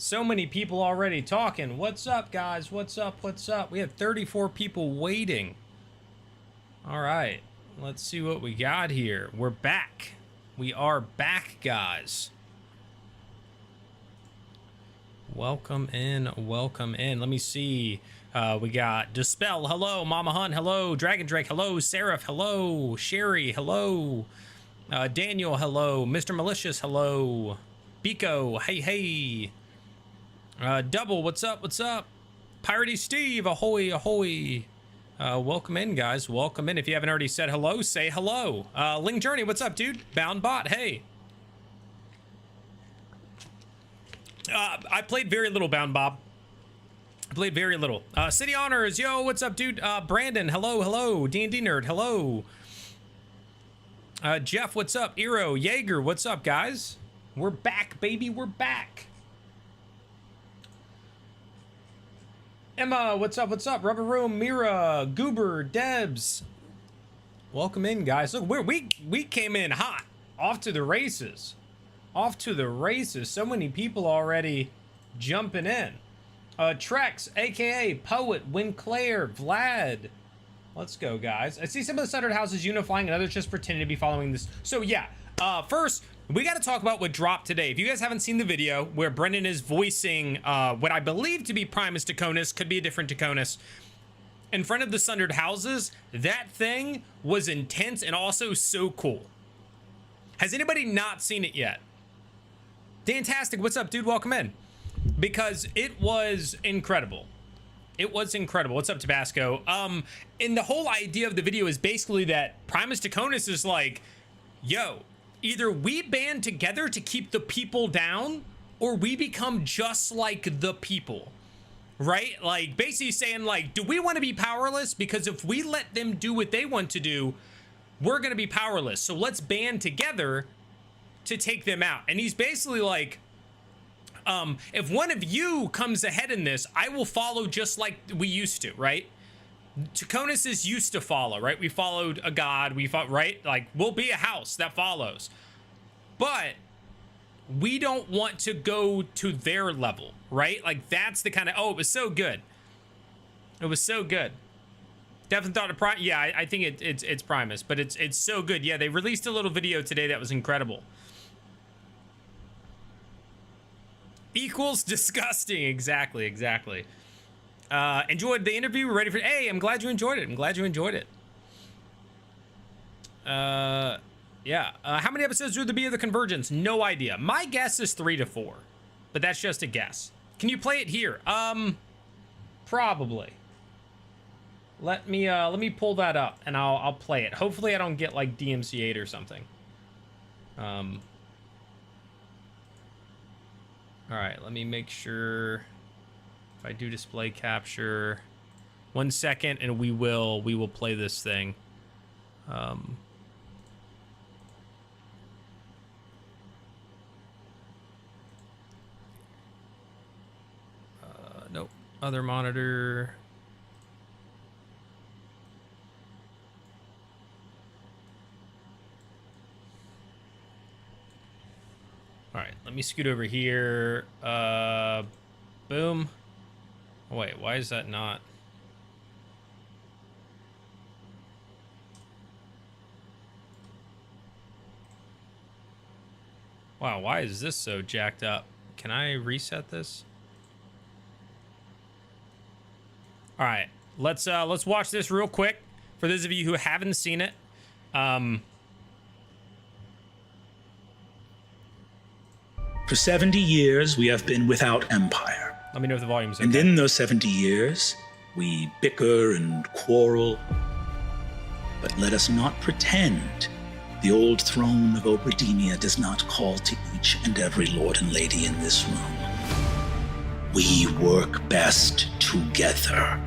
So many people already talking. What's up, guys? What's up? What's up? We have 34 people waiting. All right. Let's see what we got here. We're back. We are back, guys. Welcome in. Welcome in. Let me see. We got Dispel. Hello. Mama Hun. Hello. Dragon Drake. Hello. Seraph. Hello. Sherry. Hello. Daniel. Hello. Mr. Malicious. Hello. Biko. Hey, hey. Double, what's up? What's up? Piratey Steve, ahoy, ahoy. Welcome in, guys. Welcome in. If you haven't already said hello, say hello. Ling Journey, what's up, dude? Bound Bot, hey. I played very little Bound Bob. I played very little. City Honors, yo, what's up, dude? Brandon, hello, hello. D&D Nerd, hello. Jeff, what's up? Eero, Jaeger, what's up, guys? We're back, baby, we're back. Emma, what's up? What's up? Rubber Room, Mira, Goober, Debs. Welcome in, guys. Look, we came in hot. Off to the races. Off to the races. So many people already jumping in. Trex, aka Poet, Winclair, Vlad. Let's go, guys. I see some of the Sundered houses unifying and others just pretending to be following this. So yeah, first, we got to talk about what dropped today. If you guys haven't seen the video where Brennan is voicing what I believe to be Primus Taconis, could be a different Taconis, in front of the Sundered houses, that thing was intense and also so cool. Has anybody not seen it yet? Fantastic, what's up, dude? Welcome in. Because it was incredible. It was incredible. What's up, Tabasco? And the whole idea of the video is basically that Primus Taconis is like, yo, either we band together to keep the people down, or we become just like the people, right? Like basically saying like, do we want to be powerless? Because if we let them do what they want to do, we're going to be powerless. So let's band together to take them out. And he's basically like, if one of you comes ahead in this, I will follow just like we used to, right? Taconis is used to follow, right? We followed a god, we fought, right? Like, we'll be a house that follows. But we don't want to go to their level, right? Like, that's the kind of, oh, it was so good. It was so good. Definitely thought of Primus. Yeah, I think it's Primus, but it's so good. Yeah, they released a little video today that was incredible. Equals disgusting. Exactly, exactly. Enjoyed the interview. We're ready for, hey, I'm glad you enjoyed it. I'm glad you enjoyed it. Yeah. How many episodes would there be of the Convergence? No idea. My guess is 3 to 4, but that's just a guess. Can you play it here? Probably. Let me pull that up and I'll play it. Hopefully I don't get like DMCA'd or something. All right, let me make sure. If I do display capture, 1 second, and we will play this thing. Nope. Other monitor. All right, let me scoot over here. Boom. Oh, wait, why is that not? Wow, why is this so jacked up? Can I reset this? All right, let's watch this real quick for those of you who haven't seen it. For 70 years, we have been without empire. Let me know if the volume's okay. And in those 70 years, we bicker and quarrel. But let us not pretend the old throne of Obrademia does not call to each and every lord and lady in this room. We work best together,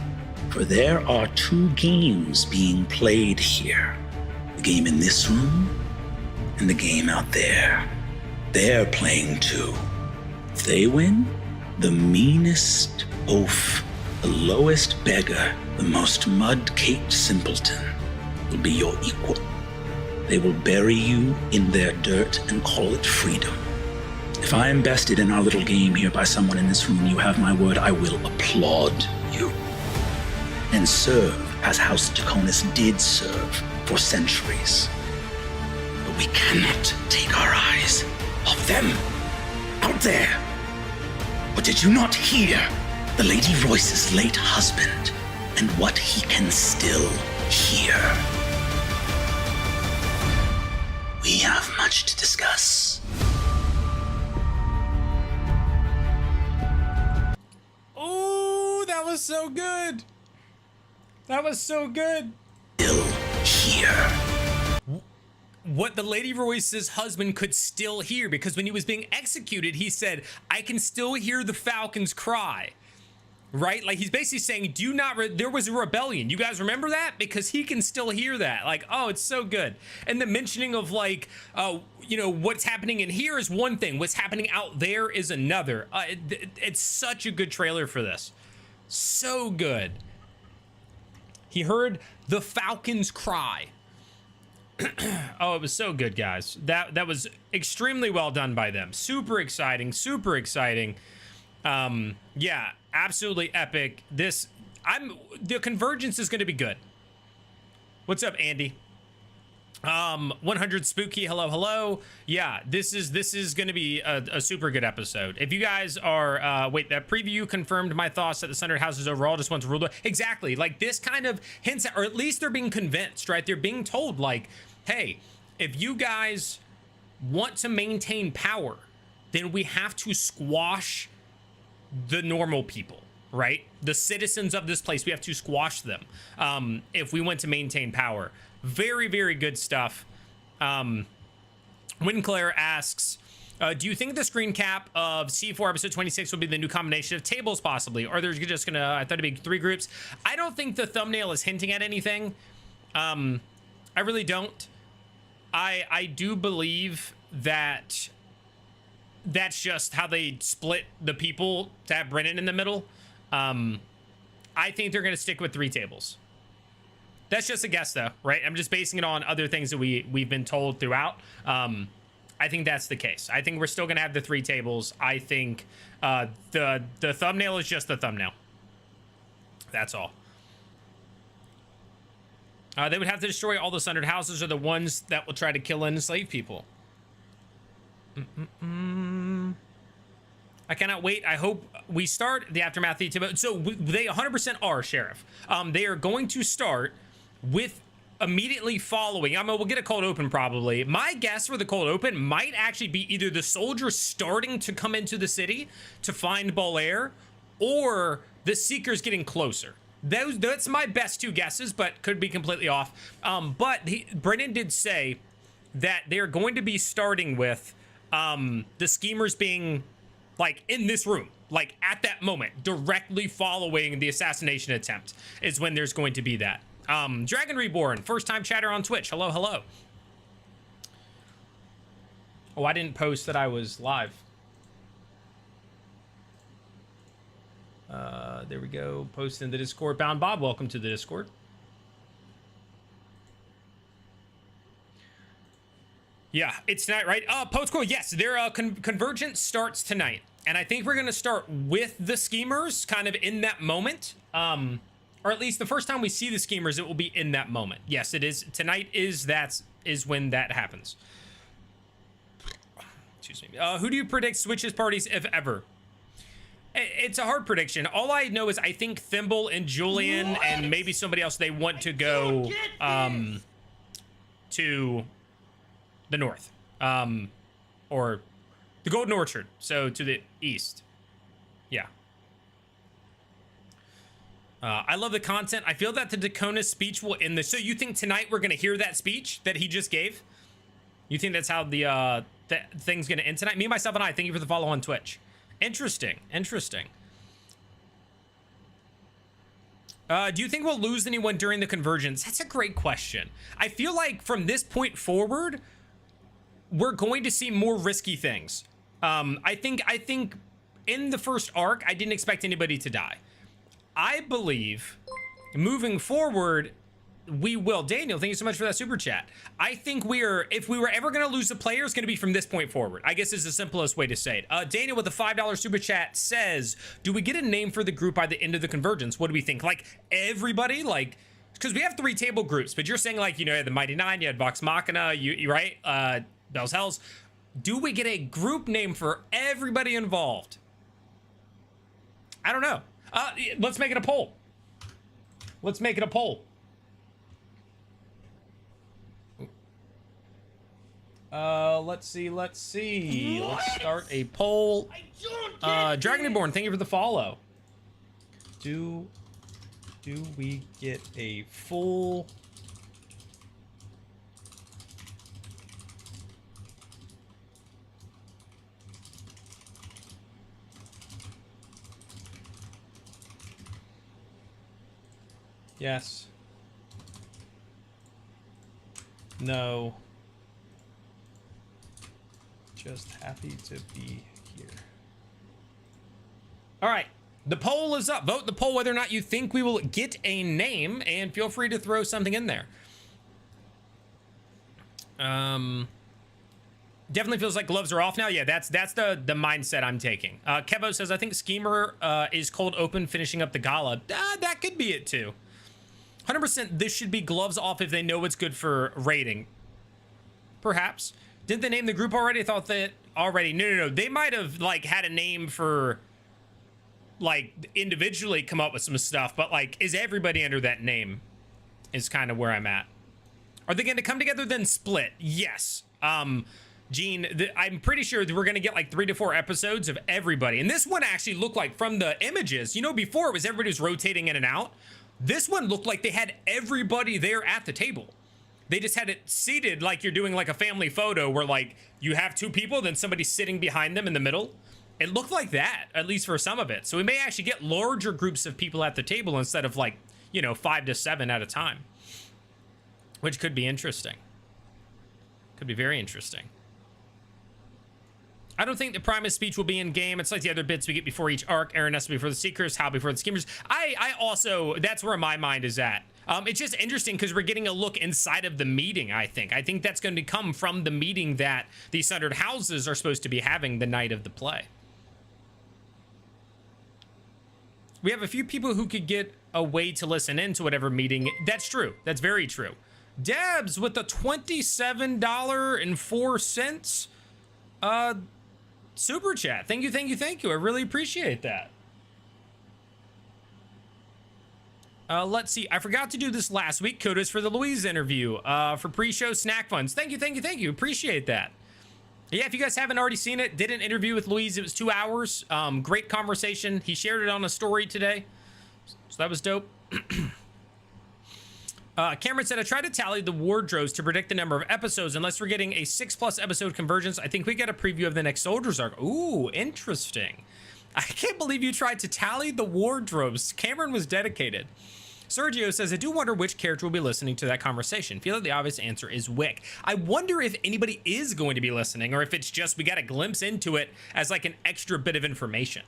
for there are 2 games being played here. The game in this room and the game out there. They're playing too. If they win, the meanest oaf, the lowest beggar, the most mud-caked simpleton will be your equal. They will bury you in their dirt and call it freedom. If I am bested in our little game here by someone in this room, you have my word, I will applaud you. And serve as House Draconis did serve for centuries. But we cannot take our eyes off them out there. Or did you not hear the Lady Royce's late husband and what he can still hear? We have much to discuss. Oh, that was so good. That was so good. Still here. What the Lady Royce's husband could still hear, because when he was being executed, he said, I can still hear the falcons cry. Right? Like, he's basically saying, there was a rebellion. You guys remember that? Because he can still hear that. Like, oh, it's so good. And the mentioning of, like, you know, what's happening in here is one thing. What's happening out there is another. It's such a good trailer for this. So good. He heard the falcons cry. Oh, it was so good, guys. That was extremely well done by them. Super exciting. Super exciting. Yeah, absolutely epic. The Convergence is going to be good. What's up, Andy? 100 Spooky, hello. Yeah, this is going to be a super good episode. If you guys are, wait, that preview confirmed my thoughts that the Sundered Houses overall just wants to rule. Exactly, like this kind of hints at, or at least they're being convinced, right? They're being told, like, hey, if you guys want to maintain power, then we have to squash the normal people, right? The citizens of this place, we have to squash them if we want to maintain power. Very, very good stuff. Winclair asks, do you think the screen cap of C4 episode 26 will be the new combination of tables possibly? Or they're just gonna, I thought it'd be 3 groups. I don't think the thumbnail is hinting at anything. I really don't. I do believe that that's just how they split the people to have Brennan in the middle. I think they're gonna stick with 3 tables. That's just a guess, though, right? I'm just basing it on other things that we've been told throughout. I think that's the case. I think we're still going to have the 3 tables. I think the thumbnail is just the thumbnail. That's all. They would have to destroy all the Sundered Houses, or the ones that will try to kill and enslave people. I cannot wait. I hope we start the Aftermath. So they 100% are, Sheriff. They are going to start with immediately following. I mean, we'll get a cold open probably. My guess for the cold open might actually be either the soldiers starting to come into the city to find Bolaire, or the Seekers getting closer. That's my best 2 guesses, but could be completely off. But Brennan did say that they're going to be starting with the Schemers being like in this room, like at that moment, directly following the assassination attempt is when there's going to be that. Dragon Reborn, first time chatter on Twitch. Hello. Oh, I didn't post that I was live. There we go. Post in the Discord. Bound Bob, welcome to the Discord. Yeah, it's tonight, right? Postcore, yes, their Convergence starts tonight. And I think we're going to start with the Schemers kind of in that moment. Or at least the first time we see the Schemers, it will be in that moment. Yes, it is. Tonight is when that happens. Excuse me. Who do you predict switches parties, if ever? It's a hard prediction. All I know is I think Thimble and Julian and maybe somebody else, they want to go to the north. Or the Golden Orchard. So to the east. Yeah. I love the content. I feel that the Draconis speech will end this. So you think tonight we're going to hear that speech that he just gave? You think that's how the thing's going to end tonight? Me, myself, and I. Thank you for the follow on Twitch. Interesting. Do you think we'll lose anyone during the Convergence? That's a great question. I feel like from this point forward, we're going to see more risky things. I think in the first arc, I didn't expect anybody to die. I believe moving forward, we will. Daniel, thank you so much for that super chat. I think if we were ever going to lose a player, it's going to be from this point forward. I guess is the simplest way to say it. Daniel with a $5 super chat says, do we get a name for the group by the end of the Convergence? What do we think? Like everybody, like, because we have 3 table groups, but you're saying like, you know, the Mighty Nine, you had Vox Machina, you right? Bell's Hells. Do we get a group name for everybody involved? I don't know. Let's make it a poll. Let's make it a poll. Let's see. Let's start a poll. Dragon Reborn, thank you for the follow. Do we get a full... Yes. No. Just happy to be here. All right. The poll is up. Vote the poll whether or not you think we will get a name, and feel free to throw something in there. Definitely feels like gloves are off now. Yeah, that's the mindset I'm taking. Kevo says, I think Schemer is cold open finishing up the gala. That could be it too. 100% this should be gloves off if they know it's good for rating. Perhaps. Didn't they name the group already? I thought that already. No. They might have like had a name for like individually come up with some stuff, but like is everybody under that name is kind of where I'm at. Are they going to come together then split? Yes. Gene, I'm pretty sure that we're going to get like 3 to 4 episodes of everybody. And this one actually looked like from the images, you know, before it was everybody was rotating in and out. This one looked like they had everybody there at the table. They just had it seated like you're doing like a family photo where like you have 2 people, then somebody sitting behind them in the middle. It looked like that, at least for some of it. So we may actually get larger groups of people at the table instead of like, you know, 5 to 7 at a time, which could be interesting. Could be very interesting. I don't think the Primus speech will be in game. It's like the other bits we get before each arc. Aaron has to be before the Seekers, Hal before the Schemers. I also, that's where my mind is at. It's just interesting because we're getting a look inside of the meeting, I think. I think that's going to come from the meeting that the Sundered Houses are supposed to be having the night of the play. We have a few people who could get a way to listen in to whatever meeting. That's true. That's very true. Debs with the $27.04 super chat. Thank you. I really appreciate that. Let's see. I forgot to do this last week. Kudos for the Louise interview for pre-show snack funds. Thank you. Appreciate that. Yeah, if you guys haven't already seen it, did an interview with Louise. It was 2 hours. Great conversation. He shared it on a story today. So that was dope. Cameron said, I tried to tally the wardrobes to predict the number of episodes. Unless we're getting a 6+ episode Convergence, I think we get a preview of the next Soldiers arc. Ooh, interesting. I can't believe you tried to tally the wardrobes. Cameron was dedicated. Sergio says, I do wonder which character will be listening to that conversation. Feel like the obvious answer is Wick. I wonder if anybody is going to be listening or if it's just we got a glimpse into it as like an extra bit of information.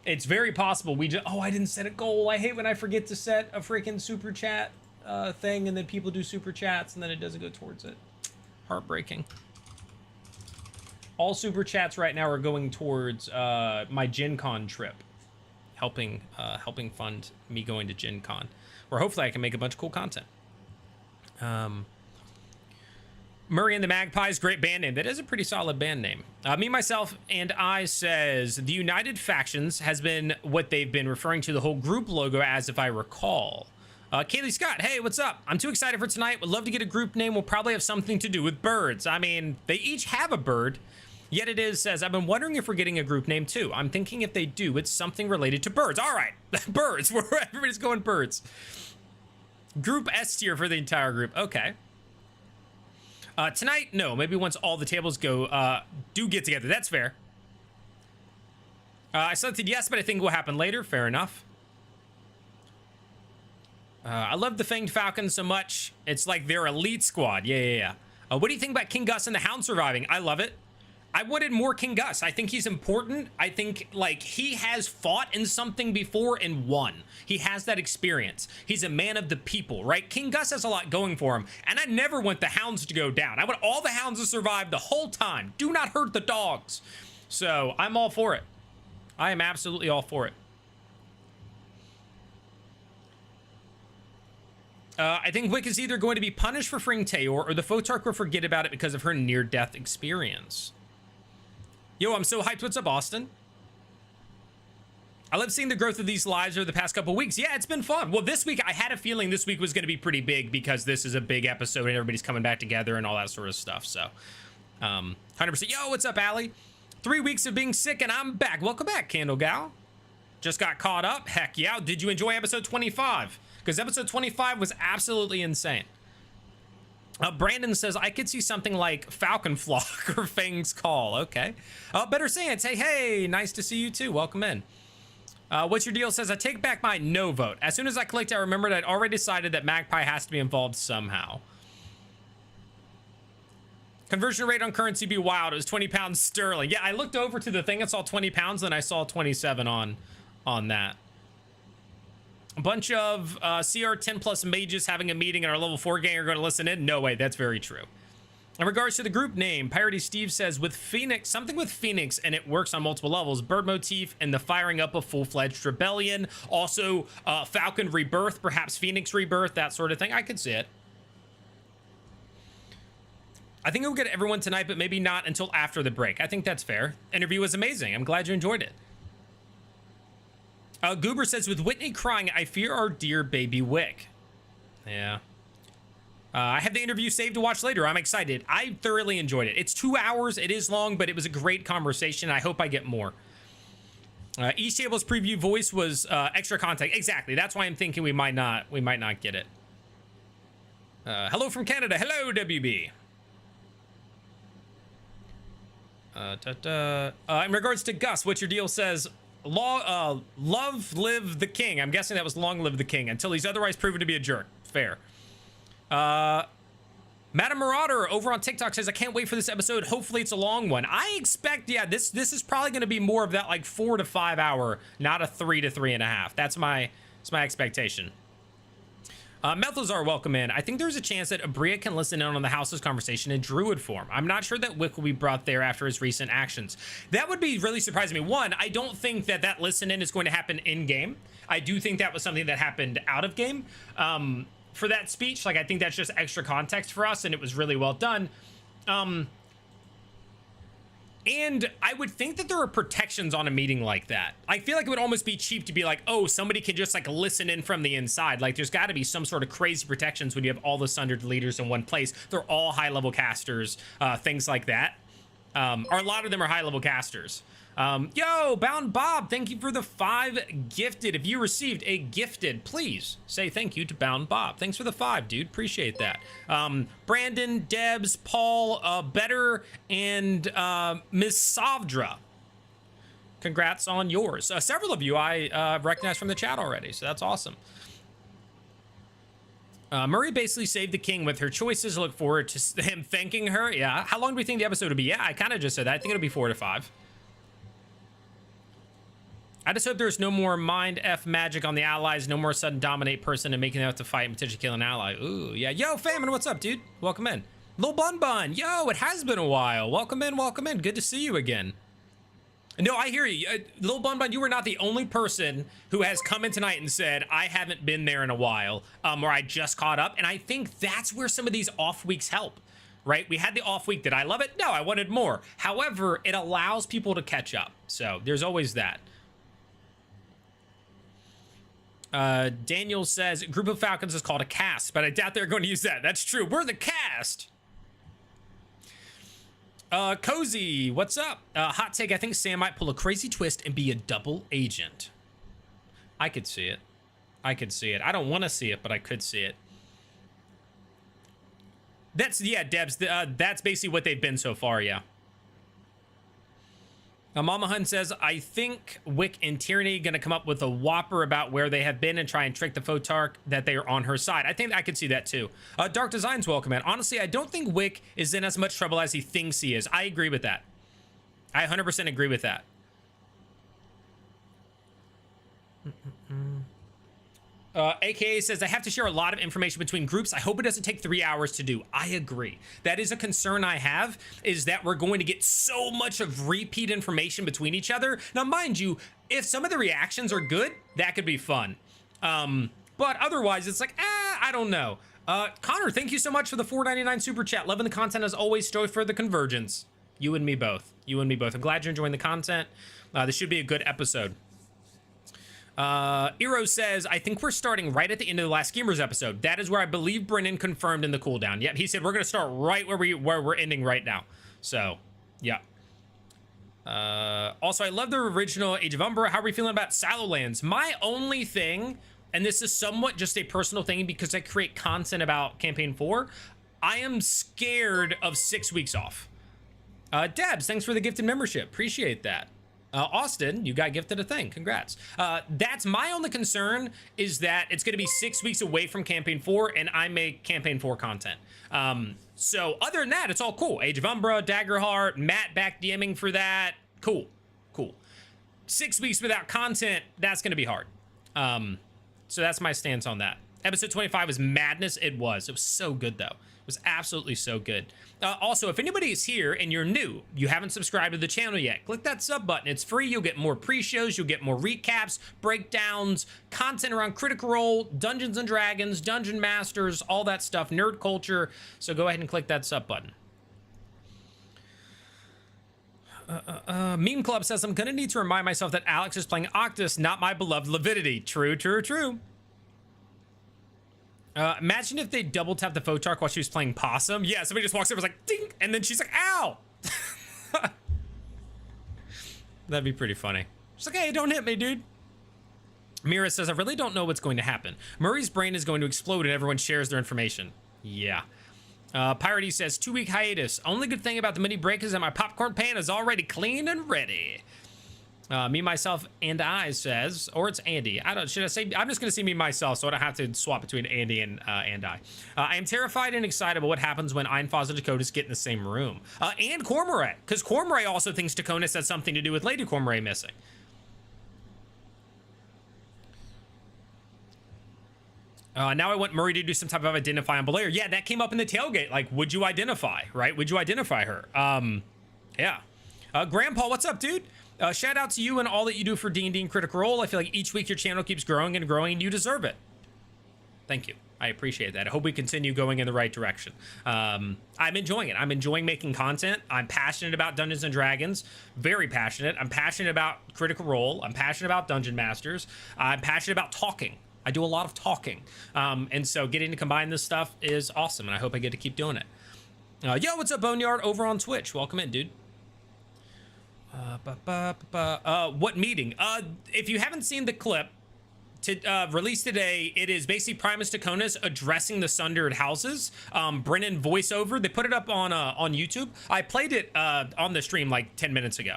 It's very possible we just, oh, I didn't set a goal. I hate when I forget to set a freaking super chat thing and then people do super chats and then it doesn't go towards it. Heartbreaking. All super chats right now are going towards my Gen Con trip. Helping fund me going to Gen Con, where hopefully I can make a bunch of cool content. Murray and the Magpies, great band name. That is a pretty solid band name. Me, Myself, and I says, the United Factions has been what they've been referring to the whole group logo as, if I recall. Kaylee Scott, hey, what's up? I'm too excited for tonight. Would love to get a group name. Will probably have something to do with birds. I mean, they each have a bird. Yet it is says, I've been wondering if we're getting a group name too. I'm thinking if they do, it's something related to birds. All right, birds, where everybody's going birds. Group S tier for the entire group. Okay. Tonight, no, maybe once all the tables go, do get together. That's fair. I selected yes, but I think it will happen later. Fair enough. I love the Fanged Falcon so much. It's like their elite squad. Yeah. What do you think about King Gus and the Hound surviving? I love it. I wanted more King Gus. I think he's important. I think, like, he has fought in something before and won. He has that experience. He's a man of the people, right? King Gus has a lot going for him, and I never want the hounds to go down. I want all the hounds to survive the whole time. Do not hurt the dogs. So I'm all for it. I am absolutely all for it. I think Wick is either going to be punished for freeing Tayor, or the Photarch will forget about it because of her near-death experience. Yo, I'm so hyped. What's up, Austin? I love seeing the growth of these lives over the past couple weeks. Yeah, it's been fun. Well, this week, I had a feeling this week was going to be pretty big because this is a big episode and everybody's coming back together and all that sort of stuff. So, 100%. Yo, what's up, Allie? 3 weeks of being sick and I'm back. Welcome back, Candle Gal. Just got caught up. Heck yeah. Did you enjoy episode 25? Because episode 25 was absolutely insane. Brandon says, I could see something like Falcon Flock or Fang's Call. Okay. Better Sans. Hey, nice to see you too. Welcome in. What's your deal says, I take back my no vote. As soon as I clicked, I remembered I'd already decided that Magpie has to be involved somehow. Conversion rate on currency be wild. It was 20 pounds sterling. Yeah, I looked over to the thing and saw 20 pounds, then I saw 27 on that. A bunch of CR 10 plus mages having a meeting in our level 4 gang are going to listen in. No way, that's very true. In regards to the group name, Pirate Steve says with Phoenix, something with Phoenix, and it works on multiple levels. Bird motif and the firing up of full-fledged rebellion. Also, Falcon Rebirth, perhaps Phoenix Rebirth, that sort of thing. I could see it. I think we'll get everyone tonight, but maybe not until after the break. I think that's fair. Interview was amazing. I'm glad you enjoyed it. Goober says, with Whitney crying, I fear our dear baby Wick. Yeah. I have the interview saved to watch later. I'm excited. I thoroughly enjoyed it. It's 2 hours. It is long, but it was a great conversation. I hope I get more. Each table's preview voice was extra content. Exactly. That's why I'm thinking we might not get it. Hello from Canada. Hello, WB. In regards to Gus, what's your deal says, love live the king. I'm guessing that was long live the king until he's otherwise proven to be a jerk. Fair. Madam Marauder over on TikTok says, I can't wait for this episode. Hopefully it's a long one. I expect, yeah, this is probably going to be more of that like 4 to 5 hour, not a 3 to 3.5. That's my expectation. Melthazar, welcome in. I think there's a chance that Abria can listen in on the house's conversation in druid form. I'm not sure that Wick will be brought there after his recent actions. That would be really surprising me. One, I don't think that listen in is going to happen in game. I do think that was something that happened out of game. For that speech, like, I think that's just extra context for us, and it was really well done. And I would think that there are protections on a meeting like that. I feel like it would almost be cheap to be like, oh, somebody can just like listen in from the inside. Like, there's got to be some sort of crazy protections when you have all the Sundered leaders in one place. They're all high-level casters, things like that. Or a lot of them are high-level casters. Yo, Bound Bob, thank you for the 5 gifted. If you received a gifted, please say thank you to Bound Bob. Thanks for the 5, dude. Appreciate that. Brandon, Debs, Paul, Better, and Ms. Savdra. Congrats on yours. Several of you I recognized from the chat already, so that's awesome. Murray basically saved the king with her choices. Look forward to him thanking her. Yeah. How long do we think the episode will be? Yeah, I kind of just said that. I think it'll be 4 to 5. I just hope there's no more mind F magic on the allies, no more sudden dominate person and making them have to fight and potentially kill an ally. Ooh, yeah. Yo, Famine, what's up, dude? Welcome in. Lil Bun Bun, yo, it has been a while. Welcome in, welcome in. Good to see you again. No, I hear you. Lil Bun Bun, you were not the only person who has come in tonight and said, I haven't been there in a while, or I just caught up. And I think that's where some of these off weeks help, right? We had the off week. Did I love it? No, I wanted more. However, it allows people to catch up. So there's always that. Daniel says, group of Falcons is called a cast, but I doubt they're going to use that. That's true. We're the cast. Cozy, what's up? Hot take, I think Sam might pull a crazy twist and be a double agent. I could see it. I could see it. I don't want to see it, but I could see it. That's, yeah, Debs, that's basically what they've been so far, yeah. Mama Hun says, I think Wick and Tyranny going to come up with a whopper about where they have been and try and trick the Photarch that they are on her side. I think I could see that too. Dark Designs, welcome in. Honestly, I don't think Wick is in as much trouble as he thinks he is. I agree with that. I 100% agree with that. AKA says, I have to share a lot of information between groups. I hope it doesn't take 3 hours to do. I agree. That is a concern I have, is that we're going to get so much of repeat information between each other. Now, mind you, if some of the reactions are good, that could be fun. But otherwise, it's like, I don't know. Connor, thank you so much for the $4.99 super chat. Loving the content as always. Stoked for the convergence. You and me both. You and me both. I'm glad you're enjoying the content. This should be a good episode. Eero says, I think we're starting right at the end of the last Gamers episode. That is where I believe Brennan confirmed in the cooldown. Yep, he said we're going to start right where we're ending right now. So, yeah. Also, I love the original Age of Umbra. How are we feeling about Shadowlands? My only thing, and this is somewhat just a personal thing because I create content about Campaign 4, I am scared of 6 weeks off. Debs, thanks for the gifted membership. Appreciate that. Austin, you got gifted a thing. Congrats. That's my only concern, is that it's going to be 6 weeks away from Campaign 4, and I make Campaign 4 content. So other than that, it's all cool. Age of Umbra, Daggerheart, Matt back DMing for that. Cool. Cool. 6 weeks without content, that's going to be hard. So that's my stance on that. Episode 25 was madness. It was so good, though. It was absolutely so good. Also, if anybody is here and you're new, you haven't subscribed to the channel yet, click that sub button. It's free. You'll get more pre-shows. You'll get more recaps, breakdowns, content around Critical Role, Dungeons and Dragons, Dungeon Masters, all that stuff, nerd culture. So go ahead and click that sub button. Meme Club says, I'm going to need to remind myself that Alex is playing Octus, not my beloved Leviticity. True, true, true. Imagine if they double tapped the Photark while she was playing Possum. Yeah, somebody just walks over and was like, ding, and then she's like, ow! That'd be pretty funny. She's like, hey, don't hit me, dude. Mira says, I really don't know what's going to happen. Murray's brain is going to explode and everyone shares their information. Yeah. Piratey says, 2-week hiatus. Only good thing about the mini break is that my popcorn pan is already clean and ready. Me, myself, and I says, or it's Andy. Should I say, I'm just going to say me, myself, so I don't have to swap between Andy and I. I am terrified and excited about what happens when Einfaz and Dakotas get in the same room. And Cormorant, because Cormorant also thinks Dakotas has something to do with Lady Cormorant missing. Now I want Murray to do some type of identifying layer. Yeah, that came up in the tailgate. Like, would you identify, right? Would you identify her? Yeah. Grandpa, what's up, dude? Shout out to you and all that you do for D&D and Critical Role. I feel like each week your channel keeps growing and growing, and you deserve it. Thank you. I appreciate that. I hope we continue going in the right direction. I'm enjoying it. I'm enjoying making content. I'm passionate about Dungeons and Dragons. Very passionate. I'm passionate about Critical Role. I'm passionate about Dungeon Masters. I'm passionate about talking. I do a lot of talking. And so getting to combine this stuff is awesome, and I hope I get to keep doing it. Yo, what's up, Boneyard? Over on Twitch. Welcome in, dude. What meeting? If you haven't seen the clip released today, it is basically Primus Dakonis addressing the Sundered Houses. Brennan voiceover. They put it up on YouTube. I played it on the stream like 10 minutes ago.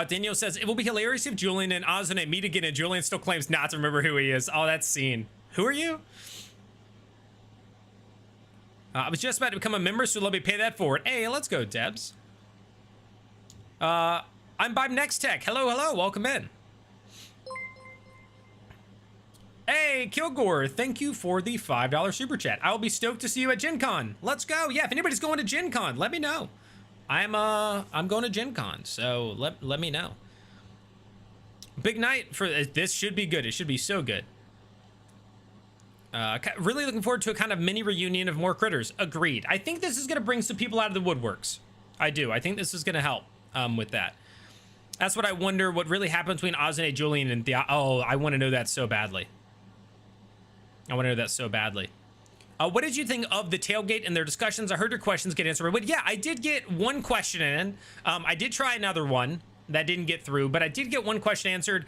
Daniel says, it will be hilarious if Julian and Ozane meet again and Julian still claims not to remember who he is. Oh, that's scene. Who are you? I was just about to become a member, so let me pay that forward. Hey, let's go, Debs. I'm Bob Next Tech. Hello, hello. Welcome in. Hey, Kilgore. Thank you for the $5 super chat. I will be stoked to see you at Gen Con. Let's go. Yeah, if anybody's going to Gen Con, let me know. I'm going to Gen Con, so let me know. Big night for this. Should be good. It should be so good. Really looking forward to a kind of mini reunion of more critters. Agreed. I think this is going to bring some people out of the woodworks. I do. I think this is going to help with that. That's what I wonder, what really happened between Ozane, Julian, and Thea. Oh, I want to know that so badly. I want to know that so badly. What did you think of the tailgate and their discussions? I heard your questions get answered. But yeah, I did get one question in. I did try another one that didn't get through, but I did get one question answered.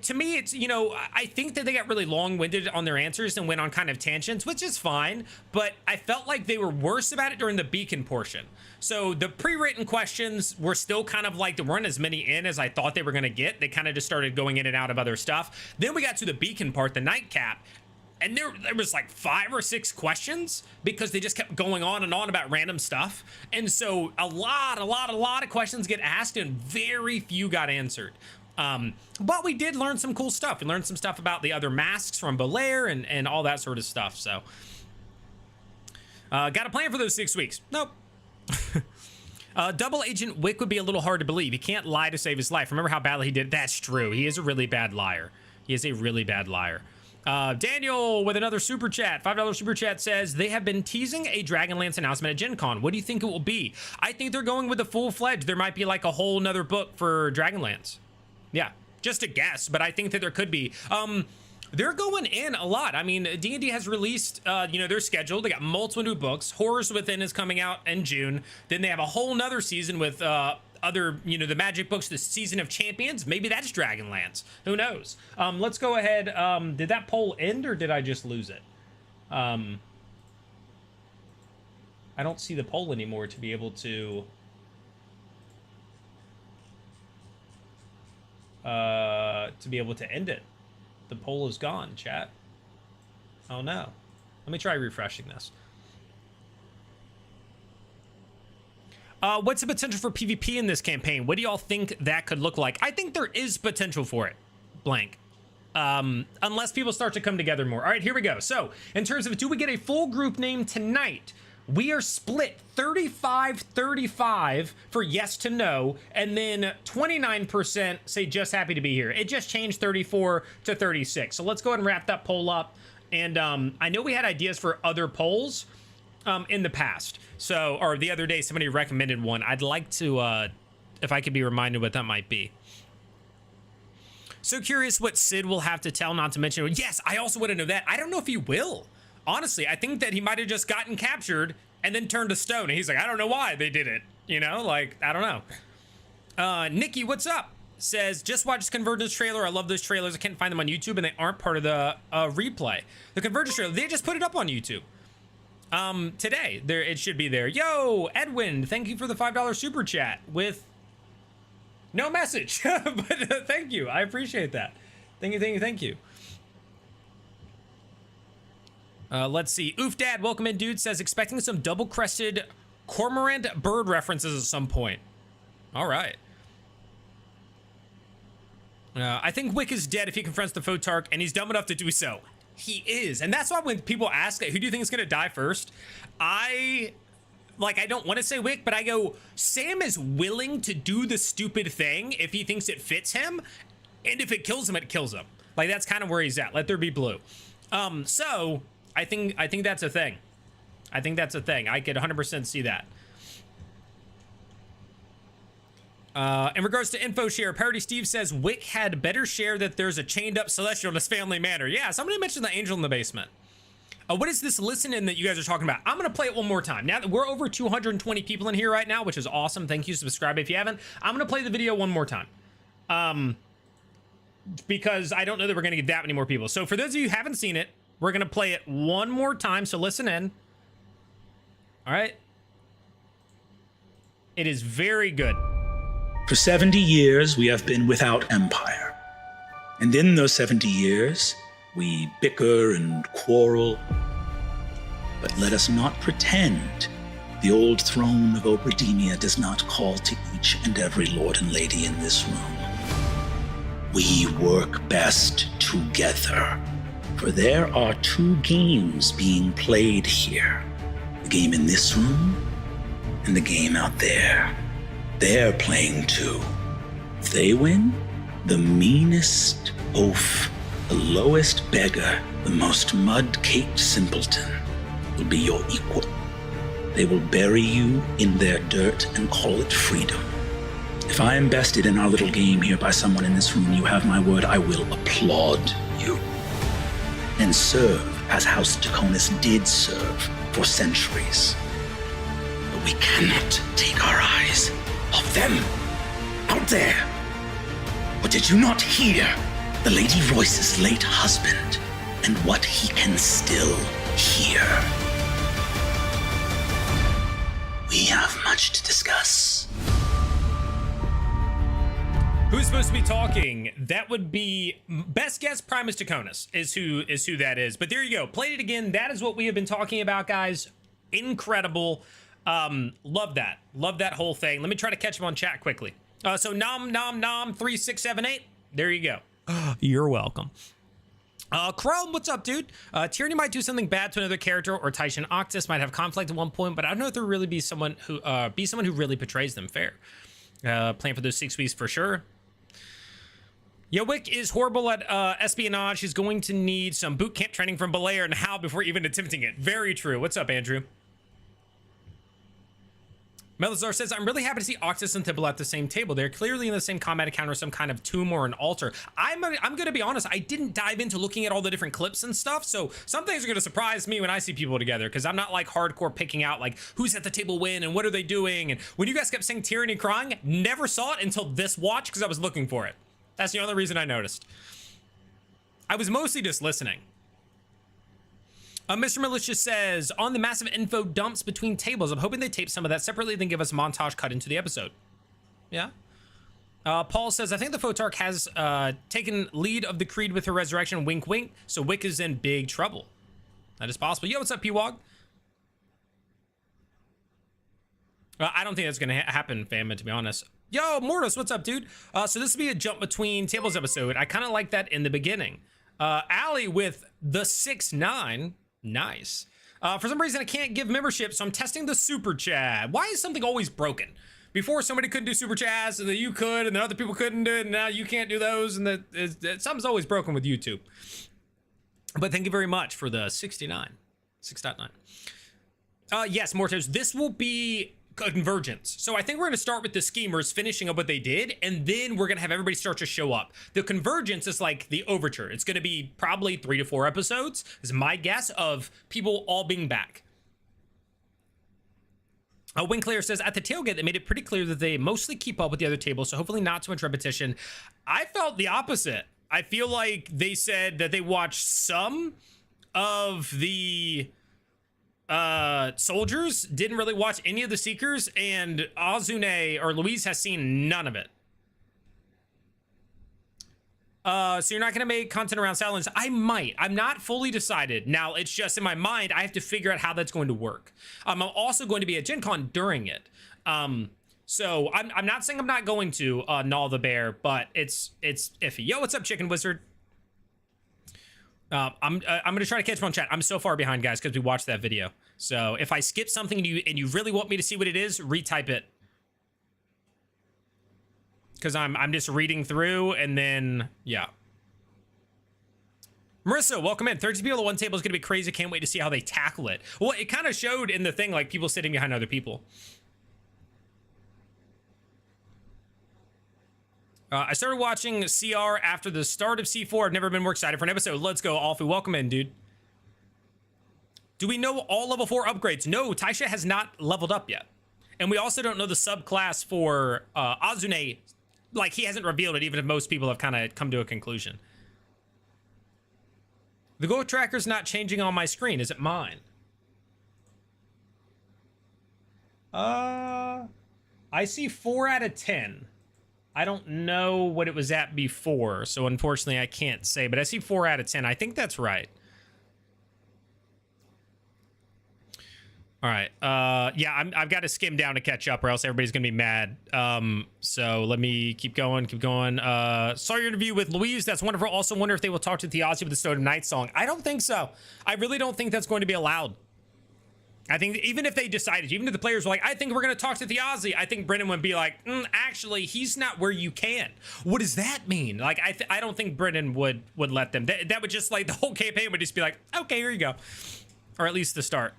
To me, it's, you know, I think that they got really long-winded on their answers and went on kind of tangents, which is fine, but I felt like they were worse about it during the beacon portion. So the pre-written questions were still kind of like, there weren't as many in as I thought they were going to get. They kind of just started going in and out of other stuff. Then we got to the beacon part, the nightcap. And there was like 5 or 6 questions because they just kept going on and on about random stuff. And so a lot of questions get asked and very few got answered. But we did learn some cool stuff. We learned some stuff about the other masks from Belair and all that sort of stuff. So got a plan for those 6 weeks? Nope. Double Agent Wick would be a little hard to believe. He can't lie to save his life. Remember how badly he did? That's true. He is a really bad liar. He is a really bad liar. Daniel with another super chat, $5 super chat says, they have been teasing a Dragonlance announcement at Gen Con. What do you think it will be? I think they're going with a full-fledged. There might be like a whole nother book for Dragonlance. Yeah, just a guess, but I think that there could be. They're going in a lot. I mean, D&D has released, their schedule. They got multiple new books. Horrors Within is coming out in June. Then they have a whole nother season with other, the Magic books, the Season of Champions. Maybe that's Dragonlance. Who knows? Let's go ahead. Did that poll end or did I just lose it? I don't see the poll anymore to be able to end it. The poll is gone, chat. Oh no. Let me try refreshing this. What's the potential for PvP in this campaign? What do y'all think that could look like? I think there is potential for it, blank. Unless people start to come together more. All right, here we go. So, in terms of, do we get a full group name tonight? We are split 35-35 for yes to no, and then 29% say just happy to be here. It just changed 34 to 36. So let's go ahead and wrap that poll up. And I know we had ideas for other polls in the past. So, or the other day, somebody recommended one. I'd like to, if I could be reminded what that might be. So curious what Sid will have to tell, not to mention, yes, I also want to know that. I don't know if he will. Honestly, I think that he might have just gotten captured and then turned to stone. And he's like, I don't know why they did it. I don't know. Nikki, what's up? Says, just watched Convergence trailer. I love those trailers. I can't find them on YouTube and they aren't part of the replay. The Convergence trailer, they just put it up on YouTube. Today, it should be there. Yo, Edwin, thank you for the $5 super chat with no message. But thank you. I appreciate that. Thank you. Let's see. Oof Dad, welcome in, dude. Says, expecting some double-crested cormorant bird references at some point. All right. I think Wick is dead if he confronts the Photarch, and he's dumb enough to do so. He is. And that's why when people ask, who do you think is going to die first? I don't want to say Wick, but I go, Sam is willing to do the stupid thing if he thinks it fits him. And if it kills him, it kills him. Like, that's kind of where he's at. Let there be blue. So I think that's a thing. I think that's a thing. I could 100% see that. In regards to info share, Parody Steve says Wick had better share that there's a chained up celestial in his family manor. Yeah, somebody mentioned the angel in the basement. What is this listen in that you guys are talking about? I'm going to play it one more time. Now that we're over 220 people in here right now, which is awesome. Thank you. Subscribe if you haven't. I'm going to play the video one more time. Because I don't know that we're going to get that many more people. So for those of you who haven't seen it, we're going to play it one more time. So listen in. All right. It is very good. For 70 years, we have been without empire. And in those 70 years, we bicker and quarrel. But let us not pretend the old throne of Oberdemia does not call to each and every lord and lady in this room. We work best together, for there are 2 games being played here. The game in this room and the game out there. They're playing too. If they win, the meanest oaf, the lowest beggar, the most mud-caked simpleton will be your equal. They will bury you in their dirt and call it freedom. If I am bested in our little game here by someone in this room, you have my word, I will applaud you. And serve as House Draconis did serve for centuries. But we cannot take our eyes off them out there. Or did you not hear the Lady Royce's late husband and what he can still hear? We have much to discuss. Who's supposed to be talking? That would be best guess. Primus Taconis is who that is. But there you go. Played it again. That is what we have been talking about, guys. Incredible. Love that. Love that whole thing. Let me try to catch him on chat quickly. So nom 3678. There you go. You're welcome. Chrome, what's up, dude? Tyranny might do something bad to another character, or Taisha and Octus might have conflict at one point, but I don't know if there really be someone who really portrays them fair. Playing for those 6 weeks for sure. Yowick is horrible at espionage. He's going to need some boot camp training from Belair and Hal before even attempting it. Very true. What's up, Andrew? Melazar says, I'm really happy to see Octus and Thibault at the same table. They're clearly in the same combat encounter, some kind of tomb or an altar. I'm going to be honest, I didn't dive into looking at all the different clips and stuff, so some things are going to surprise me when I see people together, because I'm not like hardcore picking out like who's at the table when and what are they doing. And when you guys kept saying Tyranny crying, never saw it until this watch because I was looking for it. That's the only reason I noticed. I was mostly just listening. Mr. Malicious says, on the massive info dumps between tables, I'm hoping they tape some of that separately, then give us a montage cut into the episode. Yeah. Paul says, I think the Photarch has taken lead of the Creed with her resurrection, wink wink, so Wick is in big trouble. That is possible. Yo, what's up, P-Wog? I don't think that's going to happen, fam, to be honest. Yo, Mortis, what's up, dude? So this will be a jump between tables episode. I kind of like that in the beginning. Allie with the 6-9. Nice. For some reason, I can't give membership, so I'm testing the super chat. Why is something always broken? Before, somebody couldn't do super chats, and then you could, and then other people couldn't do it, and now you can't do those, and something's always broken with YouTube. But thank you very much for the 69. 6.9. Yes, Mortos, this will be Convergence. So I think we're going to start with the schemers finishing up what they did, and then we're going to have everybody start to show up. The Convergence is like the overture. It's going to be probably 3 to 4 episodes, is my guess, of people all being back. Winclair says, at the tailgate, they made it pretty clear that they mostly keep up with the other tables, so hopefully not too much repetition. I felt the opposite. I feel like they said that they watched some of the soldiers, didn't really watch any of the Seekers, and Azune or Louise has seen none of it. So you're not going to make content around Silence? I might. I'm not fully decided. Now, it's just in my mind, I have to figure out how that's going to work. I'm also going to be at Gen Con during it. So I'm not saying I'm not going to Gnaw the Bear, but it's iffy. Yo, what's up, Chicken Wizard? I'm gonna try to catch one chat. I'm so far behind, guys, because we watched that video. So if I skip something and you really want me to see what it is, retype it. Because I'm just reading through, and then yeah. Marissa, welcome in. 30 people at one table is gonna be crazy. Can't wait to see how they tackle it. Well, it kind of showed in the thing, like people sitting behind other people. I started watching CR after the start of C4. I've never been more excited for an episode. Let's go, Alfie. Welcome in, dude. Do we know all level 4 upgrades? No, Taisha has not leveled up yet. And we also don't know the subclass for Azune. Like, he hasn't revealed it, even if most people have kind of come to a conclusion. The goal tracker's not changing on my screen. Is it mine? I see 4 out of 10. I don't know what it was at before, so unfortunately I can't say, but I see 4 out of 10. I think that's right. All right. Yeah, I've got to skim down to catch up, or else everybody's gonna be mad. So let me keep going. Saw your interview with Louise. That's wonderful. Also wonder if they will talk to Theosi with the Stone of Night song. I don't think so. I really don't think that's going to be allowed. I think even if they decided, even if the players were like, I think we're going to talk to Theosi, I think Brennan would be like, actually, he's not where you can. What does that mean? Like, I don't think Brennan would let them. That would just, like, the whole campaign would just be like, okay, here you go. Or at least the start.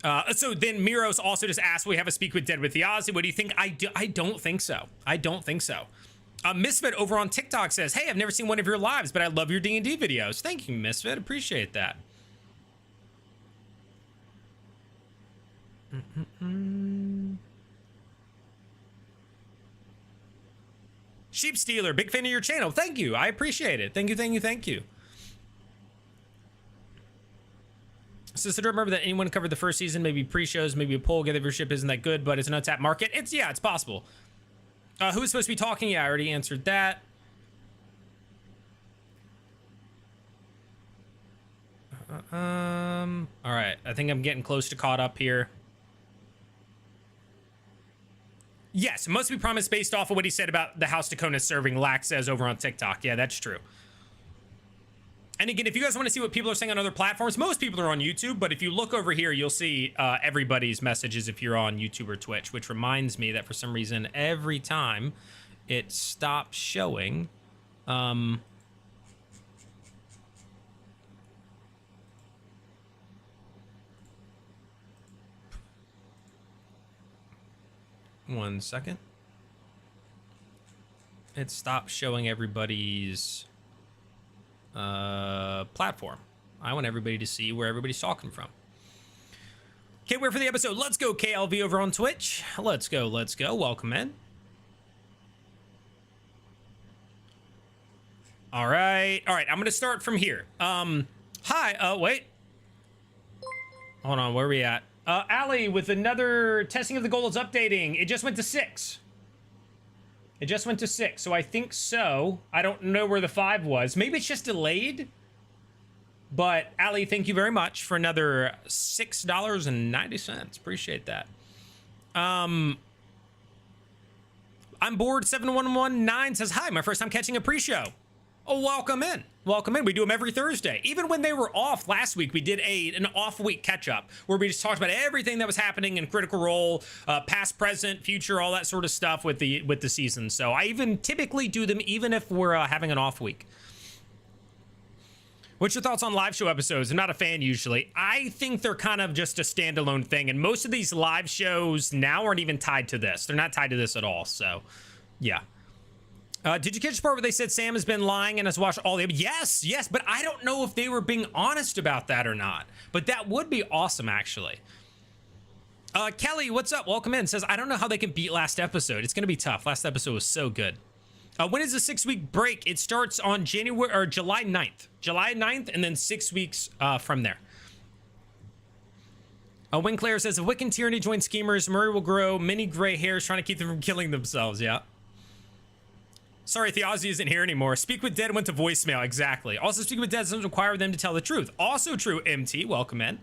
So then Miros also just asked, we have a speak with Dead with Theosi. What do you think? I don't think so. I don't think so. Misfit over on TikTok says, hey, I've never seen one of your lives, but I love your D&D videos. Thank you, Misfit. Appreciate that. Sheep Stealer, big fan of your channel. Thank you. I appreciate it. Thank you. Sister, don't remember that anyone covered the first season, maybe pre-shows, maybe a poll, get the viewership isn't that good, but it's an untapped market. It's possible. Who was supposed to be talking? Yeah, I already answered that. All right, I think I'm getting close to caught up here. Yes, it must be promised based off of what he said about the House Dakota serving, Lax says over on TikTok. Yeah, that's true. And again, if you guys want to see what people are saying on other platforms, most people are on YouTube, but if you look over here, you'll see everybody's messages if you're on YouTube or Twitch, which reminds me that for some reason, every time it stops showing, one second. It stopped showing everybody's platform. I want everybody to see where everybody's talking from. Can't wait for the episode. Let's go, KLV over on Twitch. Let's go, let's go. Welcome in. All right, I'm gonna start from here. Hi, wait. Hold on, where are we at? Allie with another testing of the goal is updating. It just went to 6. It just went to 6, so I think so. I don't know where the 5 was. Maybe it's just delayed. But, Allie, thank you very much for another $6.90. Appreciate that. I'm bored. 7119 says, hi, my first time catching a pre-show. Oh, welcome in. Welcome in. We do them every Thursday. Even when they were off last week, we did an off-week catch-up where we just talked about everything that was happening in Critical Role, past, present, future, all that sort of stuff with the season. So I even typically do them even if we're having an off week. What's your thoughts on live show episodes? I'm not a fan usually. I think they're kind of just a standalone thing, and most of these live shows now aren't even tied to this. They're not tied to this at all. So, yeah. Did you catch the part where they said Sam has been lying and has watched all the... Yes, but I don't know if they were being honest about that or not. But that would be awesome, actually. Kelly, what's up? Welcome in. Says, I don't know how they can beat last episode. It's going to be tough. Last episode was so good. When is the 6-week break? It starts on July 9th. July 9th, and then 6 weeks from there. Winclair says, if Wick and Tyranny join schemers, Murray will grow many gray hairs trying to keep them from killing themselves. Yeah. Sorry, Theozzy isn't here anymore. Speak with Dead went to voicemail. Exactly. Also, Speak with Dead doesn't require them to tell the truth. Also true, MT. Welcome in.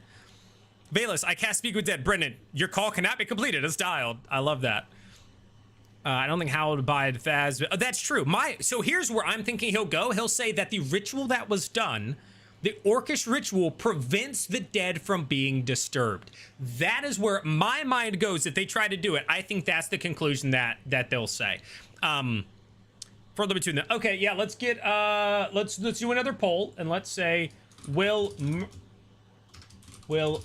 Bayless, I cast Speak with Dead. Brennan, your call cannot be completed as dialed. I love that. I don't think Howell would buy Thaz. That's true. So here's where I'm thinking he'll go. He'll say that the ritual that was done, the Orcish ritual, prevents the dead from being disturbed. That is where my mind goes if they try to do it. I think that's the conclusion that they'll say. Further between them. Okay, yeah, let's get let's do another poll and let's say will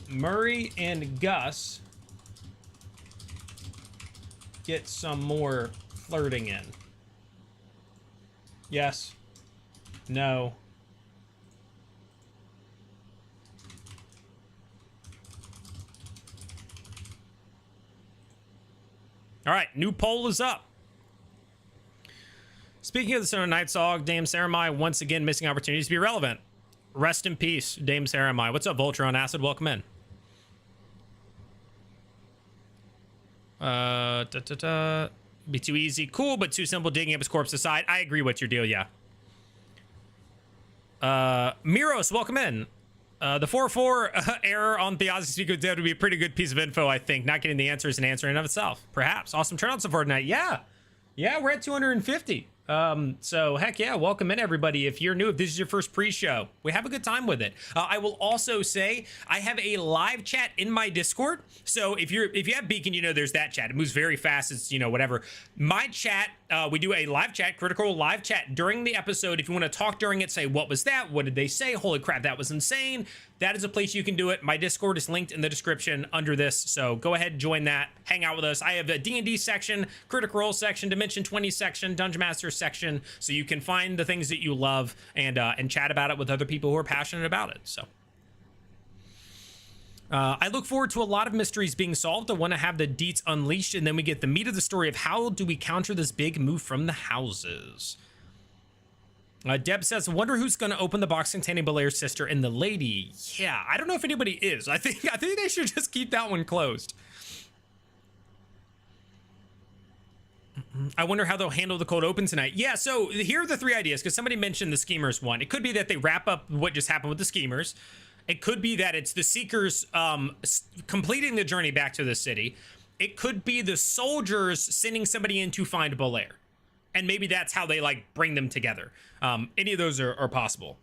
Murray and Gus get some more flirting in? Yes. No. All right, new poll is up. Speaking of the Son of Night Song, Dame Saramai once again missing opportunities to be relevant. Rest in peace, Dame Saramai. What's up, Vulture on Acid? Welcome in. Be too easy. Cool, but too simple digging up his corpse aside. I agree with your deal, yeah. Miros, welcome in. The 4-4 error on Theozzy Speak with Dead would be a pretty good piece of info, I think. Not getting the answer is an answer in and of itself. Perhaps. Awesome turnout so far tonight. Yeah. Yeah, we're at 250. So heck yeah, welcome in everybody. If you're new, if this is your first pre-show, we have a good time with it. I will also say I have a live chat in my Discord. So if you have Beacon, you know there's that chat. It moves very fast. It's, you know, whatever. My chat, we do a live chat, critical live chat during the episode. If you want to talk during it, say, what was that? What did they say? Holy crap, that was insane. That is a place you can do it. My Discord is linked in the description under this. So go ahead, join that, hang out with us. I have a D&D section, Critical Role section, Dimension 20 section, Dungeon Master section. So you can find the things that you love and chat about it with other people who are passionate about it. So I look forward to a lot of mysteries being solved. I want to have the deets unleashed, and then we get the meat of the story of how do we counter this big move from the houses. Deb says, I wonder who's going to open the box containing Belair's sister and the lady. Yeah, I don't know if anybody is. I think they should just keep that one closed. I wonder how they'll handle the cold open tonight. Yeah, so here are the 3 ideas, because somebody mentioned the Schemers one. It could be that they wrap up what just happened with the Schemers. It could be that it's the Seekers completing the journey back to the city. It could be the soldiers sending somebody in to find Belair. And maybe that's how they, like, bring them together. Any of those are possible.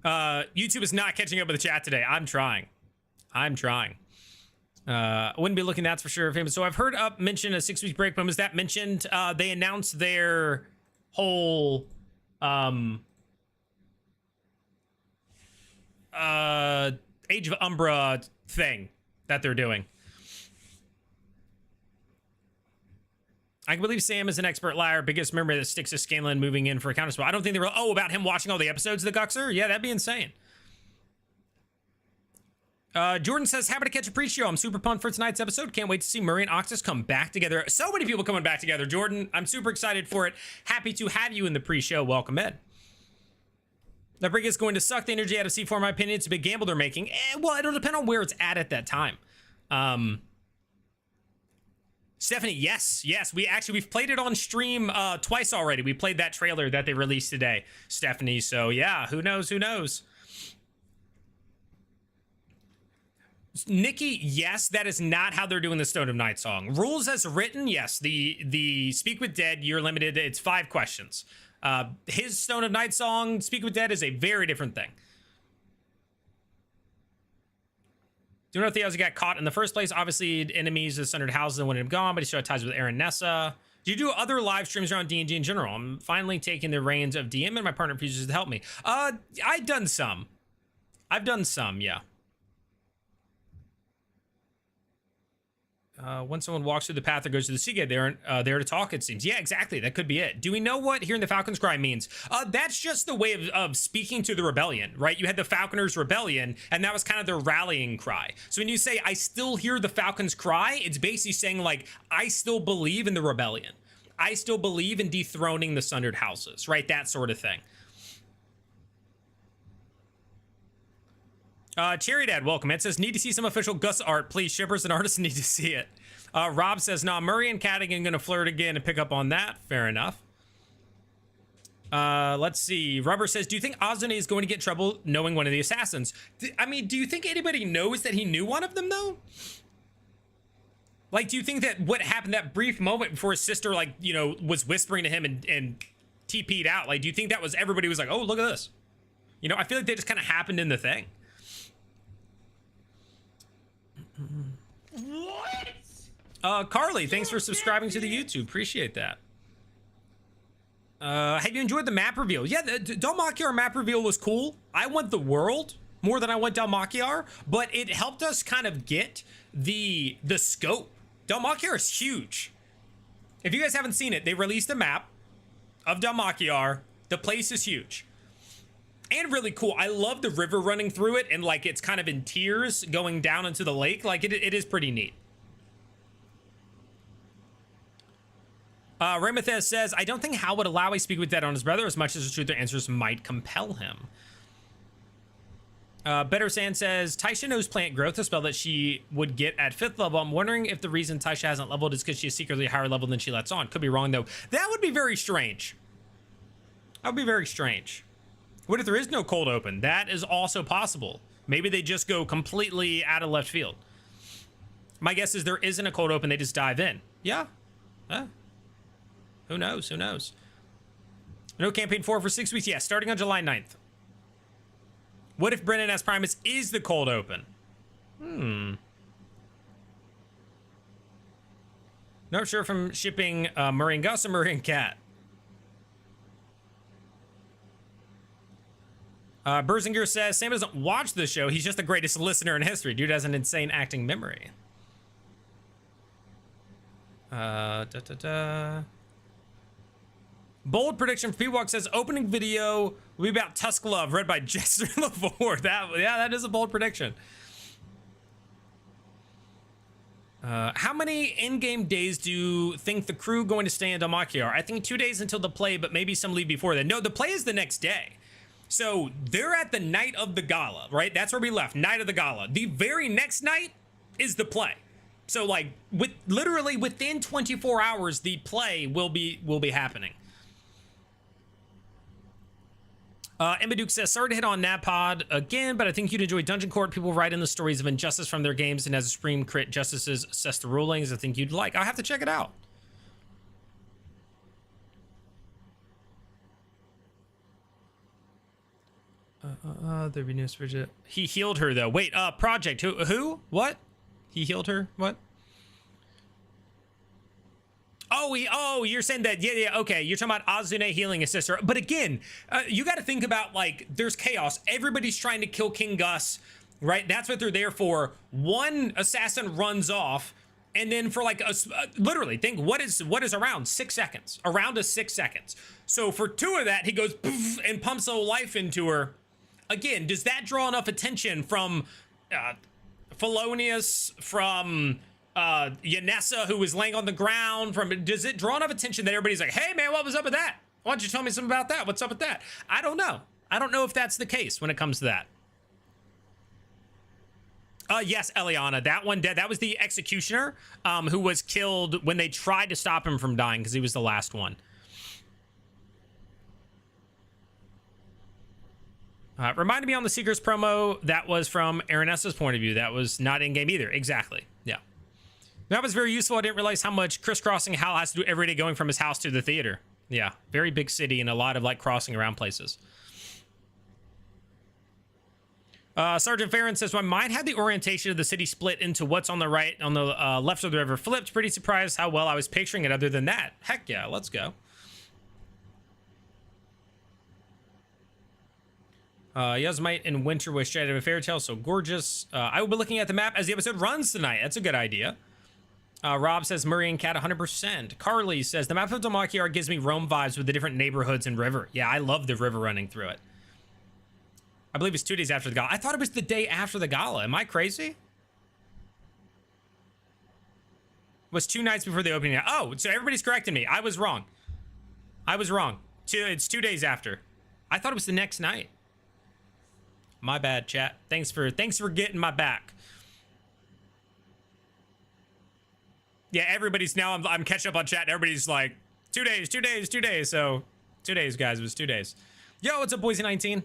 YouTube is not catching up with the chat today. I'm trying. I wouldn't be looking, that's for sure. Famous. So I've heard Up mention a 6-week break, but was that mentioned? They announced their whole Age of Umbra thing that they're doing. I can believe Sam is an expert liar, biggest memory that sticks to Scanlan moving in for a counter spell. I don't think they were, about him watching all the episodes of the Guxer? Yeah, that'd be insane. Jordan says, happy to catch a pre-show. I'm super pumped for tonight's episode. Can't wait to see Murray and Oxus come back together. So many people coming back together, Jordan. I'm super excited for it. Happy to have you in the pre-show. Welcome in. That break is going to suck the energy out of C4, in my opinion. It's a big gamble they're making. Well, it'll depend on where it's at that time. Stephanie, yes. We've played it on stream twice already. We played that trailer that they released today, Stephanie. So yeah, who knows? Nikki, yes, that is not how they're doing the Stone of Night song. Rules as written, yes. The Speak with Dead, you're limited. It's 5 questions. His Stone of Night song, Speak with Dead, is a very different thing. Do you know if Theo's got caught in the first place? Obviously, enemies of Sundered Houses and wouldn't have gone, but he still had ties with Aaron Nessa. Do you do other live streams around D&D in general? I'm finally taking the reins of DM and my partner refuses to help me. I've done some, yeah. When someone walks through the path that goes to the sea gate, they aren't there to talk, it seems. Yeah, exactly. That could be it. Do we know what hearing the Falcon's cry means? That's just the way of speaking to the rebellion, right? You had the Falconers' rebellion, and that was kind of their rallying cry. So when you say, I still hear the Falcon's cry, it's basically saying, like, I still believe in the rebellion. I still believe in dethroning the Sundered Houses, right? That sort of thing. Cherry Dad, welcome. It says, need to see some official Gus art. Please, shippers and artists need to see it. Rob says, nah, Murray and Cadigan going to flirt again and pick up on that. Fair enough. Let's see. Rubber says, do you think Ozone is going to get in trouble knowing one of the assassins? I mean, do you think anybody knows that he knew one of them, though? Like, do you think that what happened that brief moment before his sister, like, you know, was whispering to him and TP'd out? Like, do you think that was everybody was like, oh, look at this? You know, I feel like they just kind of happened in the thing. What? Carly, thanks for subscribing to the YouTube. Appreciate that. Have you enjoyed the map reveal? Yeah, the Dalmakiar map reveal was cool. I want the world more than I want Dalmakiar, but it helped us kind of get the scope. Dalmakiar is huge. If you guys haven't seen it, they released a map of Dalmakiar. The place is huge. And really cool. I love the river running through it, and like it's kind of in tiers going down into the lake. Like it is pretty neat. Ramathes says, I don't think Hal would allow a Speak with Dead on his brother as much as the truth their answers might compel him. Better Sand says, Taisha knows plant growth, a spell that she would get at 5th level. I'm wondering if the reason Taisha hasn't leveled is because she's secretly higher level than she lets on. Could be wrong, though. That would be very strange. That would be very strange. What if there is no cold open? That is also possible. Maybe they just go completely out of left field. My guess is there isn't a cold open. They just dive in. Yeah. Who knows? Who knows? No campaign 4 for 6 weeks. Yeah, starting on July 9th. What if Brennan S. Primus is the cold open? Not sure if I'm shipping Murray and Gus or Murray and Cat. Berzinger says, Sam doesn't watch the show. He's just the greatest listener in history. Dude has an insane acting memory. Bold prediction for P-Walk says, opening video will be about Tusk Love, read by Jester LaForge. That is a bold prediction. How many in-game days do you think the crew going to stay in Dalmakiar? I think 2 days until the play, but maybe some leave before then. No, the play is the next day. So they're at the night of the gala, right? That's where we left, night of the gala. The very next night is the play. So like literally within 24 hours, the play will be happening. Emma says, sorry to hit on Napod again, but I think you'd enjoy Dungeon Court. People write in the stories of injustice from their games, and as a Supreme Crit justices assess the rulings, I think you'd like. I'll have to check it out. There'd be news for you. He healed her though. Wait, Project. Who? What? He healed her? What? Oh, you're saying that, yeah, okay. You're talking about Azune healing his sister. But again, you got to think about, like, there's chaos. Everybody's trying to kill King Gus, right? That's what they're there for. One assassin runs off, and then for, like, literally, think, what is around 6 seconds? Around 6 seconds. So for 2 of that, he goes, poof, and pumps a little life into her. Again, does that draw enough attention from Felonius, from... Yanessa, who was laying on the ground, does it draw enough attention that everybody's like, hey man, what was up with that? Why don't you tell me something about that? What's up with that? I don't know. I don't know if that's the case when it comes to that. Yes, Eliana, that one dead. That was the executioner, who was killed when they tried to stop him from dying because he was the last one. Reminded me on the Seekers promo, that was from Aranessa's point of view. That was not in-game either. Exactly. Yeah. That was very useful. I didn't realize how much crisscrossing Hal has to do every day going from his house to the theater. Yeah, very big city and a lot of like crossing around places. Sergeant Farron says, my mind had the orientation of the city split into what's on the right, on the left of the river flipped. Pretty surprised how well I was picturing it other than that. Heck yeah, let's go. Yasmite in winter was straight out of a fairy tale, so gorgeous. I will be looking at the map as the episode runs tonight. That's a good idea. Rob says Murray and Cat 100%. Carly says the map of Damakiar gives me Rome vibes with the different neighborhoods and river. Yeah, I love the river running through it. I believe it's 2 days after the gala. I thought it was the day after the gala. Am I crazy? It was 2 nights before the opening. Oh, so everybody's correcting me. I was wrong. It's 2 days after. I thought it was the next night. My bad, chat. Thanks for getting my back. Yeah, everybody's now, I'm catching up on chat. Everybody's like, 2 days. So 2 days, guys. It was 2 days. Yo, what's up, Boise 19?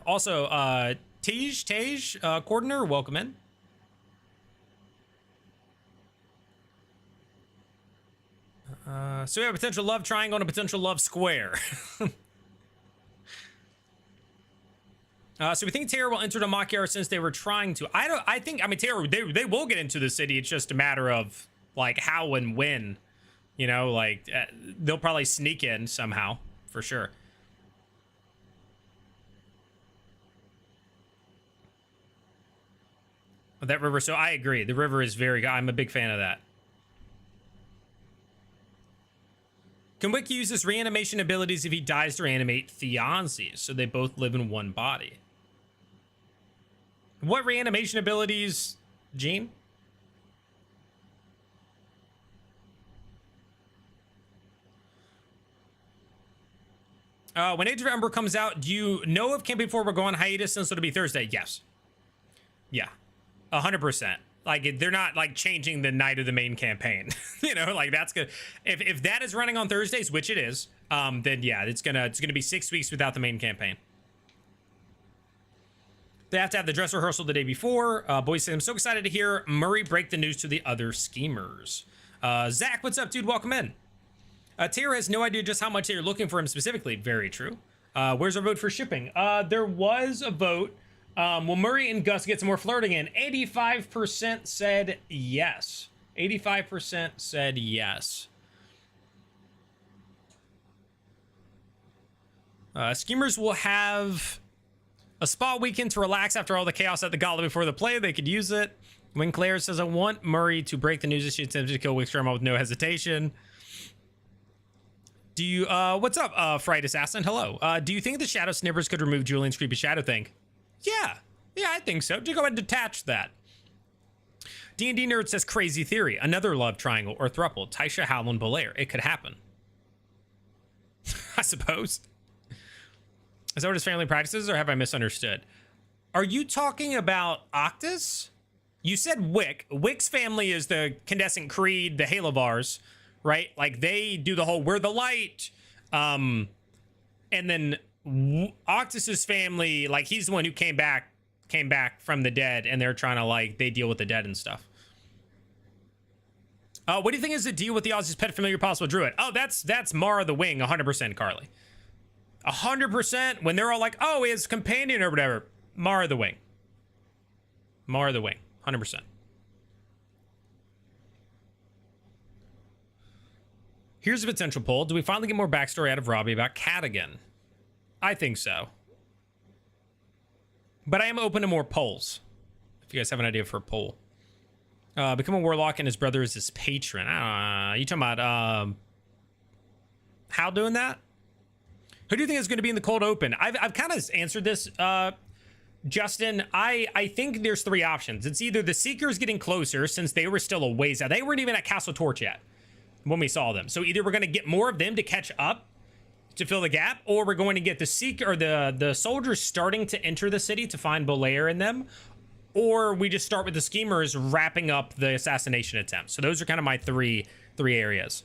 Also, Tej, Cordner, welcome in. So we have a potential love triangle and a potential love square. So we think Terror will enter Damakiar since they were trying to. I mean, Terror, they will get into the city. It's just a matter of, like, how and when. You know, like, they'll probably sneak in somehow, for sure. That river, so I agree. The river is very good. I'm a big fan of that. Can Wiki use his reanimation abilities if he dies to reanimate Theonsis, so they both live in one body? What reanimation abilities, Gene? When Age of Ember comes out, do you know if Campaign 4 will go on hiatus since it'll be Thursday? Yes. Yeah. 100%. Like, they're not, like, changing the night of the main campaign. You know, like, that's good. If that is running on Thursdays, which it is, then yeah, it's gonna be 6 weeks without the main campaign. They have to have the dress rehearsal the day before. Boys say, I'm so excited to hear Murray break the news to the other schemers. Zach, what's up, dude? Welcome in. Tara has no idea just how much they're looking for him specifically. Very true. Where's our vote for shipping? There was a vote. Will Murray and Gus get some more flirting in? 85% said yes. 85% said yes. Schemers will have a spa weekend to relax after all the chaos at the gala before the play. They could use it. When Claire says, I want Murray to break the news that she attempted to kill Wickstrom with no hesitation. Do you, what's up, Fright Assassin? Hello. Do you think the Shadow Snippers could remove Julian's creepy shadow thing? Yeah, I think so. Just go ahead and detach that. D&D Nerd says crazy theory. Another love triangle or throuple. Taisha, Howland, Belair. It could happen. I suppose. Is that what his family practices, or have I misunderstood? Are you talking about Octus? You said Wick. Wick's family is the Condescent Creed, the Halovars, right? Like they do the whole "we're the light," and then Octus's family, like he's the one who came back from the dead, and they're trying to like they deal with the dead and stuff. What do you think is the deal with the Aussie's pet familiar possible druid? Oh, that's Mara the Wing, 100%, Carly. 100%. When they're all like, oh, his companion or whatever, Mara the Wing. Mara the Wing, 100%. Here's a potential poll. Do we finally get more backstory out of Robbie about Cat again? I think so. But I am open to more polls. If you guys have an idea for a poll. Become a warlock and his brother is his patron. You talking about Hal doing that? Who do you think is going to be in the cold open? I've kind of answered this, Justin. I think there's three options. It's either the Seekers getting closer since they were still a ways out. They weren't even at Castle Torch yet when we saw them. So either we're going to get more of them to catch up to fill the gap, or we're going to get the Seeker or the soldiers starting to enter the city to find Belair in them. Or we just start with the schemers wrapping up the assassination attempt. So those are kind of my three areas.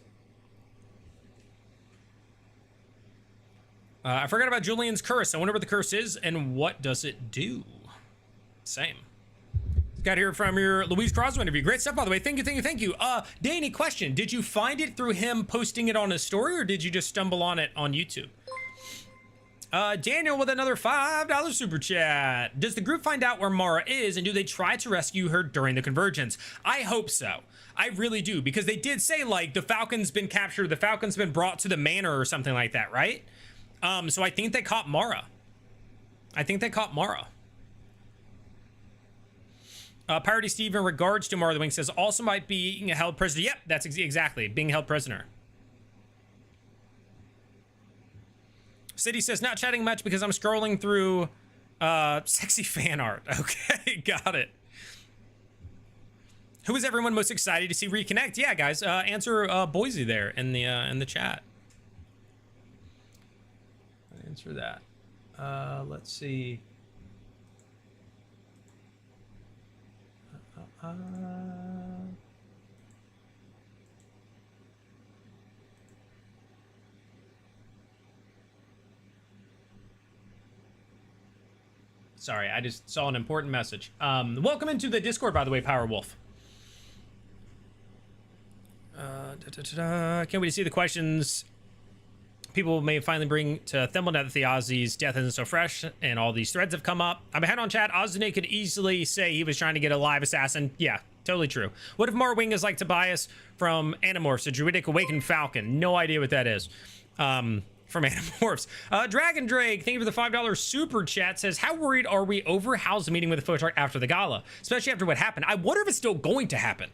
I forgot about Julian's curse. I wonder what the curse is and what does it do? Same. Got to hear from your Louise Crosby interview. Great stuff, by the way. Thank you. Danny, question. Did you find it through him posting it on his story, or did you just stumble on it on YouTube? Daniel with another $5 super chat. Does the group find out where Mara is, and do they try to rescue her during the Convergence? I hope so. I really do, because they did say, like, the Falcon's been captured, the Falcon's been brought to the manor or something like that, right? So I think they caught Mara. Parody Steve, in regards to Mara the Wing, says, also might be held prisoner. Yep, that's exactly, being held prisoner. City says, not chatting much because I'm scrolling through sexy fan art. Okay, got it. Who is everyone most excited to see reconnect? Yeah, guys, answer Boise there in the chat. Answer that. Let's see. Sorry, I just saw an important message. Welcome into the Discord, by the way, Powerwolf. Can't wait to see the questions people may finally bring to Thimble now that the Aussie's death isn't so fresh and all these threads have come up. I'm ahead on chat. Ozune could easily say he was trying to get a live assassin. Yeah, totally true. What if Marwing is like Tobias from Animorphs, a druidic awakened falcon? No idea what that is. From Animorphs. Dragon Drake, thank you for the $5 super chat, says, how worried are we over Hal's meeting with the Photog after the gala? Especially after what happened. I wonder if it's still going to happen.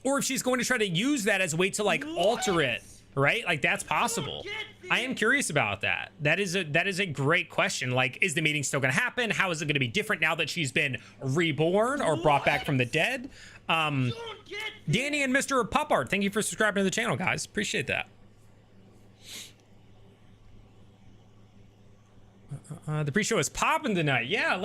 Or if she's going to try to use that as a way to, like, alter it. Right? Like, that's possible. I am curious about that. That is a great question. Like, is the meeting still going to happen? How is it going to be different now that she's been reborn or brought back from the dead? Danny and Mr. Pop Art, thank you for subscribing to the channel, guys. Appreciate that. The pre-show is popping tonight. Yeah,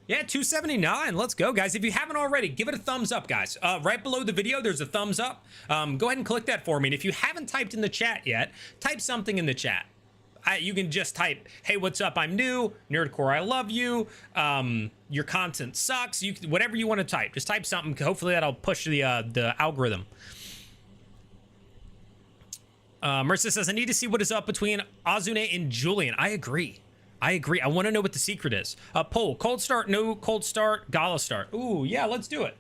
yeah, 279. Let's go, guys. If you haven't already, give it a thumbs up, guys. Right below the video, there's a thumbs up. Go ahead and click that for me. And if you haven't typed in the chat yet, type something in the chat. You can just type, hey, what's up? I'm new. NERDCORE, I love you. Your content sucks. Whatever you want to type. Just type something. Hopefully that'll push the algorithm. Mercer says, I need to see what is up between Azune and Julian. I agree. I want to know what the secret is. Poll, cold start, no cold start, gala start. Ooh, yeah, let's do it.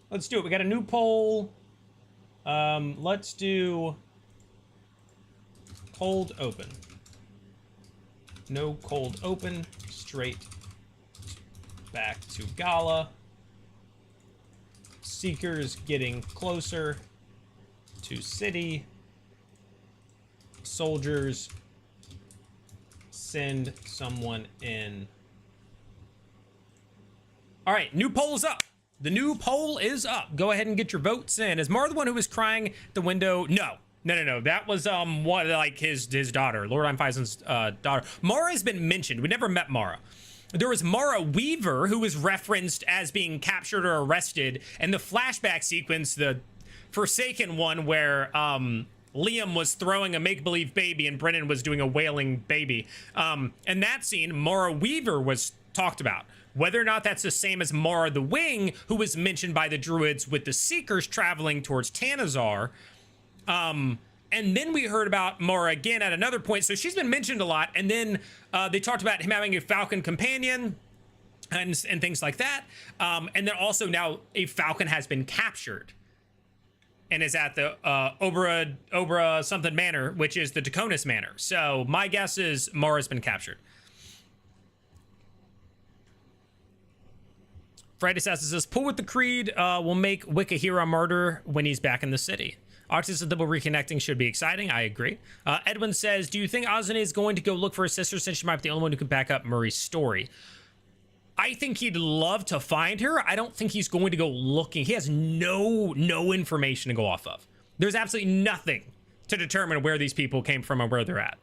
We got a new poll. Let's do cold open. No cold open, straight back to gala. Seekers getting closer to city. Soldiers, send someone in. All right, new poll is up. The new poll is up. Go ahead and get your votes in. Is Mara the one who was crying at the window? No. That was what, like his daughter, Lord Einfeisen's daughter. Mara has been mentioned. We never met Mara. There was Mara Weaver, who was referenced as being captured or arrested, and the flashback sequence, the Forsaken one, where Liam was throwing a make-believe baby and Brennan was doing a wailing baby. In that scene, Mara Weaver was talked about. Whether or not that's the same as Mara the Wing, who was mentioned by the Druids with the Seekers traveling towards Tanazar. And then we heard about Mara again at another point. So she's been mentioned a lot. And then they talked about him having a Falcon companion and things like that. And then also now a Falcon has been captured and is at the Obra something manor, which is the Daconis manor. So my guess is Mara's been captured. Friday says, pull with the Creed will make Wick a hero martyr when he's back in the city. Octus and Double reconnecting should be exciting. I agree. Edwin says, do you think Ozane is going to go look for his sister since she might be the only one who can back up Murray's story? I think he'd love to find her. I don't think he's going to go looking. He has no information to go off of. There's absolutely nothing to determine where these people came from and where they're at.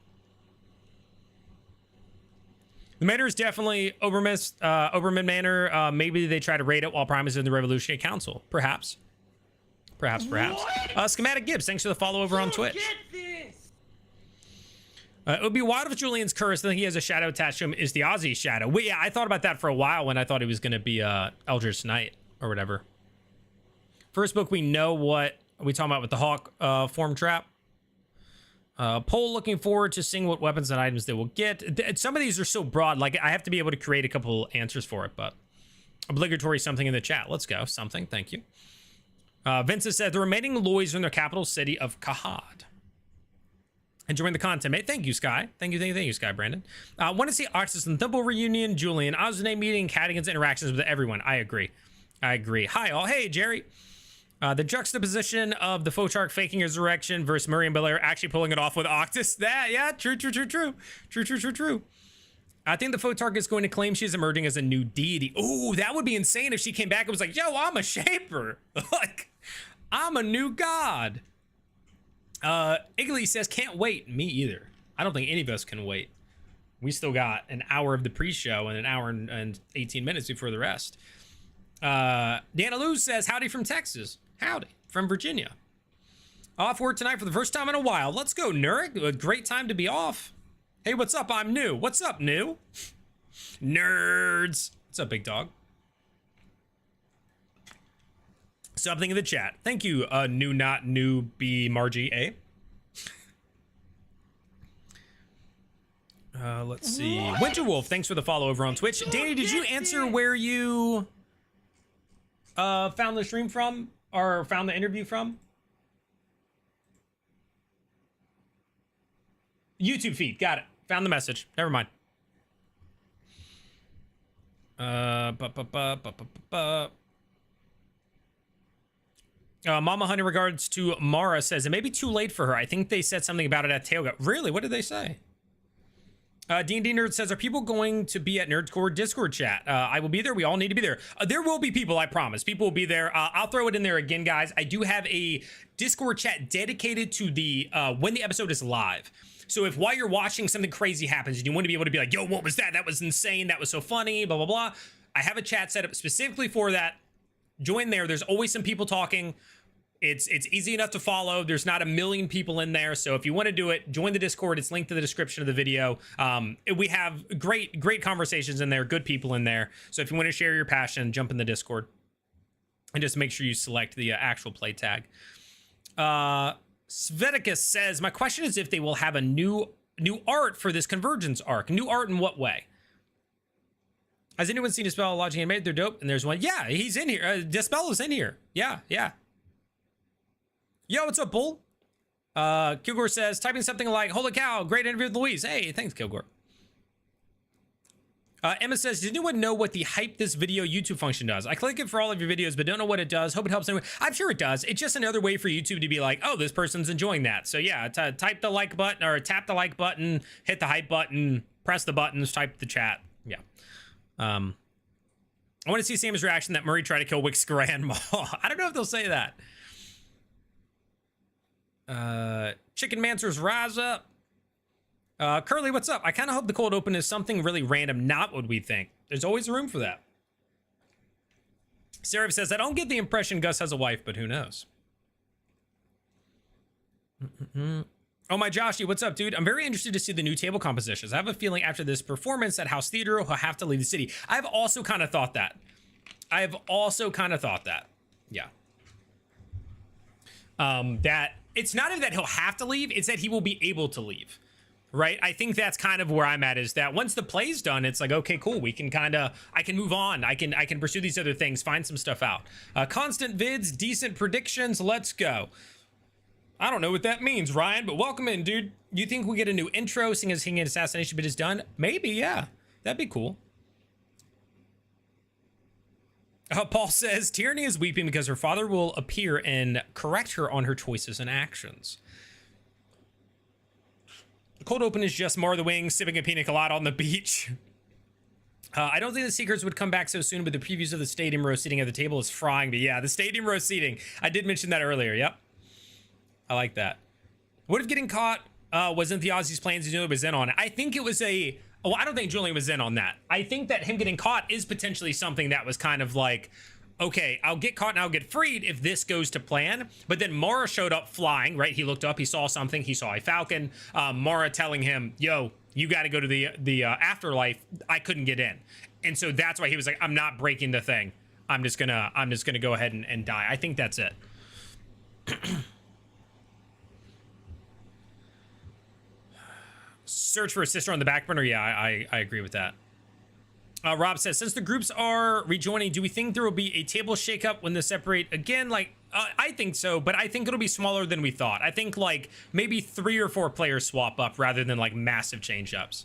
The manor is definitely Oberman Manor. Maybe they try to raid it while Prime is in the Revolutionary Council. Perhaps. Schematic Gibbs, thanks for the follow over on Twitch. It would be wild if Julian's curse, I think he has a shadow attached to him, is the Ozzy shadow. Yeah, I thought about that for a while when I thought he was going to be Eldritch Knight or whatever. First book, we know what are we talking about with the Hawk form trap. Poll looking forward to seeing what weapons and items they will get. Some of these are so broad, like I have to be able to create a couple answers for it, but obligatory something in the chat. Let's go. Something. Thank you. Vincent said the remaining Loys are in the capital city of Kahad. Enjoying the content, mate. Thank you, Sky. Thank you, Sky Brandon. Want to see Oxus and Thimble reunion, Julian, Ozane meeting, Cadigan's interactions with everyone. I agree. Hi, all. Hey, Jerry. The juxtaposition of the Photarch faking his resurrection versus Murray and Belair actually pulling it off with Octus. True. I think the Photarch is going to claim she's emerging as a new deity. Oh, that would be insane if she came back and was like, yo, I'm a shaper. Like, I'm a new god. Igley says, can't wait. Me either. I don't think any of us can wait. We still got an hour of the pre-show and an hour and 18 minutes before the rest. Dana Lou says, howdy from Texas. Howdy from Virginia. Off work tonight for the first time in a while. Let's go, Nerd. A great time to be off. Hey, what's up? I'm new. What's up, new? Nerds. What's up, big dog? Something in the chat. Thank you, new, not new, B Margie A. Let's see. Winterwolf, thanks for the follow over on Twitch. Danny, did you answer where you found the stream from or found the interview from? YouTube feed. Got it. Found the message. Never mind. Mama Hunt in regards to Mara says it may be too late for her. I think they said something about it at Tailgate. Really? What did they say? D&D Nerd says, are people going to be at NERDCORE Discord chat? I will be there. We all need to be there. There will be people, I promise. People will be there. I'll throw it in there again, guys. I do have a Discord chat dedicated to the when the episode is live. So if while you're watching something crazy happens and you want to be able to be like, yo, what was that? That was insane. That was so funny, blah, blah, blah. I have a chat set up specifically for that. Join there. There's always some people talking. It's easy enough to follow. There's not a million people in there. So if you want to do it, join the Discord. It's linked to the description of the video. We have great conversations in there, good people in there. So if you want to share your passion, jump in the Discord and just make sure you select the actual play tag. Sveticus says, my question is if they will have a new art for this Convergence arc. New art in what way? Has anyone seen Dispel Lodging Animated? They're dope. And there's one. Yeah, he's in here. Dispel is in here. Yeah. Yo, what's up, Bull? Kilgore says, typing something like, holy cow, great interview with Louise. Hey, thanks, Kilgore. Emma says, does anyone know what the hype this video YouTube function does? I click it for all of your videos, but don't know what it does. Hope it helps anyone. I'm sure it does. It's just another way for YouTube to be like, oh, this person's enjoying that. So yeah, type the like button or tap the like button, hit the hype button, press the buttons, type the chat. Yeah. I want to see Sam's reaction that Murray tried to kill Wick's grandma. I don't know if they'll say that. Chicken Mancers rise up. Curly, what's up? I kind of hope the cold open is something really random, not what we think. There's always room for that. Seraph says, I don't get the impression Gus has a wife, but who knows? Oh, my Joshy, what's up, dude? I'm very interested to see the new table compositions. I have a feeling after this performance at House Theater, he'll have to leave the city. I've also kind of thought that. Yeah. That it's not even that he'll have to leave, it's that he will be able to leave. Right? I think that's kind of where I'm at, is that once the play's done, it's like, okay, cool. We can I can move on. I can pursue these other things, find some stuff out. Constant vids, decent predictions. Let's go. I don't know what that means, Ryan, but welcome in, dude. You think we get a new intro seeing as Hinging Assassination bit is done? Maybe, yeah. That'd be cool. Paul says, Tyranny is weeping because her father will appear and correct her on her choices and actions. The cold open is just Mar the Wings sipping a pina colada on the beach. I don't think the Secrets would come back so soon, but the previews of the stadium row seating at the table is frying me. Yeah, the stadium row seating. I did mention that earlier. Yep. I like that. What if getting caught wasn't the Aussie's plans? Julian was in on it. I think it was a... Oh, I don't think Julian was in on that. I think that him getting caught is potentially something that was kind of like, okay, I'll get caught and I'll get freed if this goes to plan. But then Mara showed up flying, right? He looked up, he saw something, he saw a falcon. Mara telling him, yo, you got to go to the afterlife. I couldn't get in. And so that's why he was like, I'm not breaking the thing. I'm just gonna go ahead and die. I think that's it. Search for a sister on the back burner. Yeah, I agree with that. Rob says, since the groups are rejoining, do we think there will be a table shakeup when they separate again? Like, I think so, but I think it'll be smaller than we thought. I think like maybe 3 or 4 players swap up rather than like massive change ups.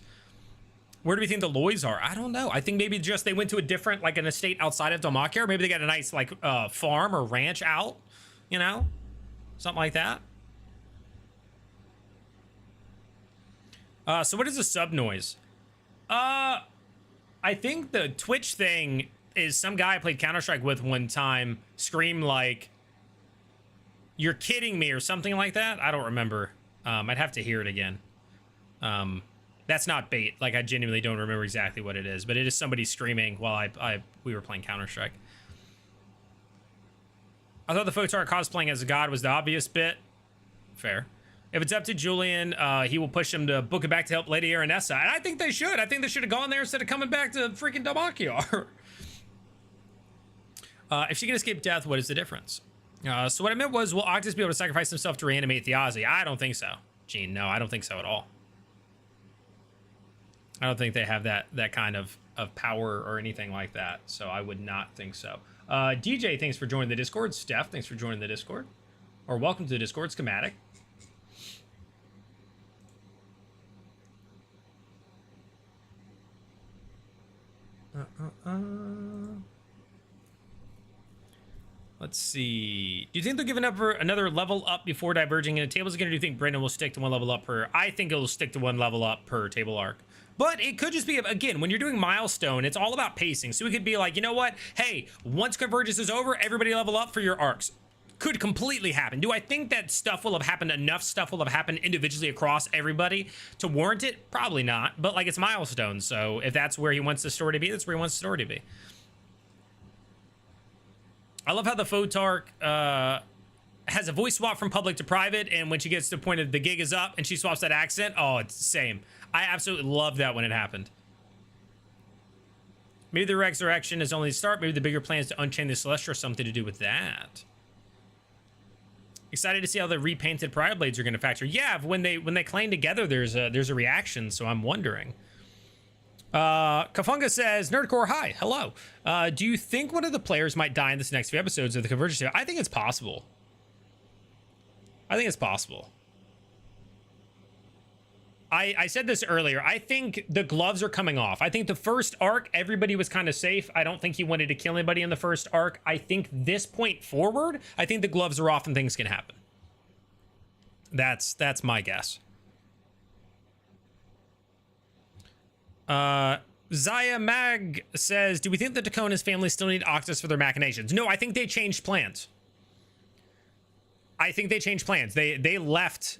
Where do we think the Loys are? I don't know. I think maybe just they went to a different, like an estate outside of Damakia, or maybe they got a nice like farm or ranch out, you know, something like that. So what is the sub noise? I think the Twitch thing is some guy I played Counter-Strike with one time scream like, you're kidding me or something like that. I don't remember. I'd have to hear it again. That's not bait. Like, I genuinely don't remember exactly what it is, but it is somebody screaming while we were playing Counter-Strike. I thought the Photar cosplaying as a god was the obvious bit. Fair. If it's up to Julian, he will push him to book it back to help Lady Aranessa. And I think they should. I think they should have gone there instead of coming back to freaking Damakiar. If she can escape death, what is the difference? So what I meant was, will Octus be able to sacrifice himself to reanimate the Aussie? I don't think so. Gene, no, I don't think so at all. I don't think they have that kind of power or anything like that. So I would not think so. DJ, thanks for joining the Discord. Steph, thanks for joining the Discord. Or welcome to the Discord schematic. Let's see. Do you think they're giving up for another level up before diverging into tables again, or do you think Brendan will stick to 1 level up per? I think it'll stick to 1 level up per table arc. But it could just be, again, when you're doing milestone, it's all about pacing. So we could be like, you know what? Hey, once Convergence is over, everybody level up for your arcs. Could completely happen. Do I think that stuff will have happened, enough stuff will have happened individually across everybody to warrant it? Probably not. But like, it's milestones. So if that's where he wants the story to be, that's where he wants the story to be. I love how the Photark has a voice swap from public to private, and when she gets to the point of the gig is up and she swaps that accent, oh, it's the same. I absolutely love that when it happened. Maybe the resurrection is only the start. Maybe the bigger plan is to unchain the Celestial or something to do with that. Excited to see how the repainted Pariah Blades are going to factor. Yeah, when they clang together, there's a reaction, so I'm wondering. Kafunga says, Nerdcore, hi, hello. Do you think one of the players might die in this next few episodes of the Convergence? I think it's possible. I think it's possible. I said this earlier. I think the gloves are coming off. I think the first arc, everybody was kind of safe. I don't think he wanted to kill anybody in the first arc. I think this point forward, I think the gloves are off and things can happen. That's my guess. Zaya Mag says, do we think the Dakona's family still need Octus for their machinations? No, I think they changed plans. I think they changed plans. They left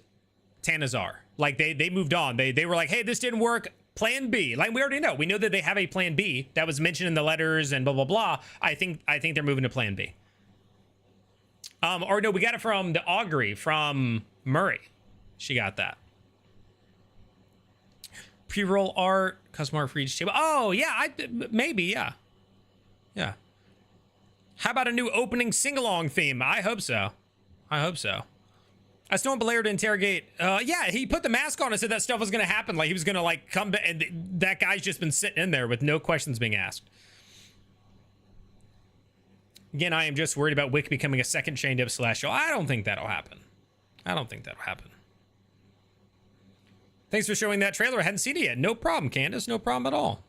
Tanazar. Like, they moved on. They were like, hey, this didn't work. Plan B. Like we already know. We know that they have a plan B that was mentioned in the letters and blah, blah, blah. I think they're moving to plan B. Or no, we got it from the augury from Murray. She got that. Pre-roll art, custom art for each table. Oh, yeah, maybe, yeah. Yeah. How about a new opening sing-along theme? I hope so. I hope so. I still want Belair to interrogate. Yeah, he put the mask on and said that stuff was going to happen. Like, he was going to, like, come back, and that guy's just been sitting in there with no questions being asked. Again, I am just worried about Wick becoming a second chained up slash show. I don't think that'll happen. I don't think that'll happen. Thanks for showing that trailer. I hadn't seen it yet. No problem, Candace. No problem at all.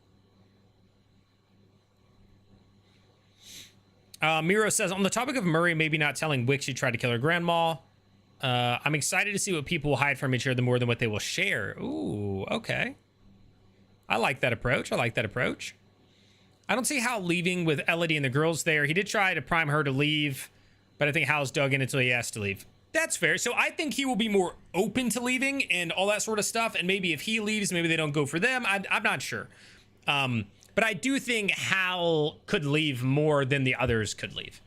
Miro says, on the topic of Murray maybe not telling Wick she tried to kill her grandma, I'm excited to see what people will hide from each other more than what they will share. Ooh, okay. I like that approach. I like that approach. I don't see Hal leaving with Elodie and the girls there. He did try to prime her to leave, but I think Hal's dug in until he asked to leave. That's fair. So I think he will be more open to leaving and all that sort of stuff. And maybe if he leaves, maybe they don't go for them. I'm not sure. But I do think Hal could leave more than the others could leave.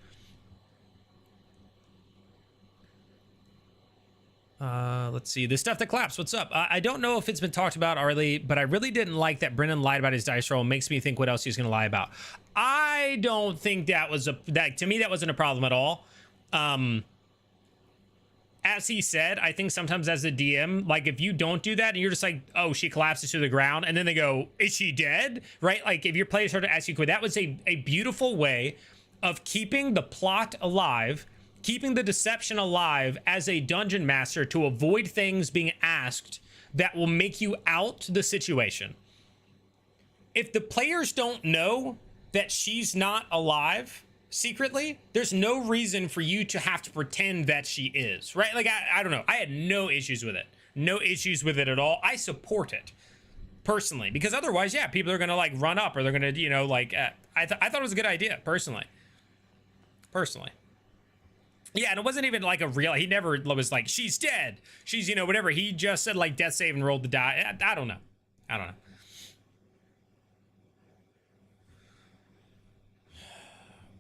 Let's see. The stuff that claps. What's up? I don't know if it's been talked about already, but I really didn't like that Brennan lied about his dice roll. It makes me think what else he's going to lie about. I don't think that was to me, that wasn't a problem at all. As he said, I think sometimes as a DM, like if you don't do that and you're just like, oh, she collapses to the ground, and then they go, is she dead? Right? Like if your players start to ask you, that was a beautiful way of keeping the plot alive, keeping the deception alive as a dungeon master to avoid things being asked that will make you out the situation. If the players don't know that she's not alive secretly, there's no reason for you to have to pretend that she is, right? Like, I don't know. I had no issues with it. No issues with it at all. I support it personally, because otherwise, yeah, people are going to like run up, or they're going to, you know, like, I thought it was a good idea personally. Yeah, and it wasn't even like a real, he never was like, she's dead. She's, you know, whatever. He just said like death save and rolled the die. I don't know.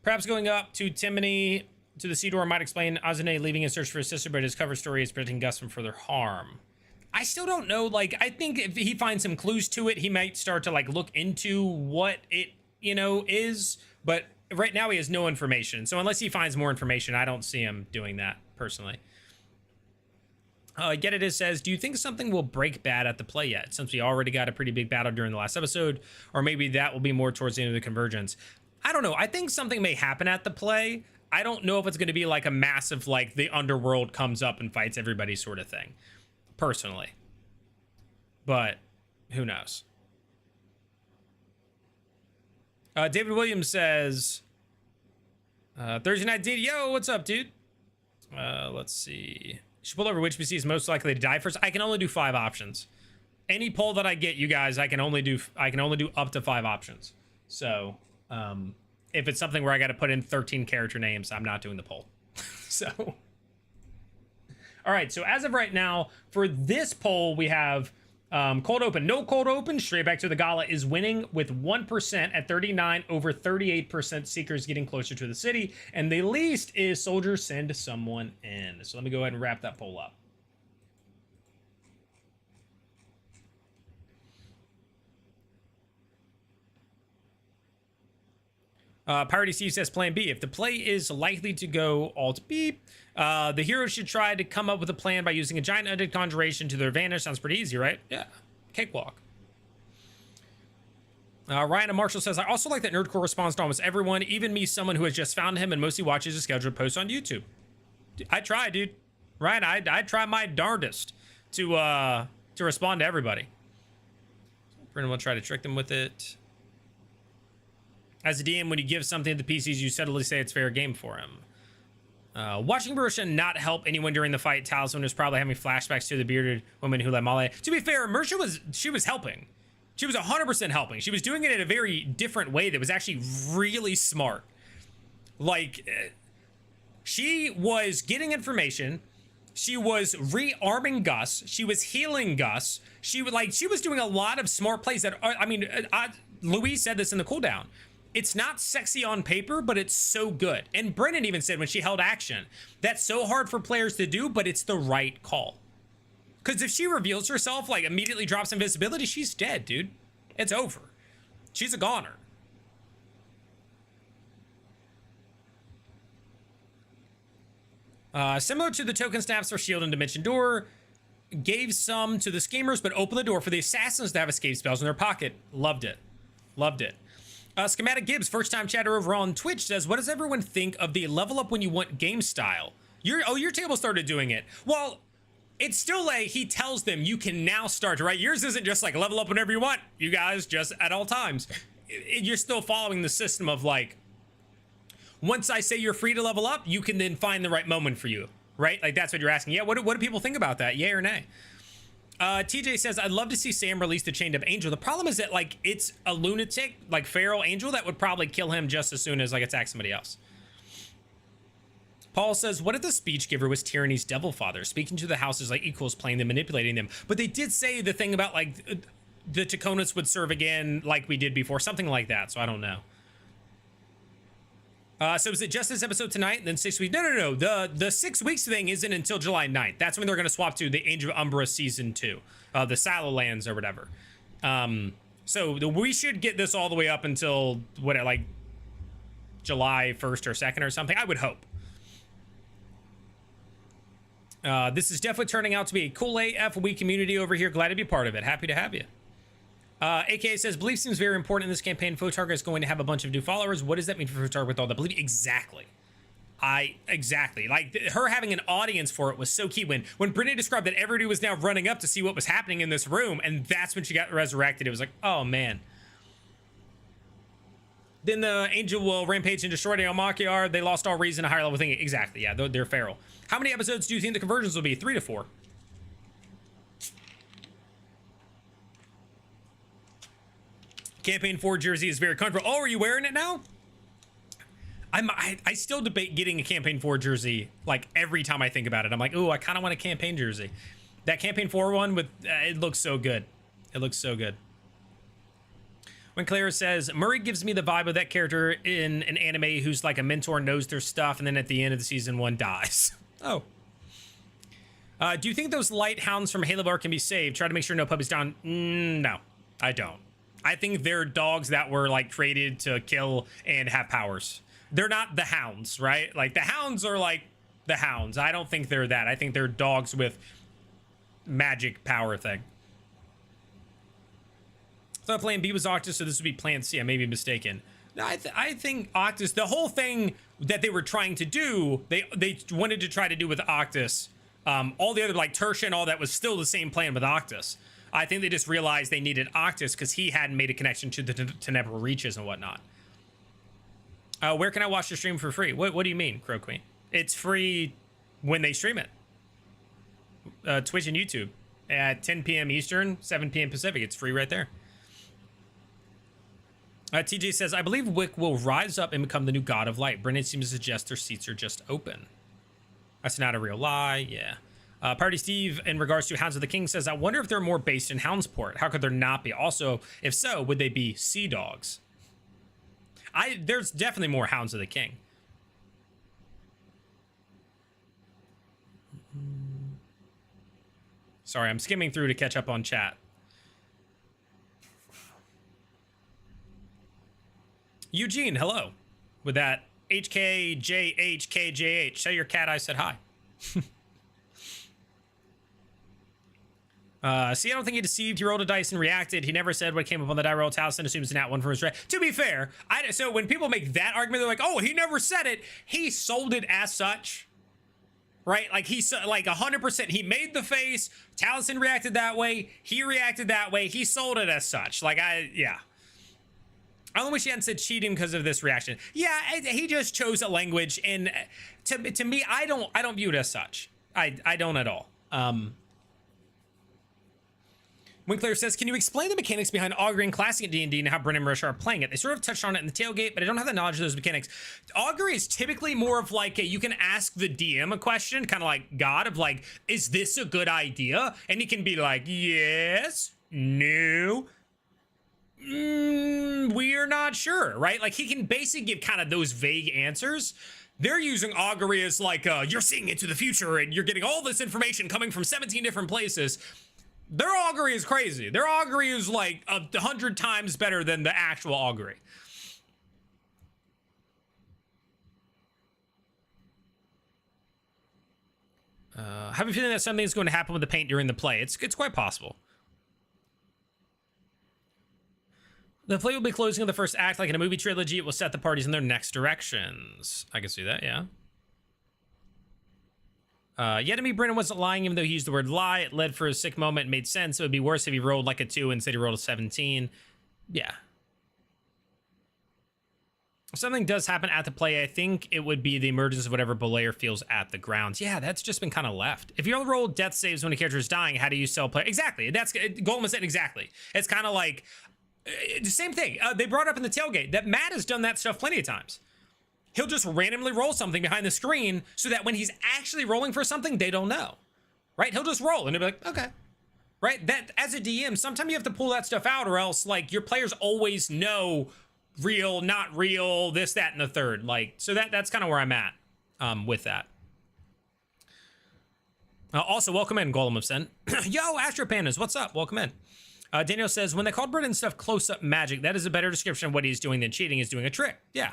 Perhaps going up to Timony to the sea door might explain Azune leaving in search for his sister, but his cover story is protecting Gus from further harm. I still don't know. Like, I think if he finds some clues to it, he might start to like look into what it, you know, is. But right now he has no information. So unless he finds more information, I don't see him doing that personally. Get it says, do you think something will break bad at the play yet? Since we already got a pretty big battle during the last episode, or maybe that will be more towards the end of the Convergence. I don't know. I think something may happen at the play. I don't know if it's going to be like a massive, like the underworld comes up and fights everybody sort of thing, personally. But who knows? David Williams says, Thursday night, dude. Yo, what's up, dude? Let's see. Should pull over which PC is most likely to die first. I can only do 5 options. Any poll that I get, you guys, I can only do up to 5 options. So, if it's something where I got to put in 13 character names, I'm not doing the poll. So, all right. So as of right now, for this poll, we have cold open, no cold open. Straight back to the gala is winning with 1% at 39 over 38%. Seekers getting closer to the city, and the least is soldiers send someone in. So let me go ahead and wrap that poll up. Parody Steve says plan B. If the play is likely to go alt beep, the hero should try to come up with a plan by using a giant undead conjuration to their advantage. Sounds pretty easy, right? Yeah. Cakewalk. Ryan and Marshall says, I also like that NERDCORE responds to almost everyone, even me, someone who has just found him and mostly watches his scheduled posts on YouTube. I try, dude. Ryan, I try my darndest to respond to everybody. Brennan will try to trick them with it. As a DM, when you give something to the PCs, you subtly say it's fair game for him. Watching Marisha not help anyone during the fight. Talisman was probably having flashbacks to the bearded woman who let Male. To be fair, Marisha was helping. She was 100% helping. She was doing it in a very different way that was actually really smart. Like, she was getting information She was rearming Gus. She was healing Gus. She was doing a lot of smart plays that are, I mean, Louise said this in the cooldown. It's not sexy on paper, but it's so good. And Brennan even said when she held action, that's so hard for players to do, but it's the right call. Because if she reveals herself, like immediately drops invisibility, she's dead, dude. It's over. She's a goner. Similar to the token snaps for shield and dimension door, gave some to the schemers, but opened the door for the assassins to have escape spells in their pocket. Loved it. Loved it. Schematic Gibbs, first time chatter over on Twitch, says, what does everyone think of the level up when you want game style? Your table started doing it. Well, it's still he tells them you can now start, right? Yours isn't just like level up whenever you want, you guys, just at all times. You're still following the system of like, once I say you're free to level up, you can then find the right moment for you, right? Like that's what you're asking. Yeah, what do people think about that? Yay or nay? TJ says, I'd love to see Sam release the Chained Up Angel. The problem is that like it's a lunatic, like feral angel that would probably kill him just as soon as like attack somebody else. Paul says, what if the speech giver was Tyranny's devil father, speaking to the houses like equals, playing them, manipulating them? But they did say the thing about like the Taconis would serve again like we did before, something like that. So I don't know. So is it just this episode tonight and then 6 weeks? No. The 6 weeks thing isn't until July 9th. That's when they're going to swap to the Age of Umbra season 2, the Silo Lands or whatever. So we should get this all the way up until what, like July 1st or 2nd or something. I would hope. This is definitely turning out to be a cool AF Wii community over here. Glad to be part of it. Happy to have you. AKA says, belief seems very important in this campaign. Photarga is going to have a bunch of new followers. What does that mean for Photarga with all the belief? Exactly. Exactly. Like her having an audience for it was so key. When Brittany described that everybody was now running up to see what was happening in this room, and that's when she got resurrected. It was like, oh man. Then the angel will rampage and destroy the Almakiar. They lost all reason to higher level thinking. Exactly. Yeah, they're feral. How many episodes do you think the Convergence will be? 3 to 4. Campaign 4 jersey is very comfortable. Oh, are you wearing it now? I still debate getting a Campaign 4 jersey like every time I think about it. I'm like, oh, I kind of want a campaign jersey. That Campaign 4 one with it looks so good. It looks so good. When Clara says, Murray gives me the vibe of that character in an anime who's like a mentor, knows their stuff, and then at the end of the season 1 dies. Oh. Do you think those light hounds from Halo Bar can be saved? Try to make sure no puppies down. No, I don't. I think they're dogs that were like created to kill and have powers. They're not the hounds, right? Like the hounds are like the hounds. I don't think they're that. I think they're dogs with magic power thing. I thought Plan B was Octus, so this would be Plan C. I may be mistaken. No, I think Octus, the whole thing that they were trying to do, they wanted to try to do with Octus. All the other like Tertia and all that was still the same plan with Octus. I think they just realized they needed Octus because he hadn't made a connection to the Tenebral Reaches and whatnot. Where can I watch the stream for free? What do you mean, Crow Queen? It's free when they stream it. Twitch and YouTube at 10 p.m. Eastern, 7 p.m. Pacific. It's free right there. TJ says, I believe Wick will rise up and become the new god of light. Brennan seems to suggest their seats are just open. That's not a real lie. Yeah. Party Steve, in regards to Hounds of the King, says, I wonder if they're more based in Houndsport. How could there not be? Also, if so, would they be sea dogs? There's definitely more Hounds of the King. Sorry, I'm skimming through to catch up on chat. Eugene, hello. With that HKJHKJH. Tell your cat I said hi. See, I don't think he deceived. He rolled a dice and reacted. He never said what came up on the die roll. Taliesin assumes an @1 for his right. To be fair, so when people make that argument, they're like, oh, he never said it. He sold it as such. Right? Like, like 100%. He made the face. Taliesin reacted that way. He reacted that way. He sold it as such. Like, yeah. I only wish he hadn't said cheating because of this reaction. Yeah, he just chose a language, and to me, I don't view it as such. I don't at all. Winkler says, can you explain the mechanics behind Augury and Classic D&D and how Brennan and Marisha are playing it? They sort of touched on it in the tailgate, but I don't have the knowledge of those mechanics. Augury is typically more of like you can ask the DM a question, kind of like God, of like, is this a good idea? And he can be like, yes, no, we're not sure, right? Like he can basically give kind of those vague answers. They're using Augury as like, you're seeing into the future and you're getting all this information coming from 17 different places. Their augury is crazy. Their augury is like 100 times better than the actual augury. I have a feeling that something's going to happen with the paint during the play. It's quite possible. The play will be closing of the first act like in a movie trilogy. It will set the parties in their next directions. I can see that, yeah. Yet to me, Brennan wasn't lying even though he used the word lie. It led for a sick moment and made sense. It would be worse if he rolled like a 2 and said he rolled a 17. Yeah. If something does happen at the play, I think it would be the emergence of whatever Belair feels at the grounds. Yeah, that's just been kind of left. If you roll death saves when a character is dying, how do you sell play? Exactly. That's Goldman said exactly. It's kind of like the same thing. They brought up in the tailgate that Matt has done that stuff plenty of times. He'll just randomly roll something behind the screen so that when he's actually rolling for something, they don't know, right? He'll just roll and they'll be like, okay, right? That as a DM, sometimes you have to pull that stuff out or else like your players always know real, not real, this, that, and the third. Like, so that's kind of where I'm at with that. Also, welcome in, Golem of Sen. Yo, Astro Pandas, what's up? Welcome in. Daniel says, when they called Brennan stuff close-up magic, that is a better description of what he's doing than cheating. He's doing a trick. Yeah.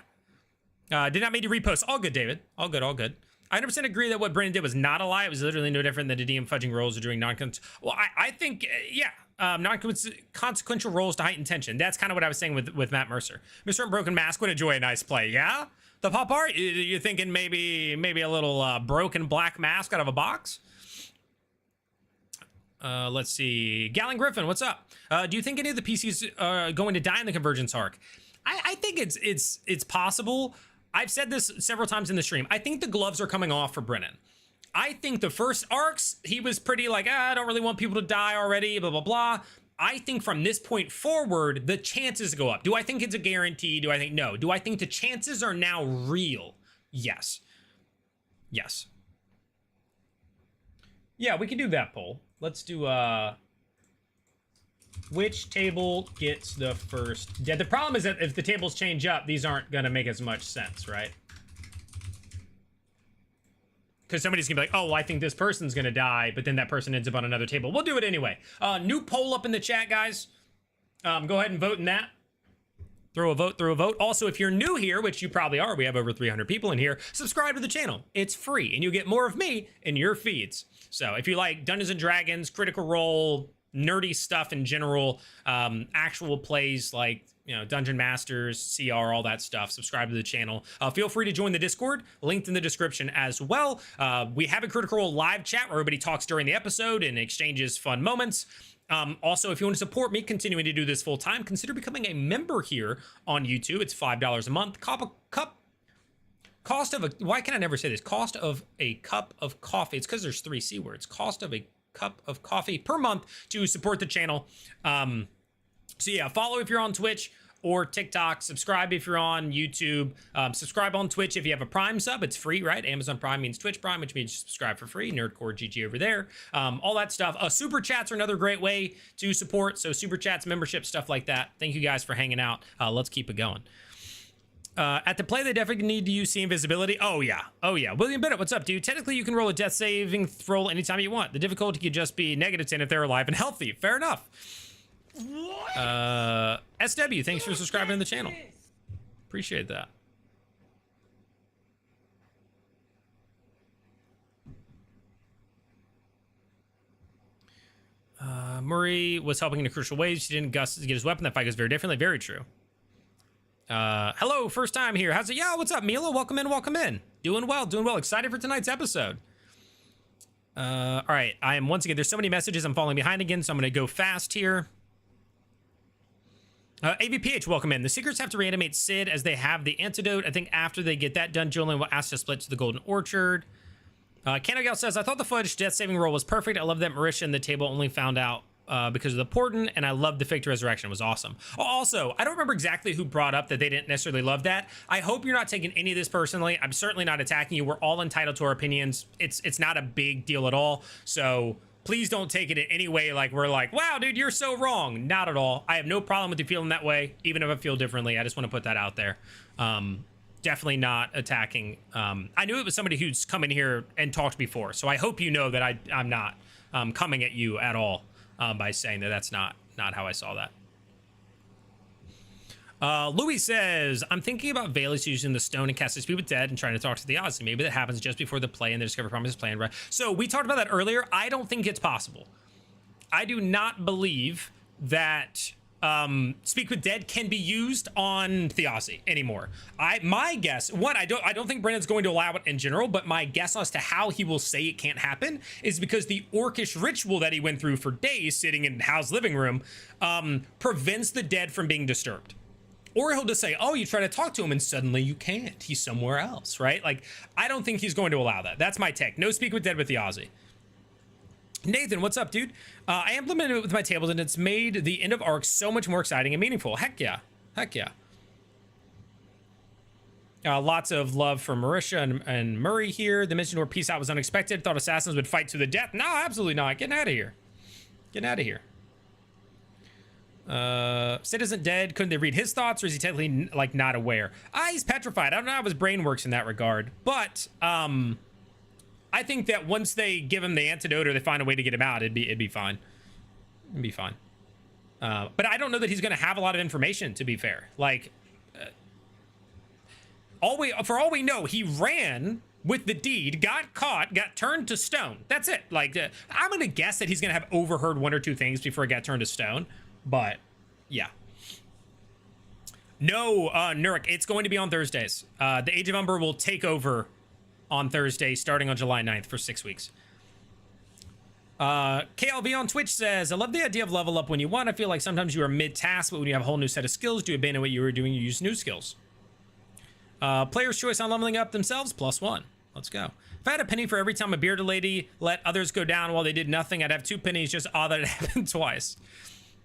Did not mean to repost. All good, David. All good, all good. I 100% agree that what Brennan did was not a lie. It was literally no different than the DM fudging rolls or doing well, I think, yeah, non-consequential rolls to heighten tension. That's kind of what I was saying with Matt Mercer. Mr. Broken Mask would enjoy a nice play, yeah? The pop art? You're thinking maybe a little broken black mask out of a box? Let's see. Gallon Griffin, what's up? Do you think any of the PCs are going to die in the Convergence arc? I think it's possible. I've said this several times in the stream. I think the gloves are coming off for Brennan. I think the first arcs, he was pretty like, I don't really want people to die already, blah, blah, blah. I think from this point forward, the chances go up. Do I think it's a guarantee? Do I think no? Do I think the chances are now real? Yes. Yes. Yeah, we can do that poll. Let's do, which table gets the first dead? The problem is that if the tables change up, these aren't going to make as much sense, right? Because somebody's going to be like, oh, well, I think this person's going to die, but then that person ends up on another table. We'll do it anyway. New poll up in the chat, guys. Go ahead and vote in that. Throw a vote. Also, if you're new here, which you probably are, we have over 300 people in here, subscribe to the channel. It's free, and you'll get more of me in your feeds. So if you like Dungeons & Dragons, Critical Role, nerdy stuff in general, actual plays like, you know, Dungeon Masters, CR, all that stuff, subscribe to the channel. Feel free to join the Discord, linked in the description as well. We have a Critical Role live chat where everybody talks during the episode and exchanges fun moments. Also, if you want to support me continuing to do this full time, consider becoming a member here on YouTube. It's $5 a month. Cost of a, why can I never say this? Cost of a cup of coffee. It's because there's 3 C words. Cost of a cup of coffee per month to support the channel. So yeah, follow if you're on Twitch or TikTok. Subscribe if you're on YouTube. Subscribe on Twitch if you have a Prime sub. It's free, right? Amazon Prime means Twitch Prime, which means you subscribe for free. NERDCORE GG over there. All that stuff. Super chats are another great way to support. So super chats, membership, stuff like that. Thank you guys for hanging out. Let's keep it going. At the play, they definitely need to use C invisibility. Oh yeah. William Bennett, what's up, dude? Technically, you can roll a death saving throw anytime you want. The difficulty could just be -10 if they're alive and healthy. Fair enough. SW, thanks for subscribing to the channel. Appreciate that. Murray was helping in a crucial way. She didn't get his weapon. That fight goes very differently. Very true. Hello, first time here. How's it? Yeah, what's up, Mila? Welcome in, welcome in. Doing well. Excited for tonight's episode. All right, I am once again, there's so many messages. I'm falling behind again, so I'm going to go fast here. AVPH, welcome in. The Secrets have to reanimate Sid as they have the antidote. I think after they get that done, Julian will ask to split to the Golden Orchard. Canogal says, I thought the fudge death saving roll was perfect. I love that Marisha and the table only found out because of the portent, and I loved the fake resurrection. It was awesome. Also, I don't remember exactly who brought up that they didn't necessarily love that. I hope you're not taking any of this personally. I'm certainly not attacking you. We're all entitled to our opinions. It's not a big deal at all. So please don't take it in any way like we're like, wow, dude, you're so wrong. Not at all. I have no problem with you feeling that way, even if I feel differently. I just want to put that out there. Definitely not attacking. I knew it was somebody who's come in here and talked before, so I hope you know that I'm not coming at you at all by saying that that's not how I saw that. Louis says, I'm thinking about Valus using the stone and cast Speak with Dead and trying to talk to the Ozzy. Maybe that happens just before the play and they discover Promise plan, right? So we talked about that earlier. I don't think it's possible. I do not believe that Speak with Dead can be used on Thiazi anymore. My guess, I don't think Brennan's going to allow it in general, but my guess as to how he will say it can't happen is because the orcish ritual that he went through for days sitting in Hal's living room prevents the dead from being disturbed. Or he'll just say, oh, you try to talk to him and suddenly you can't. He's somewhere else, right? Like, I don't think he's going to allow that. That's my take. No Speak with Dead with Thiazi. Nathan, what's up, dude? I implemented it with my tables and it's made the end of arc so much more exciting and meaningful. Heck yeah. Heck yeah. Lots of love from Marisha and Murray here. The mention where peace out was unexpected. Thought assassins would fight to the death. No, absolutely not. Getting out of here. Getting out of here. Sid isn't dead. Couldn't they read his thoughts, or is he technically like not aware? He's petrified. I don't know how his brain works in that regard, but I think that once they give him the antidote or they find a way to get him out, it'd be fine. It'd be fine. But I don't know that he's going to have a lot of information, to be fair. Like, for all we know, he ran with the deed, got caught, got turned to stone. That's it. Like, I'm going to guess that he's going to have overheard one or two things before he got turned to stone. But, yeah. No, Nurk, it's going to be on Thursdays. The Age of Umber will take over on Thursday, starting on July 9th for 6 weeks. KLV on Twitch says, I love the idea of level up when you want. I feel like sometimes you are mid-task, but when you have a whole new set of skills, do you abandon what you were doing, you use new skills. Player's choice on leveling up themselves, +1. Let's go. If I had a penny for every time a bearded lady let others go down while they did nothing, I'd have 2 pennies. Just odd that it happened twice.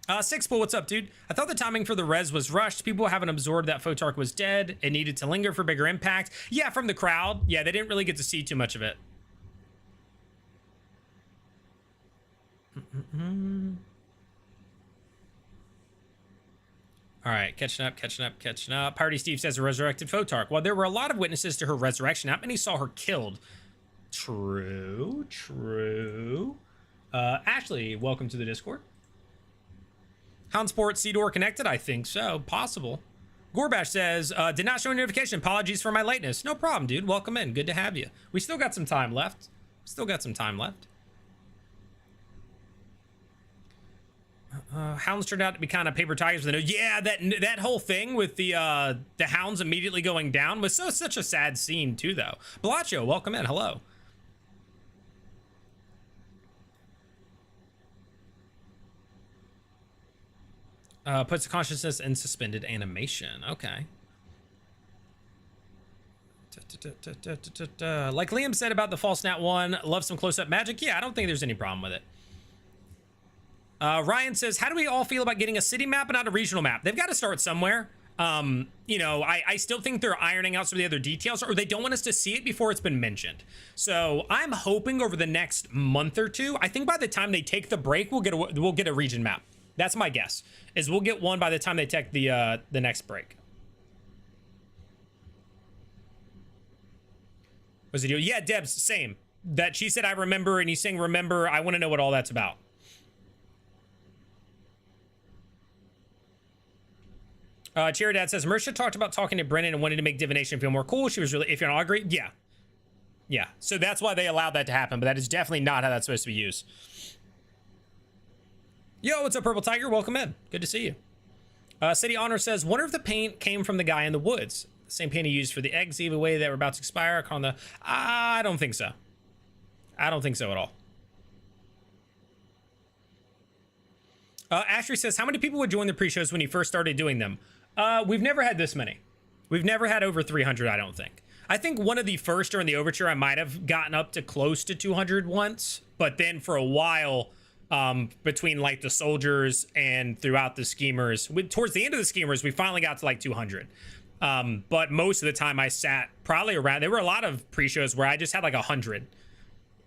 Sixpool, what's up, dude? I thought the timing for the res was rushed. People haven't absorbed that Photarch was dead. It needed to linger for bigger impact. Yeah, from the crowd. Yeah, they didn't really get to see too much of it. All right, catching up. Party Steve says a resurrected Photarch. Well, there were a lot of witnesses to her resurrection. Not many saw her killed. True. Ashley, welcome to the Discord. Houndsport, Seador connected? I think so. Possible. Gorbash says, did not show a notification. Apologies for my lateness. No problem, dude. Welcome in. Good to have you. We still got some time left. Hounds turned out to be kind of paper tigers with a nose. Yeah, that whole thing with the hounds immediately going down was such a sad scene too, though. Balacho, welcome in. Hello. Puts the consciousness in suspended animation. Okay. Like Liam said about the false nat 1, love some close-up magic. Yeah, I don't think there's any problem with it. Ryan says, how do we all feel about getting a city map and not a regional map? They've got to start somewhere. You know, I still think they're ironing out some of the other details, or they don't want us to see it before it's been mentioned. So I'm hoping over the next month or two, I think by the time they take the break, we'll get a region map. That's my guess, is we'll get one by the time they take the next break. What's the deal? Yeah, Debs, same. That she said, I remember, and he's saying, remember, I want to know what all that's about. Cherry Dad says, Marisha talked about talking to Brennan and wanted to make divination feel more cool. She was really, if you don't agree, yeah. Yeah, so that's why they allowed that to happen, but that is definitely not how that's supposed to be used. Yo, what's up, Purple Tiger? Welcome in. Good to see you. City Honor says, wonder if the paint came from the guy in the woods. The same paint he used for the eggs, gave away that were about to expire. On the, I don't think so. I don't think so at all. Ashley says, how many people would join the pre-shows when you first started doing them? We've never had this many. We've never had over 300, I don't think. I think one of the first during the Overture, I might have gotten up to close to 200 once, but then for a while, between like the soldiers and throughout the schemers. Towards the end of the schemers, we finally got to like 200. But most of the time I sat probably around, there were a lot of pre-shows where I just had like 100.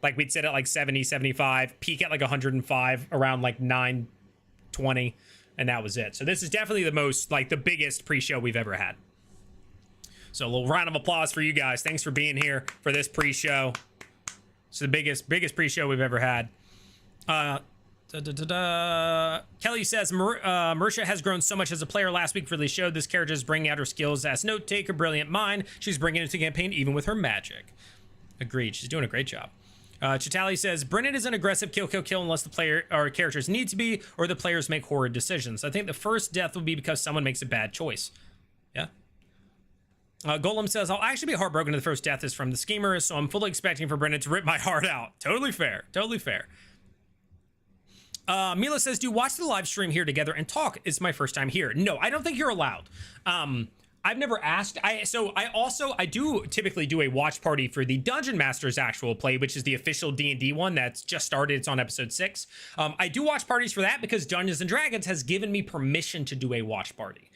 Like we'd sit at like 70, 75, peak at like 105, around like 920, and that was it. So this is definitely the most, like the biggest pre-show we've ever had. So a little round of applause for you guys. Thanks for being here for this pre-show. It's the biggest pre-show we've ever had. Kelly says, Marisha has grown so much as a player. Last week really showed this character is bringing out her skills as note taker, brilliant mind. She's bringing it to the campaign even with her magic. Agreed. She's doing a great job. Chitali says, Brennan is an aggressive kill unless the player or characters need to be, or the players make horrid decisions. I think the first death will be because someone makes a bad choice. Yeah. Golem says, I'll actually be heartbroken if the first death is from the schemer, so I'm fully expecting for Brennan to rip my heart out. Totally fair. Totally fair. Mila says, do you watch the live stream here together and talk? It's my first time here. No, I don't think you're allowed. I've never asked. I do typically do a watch party for the Dungeon Master's actual play, which is the official D&D one that's just started. It's on episode 6. I do watch parties for that because Dungeons and Dragons has given me permission to do a watch party.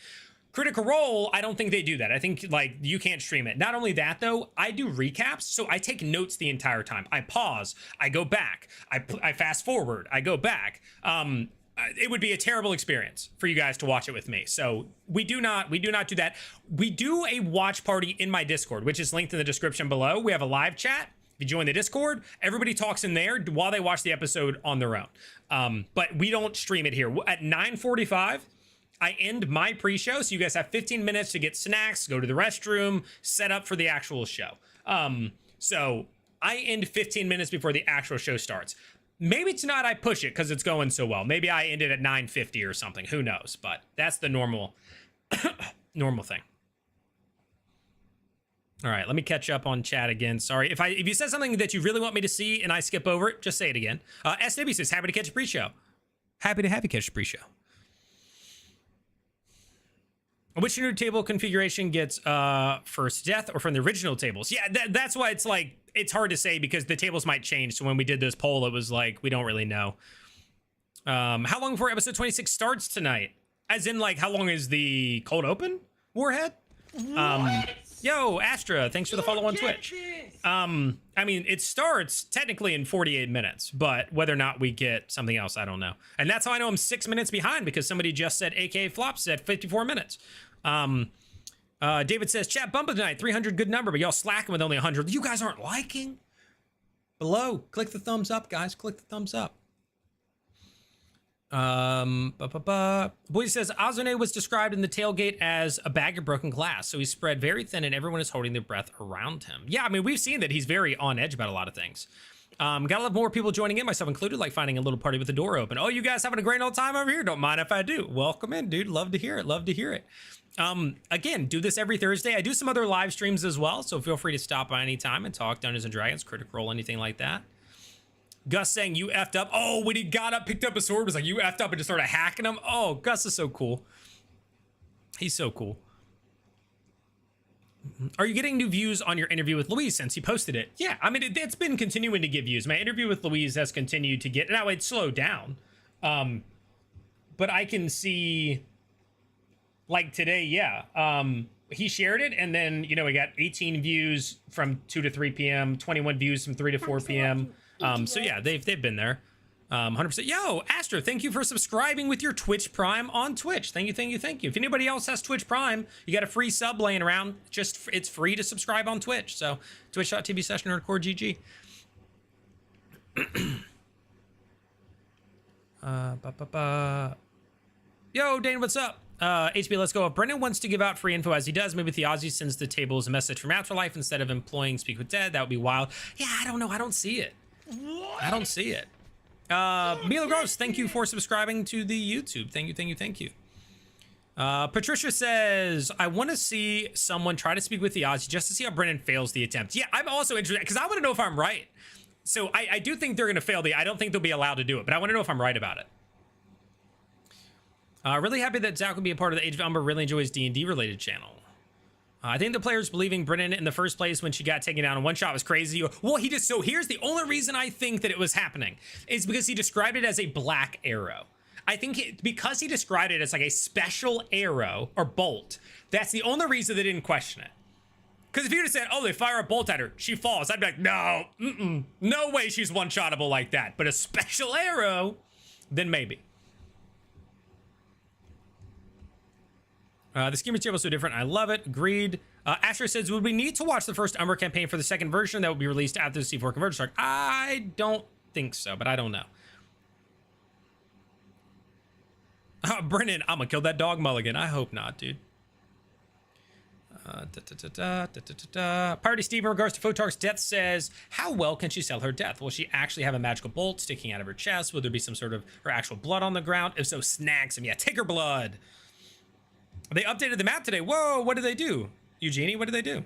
Critical Role, I don't think they do that. I think like you can't stream it. Not only that though, I do recaps, so I take notes the entire time. I pause, I go back, I fast forward, I go back. It would be a terrible experience for you guys to watch it with me. So we do not do that. We do a watch party in my Discord, which is linked in the description below. We have a live chat. If you join the Discord, everybody talks in there while they watch the episode on their own. But we don't stream it here. At 9:45. I end my pre-show, so you guys have 15 minutes to get snacks, go to the restroom, set up for the actual show. So I end 15 minutes before the actual show starts. Maybe tonight I push it because it's going so well. Maybe I end it at 9:50 or something. Who knows? But that's the normal thing. All right, let me catch up on chat again. Sorry if you said something that you really want me to see and I skip over it, just say it again. SW says happy to catch a pre-show. Happy to have you catch a pre-show. Which new table configuration gets first death, or from the original tables? Yeah, that's why it's like, it's hard to say because the tables might change. So when we did this poll, it was like, we don't really know. How long before episode 26 starts tonight? As in like, how long is the cold open, Warhead? Yo, Astra, thanks for the follow on Twitch. I mean, it starts technically in 48 minutes, but whether or not we get something else, I don't know. And that's how I know I'm 6 minutes behind, because somebody just said AKA Flops at 54 minutes. David says, chat bumping tonight, 300 good number, but y'all slacking with only 100. You guys aren't liking? Below, click the thumbs up, guys, click the thumbs up. Boy says Azune was described in the tailgate as a bag of broken glass, so he's spread very thin and everyone is holding their breath around him. Yeah, I mean, we've seen that he's very on edge about a lot of things. Gotta love more people joining in, myself included, like finding a little party with the door open. Oh, you guys having a great old time over here? Don't mind if I do. Welcome in, dude. Love to hear it. Love to hear it. Again, do this every Thursday. I do some other live streams as well, so feel free to stop by anytime and talk Dungeons and Dragons, Critical Role, anything like that. Gus saying you effed up. Oh, when he got up, picked up a sword, was like, you effed up, and just started hacking him. Oh, Gus is so cool. He's so cool. Are you getting new views on your interview with Louise since he posted it? Yeah, I mean, it's been continuing to give views. My interview with Louise has continued to get, now it slowed down. But I can see, like today, yeah. He shared it, and then, you know, we got 18 views from 2 to 3 p.m., 21 views from 3 to 4 p.m. So yeah, they've been there. 100%. Yo, Astra, thank you for subscribing with your Twitch Prime on Twitch. Thank you, thank you, thank you. If anybody else has Twitch Prime, you got a free sub laying around. Just, it's free to subscribe on Twitch. So twitch.tv/NERDCORE GG. Yo, Dane, what's up? HB, let's go. If Brennan wants to give out free info as he does, maybe Theozy sends the tables a message from Afterlife instead of employing Speak with Dead. That would be wild. Yeah, I don't know. I don't see it. I don't see it. Milo Gross, thank you for subscribing to the YouTube. Thank you, thank you, thank you. Patricia says, I want to see someone try to speak with the Ozzy just to see how Brennan fails the attempt. Yeah, I'm also interested because I want to know if I'm right. So I do think they're going to fail I don't think they'll be allowed to do it, but I want to know if I'm right about it. Really happy that Zach will be a part of the Age of Umber. Really enjoys D&D related channel. I think the players believing Brennan in the first place when she got taken down in one shot was crazy. Well, so here's the only reason I think that it was happening is because he described it as a black arrow. I think because he described it as like a special arrow or bolt, that's the only reason they didn't question it. Because if you just said, oh, they fire a bolt at her, she falls, I'd be like, no, no way she's one-shottable like that. But a special arrow, then maybe. The scheme material is so different. I love it. Agreed. Asher says, would we need to watch the first Umber campaign for the second version that will be released after the C4 Convergence arc? I don't think so, but I don't know. Brennan, I'm gonna kill that dog Mulligan. I hope not, dude. Party Steve, in regards to Photark's death, says, how well can she sell her death? Will she actually have a magical bolt sticking out of her chest? Will there be some sort of her actual blood on the ground? If so, snag some. Yeah, take her blood. They updated the map today. Whoa, what did they do? Eugenie, what did they do?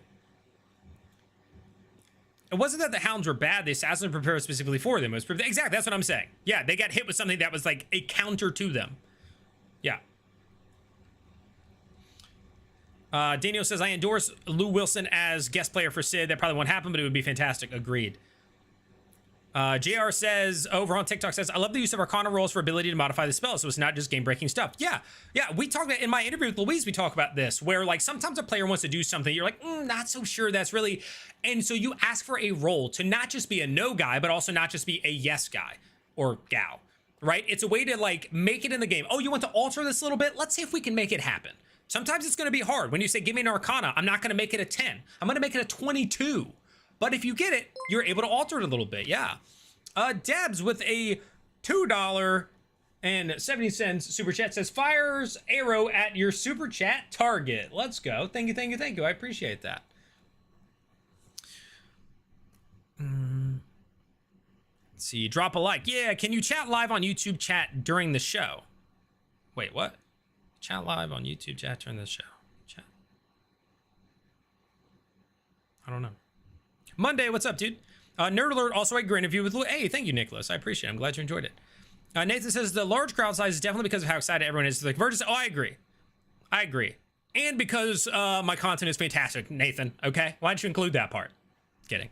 It wasn't that the hounds were bad. The assassins were prepared specifically for them. It was exactly, that's what I'm saying. Yeah, they got hit with something that was like a counter to them. Yeah. Daniel says, I endorse Lou Wilson as guest player for Sid. That probably won't happen, but it would be fantastic. Agreed. JR says, over on TikTok, says, I love the use of Arcana rolls for ability to modify the spell, so it's not just game-breaking stuff. Yeah, we talked about, in my interview with Louise, we talk about this, where like sometimes a player wants to do something, you're like, not so sure that's really, and so you ask for a roll to not just be a no guy, but also not just be a yes guy or gal, right? It's a way to like make it in the game. Oh, you want to alter this a little bit? Let's see if we can make it happen. Sometimes it's going to be hard. When you say, give me an Arcana, I'm not going to make it a 10. I'm going to make it a 22. But if you get it, you're able to alter it a little bit. Yeah. Debs with a $2.70 super chat says, fires arrow at your super chat target. Let's go. Thank you, thank you, thank you. I appreciate that. Let's see. Drop a like. Yeah. Can you chat live on YouTube chat during the show? Wait, what? Chat live on YouTube chat during the show. Chat. I don't know. Monday, what's up, dude? Nerd Alert, also a great interview with Lou. Hey, thank you, Nicholas. I appreciate it. I'm glad you enjoyed it. Nathan says the large crowd size is definitely because of how excited everyone is for the Convergence. Oh, I agree. I agree. And because my content is fantastic, Nathan. Okay? Why don't you include that part? Kidding.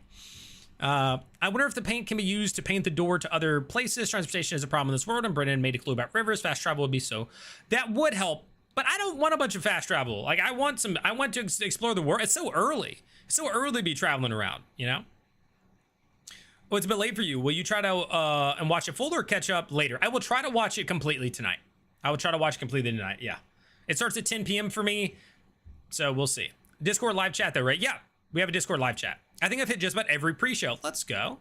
I wonder if the paint can be used to paint the door to other places. Transportation is a problem in this world, and Brennan made a clue about rivers. Fast travel would be so. That would help. But I don't want a bunch of fast travel. Like, I want to explore the world. It's so early. It's so early to be traveling around, you know? Oh, it's a bit late for you. Will you try to and watch it full or catch up later? I will try to watch it completely tonight. Yeah. It starts at 10 p.m. for me, so we'll see. Discord live chat though, right? Yeah, we have a Discord live chat. I think I've hit just about every pre-show. Let's go.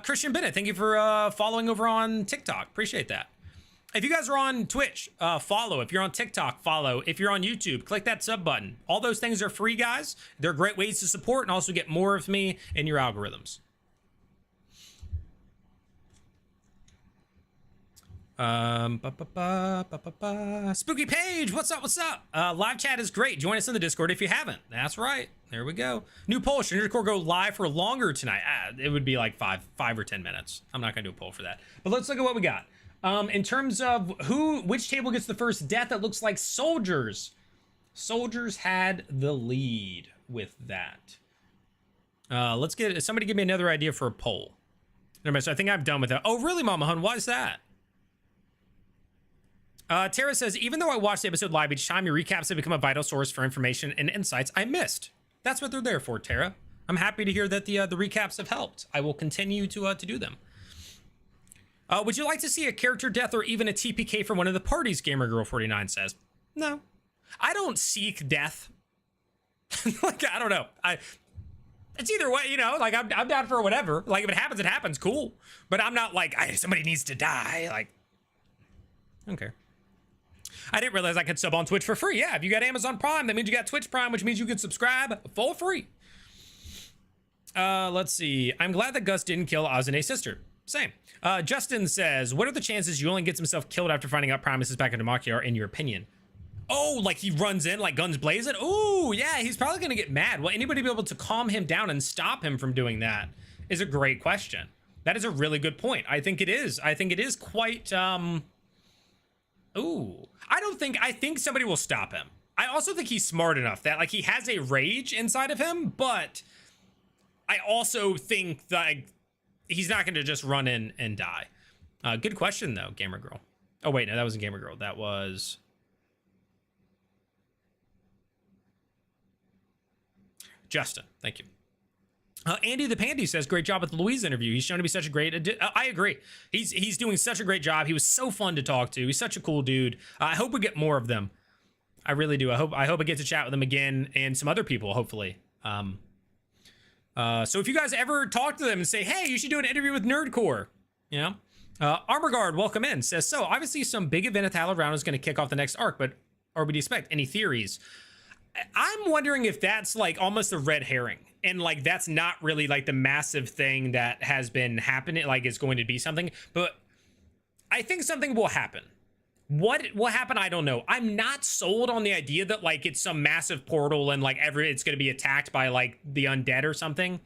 Christian Bennett, thank you for following over on TikTok. Appreciate that. If you guys are on Twitch, follow. If you're on TikTok, follow. If you're on YouTube, click that sub button. All those things are free, guys. They're great ways to support and also get more of me in your algorithms. Spooky Page, what's up? Live chat is great. Join us in the Discord if you haven't. That's right. There we go. New poll, should NERDCORE go live for longer tonight? It would be like five or 10 minutes. I'm not gonna do a poll for that. But let's look at what we got. In terms of which table gets the first death, that looks like Soldiers. Soldiers had the lead with that. Let's get somebody give me another idea for a poll. Never mind, so I think I'm done with that. Oh, really, Mama Hun? Why is that? Tara says, even though I watched the episode live, each time your recaps have become a vital source for information and insights I missed. That's what they're there for, Tara. I'm happy to hear that the recaps have helped. I will continue to do them. Would you like to see a character death or even a TPK from one of the parties, GamerGirl49 says. No. I don't seek death. Like, I don't know. It's either way, you know, like I'm down for whatever. Like, if it happens, cool. But I'm not like, somebody needs to die. Like, I don't care. I didn't realize I could sub on Twitch for free. Yeah, if you got Amazon Prime, that means you got Twitch Prime, which means you can subscribe for free. Let's see. I'm glad that Gus didn't kill Azane's sister. Same. Justin says, what are the chances Julian gets himself killed after finding out Primus is back in Demacia, in your opinion? Oh, like he runs in like guns blazing? Oh, yeah, he's probably going to get mad. Will anybody be able to calm him down and stop him from doing that? Is a great question. That is a really good point. I think it is. I think it is quite... Ooh, I think somebody will stop him. I also think he's smart enough that like he has a rage inside of him, but I also think that he's not going to just run in and die. Good question though, Gamer Girl. Oh wait, no, that wasn't Gamer Girl. That was Justin. Thank you. Andy the Pandy says, great job with the Louise interview. He's shown to be such a great I agree. He's doing such a great job. He was so fun to talk to. He's such a cool dude. I hope we get more of them. I really do. I hope I get to chat with him again and some other people, hopefully. So if you guys ever talk to them and say, hey, you should do an interview with NERDCORE, you know? Armor Guard, welcome in, says, so obviously some big event at the Hallowed Round is going to kick off the next arc, but or would you expect any theories? I'm wondering if that's like almost a red herring and like that's not really like the massive thing that has been happening, like it's going to be something, but I think something will happen. What will happen, I don't know. I'm not sold on the idea that like it's some massive portal and like it's going to be attacked by like the undead or something,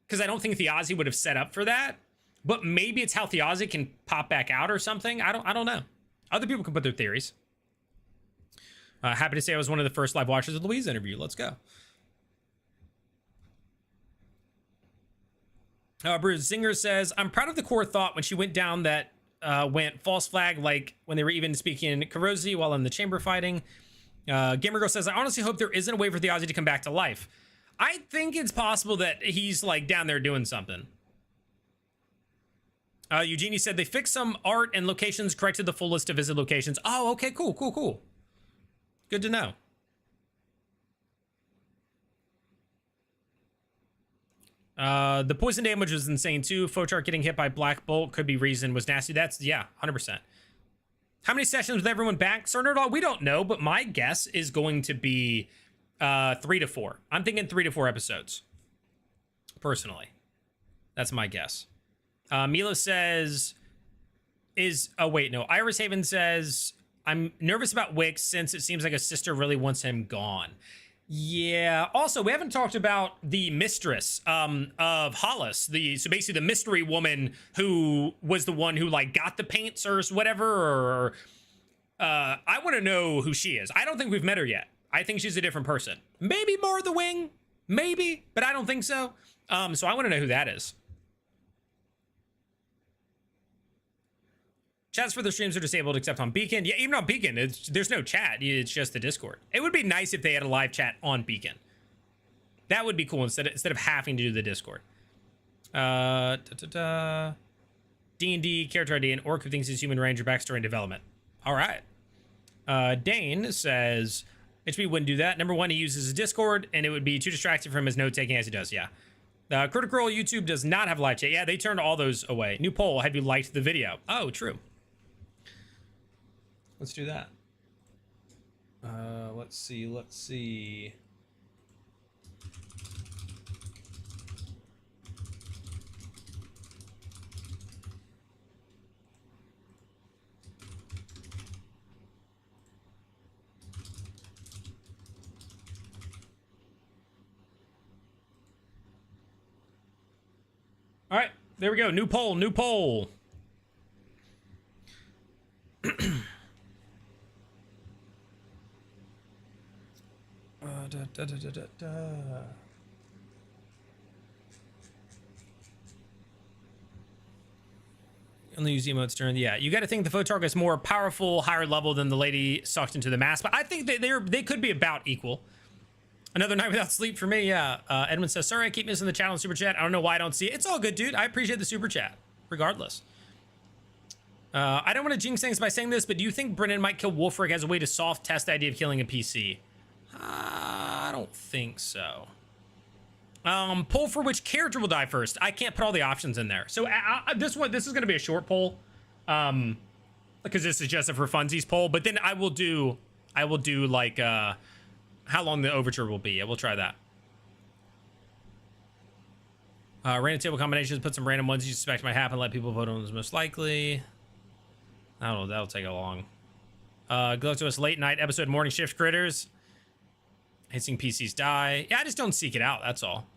because I don't think Theozy would have set up for that, but maybe it's how Theozy can pop back out or something. I don't know. Other people can put their theories. Happy to say I was one of the first live watchers of the Louise interview. Let's go. Bruce Zinger says, I'm proud of the core thought when she went down that went false flag, like when they were even speaking Karozi while in the chamber fighting. Gamer Girl says, I honestly hope there isn't a way for Theozy to come back to life. I think it's possible that he's like down there doing something. Eugenie said they fixed some art and locations, corrected the full list of visit locations. Oh, okay, cool. Good to know. The poison damage was insane too. Photchart getting hit by Black Bolt could be reason was nasty. That's, yeah, 100%. How many sessions with everyone back? Sir Nerdall, we don't know, but my guess is going to be 3 to 4. I'm thinking 3 to 4 episodes. Personally. That's my guess. Mila says, oh wait, no. Iris Haven says, I'm nervous about Wix since it seems like a sister really wants him gone. Yeah. Also, we haven't talked about the mistress of Hollis, so basically the mystery woman who was the one who like got the paints or whatever. Or I want to know who she is. I don't think we've met her yet. I think she's a different person. Maybe more of the wing, maybe, but I don't think so. So I want to know who that is. Chats for the streams are disabled except on Beacon. Yeah, even on Beacon, there's no chat. It's just the Discord. It would be nice if they had a live chat on Beacon. That would be cool instead of having to do the Discord. D&D, character ID, and Orc who thinks he's human ranger backstory and development. All right. Dane says, HB wouldn't do that. Number one, he uses his Discord, and it would be too distracting from his note-taking as he does, yeah. Critical Role YouTube does not have live chat. Yeah, they turned all those away. New poll, have you liked the video? Oh, true. Let's do that. Let's see. All right, there we go. New poll. Only use emotes during, yeah. You got to think the Photog is more powerful, higher level than the lady sucked into the mask, but I think they could be about equal. Another night without sleep for me, yeah. Edmund says, sorry, I keep missing the channel and super chat. I don't know why I don't see it. It's all good, dude. I appreciate the super chat, regardless. I don't want to jinx things by saying this, but do you think Brennan might kill Wolfric as a way to soft test the idea of killing a PC? I don't think so. Poll for which character will die first. I can't put all the options in there. So this is going to be a short poll, because this is just a for funsies poll. But then I will do like how long the overture will be. Yeah, we'll try that. Random table combinations. Put some random ones you suspect might happen. Let people vote on those most likely. I don't know. That'll take a long. Good luck to us late night episode morning shift critters. Hitting PCs die. Yeah, I just don't seek it out. That's all.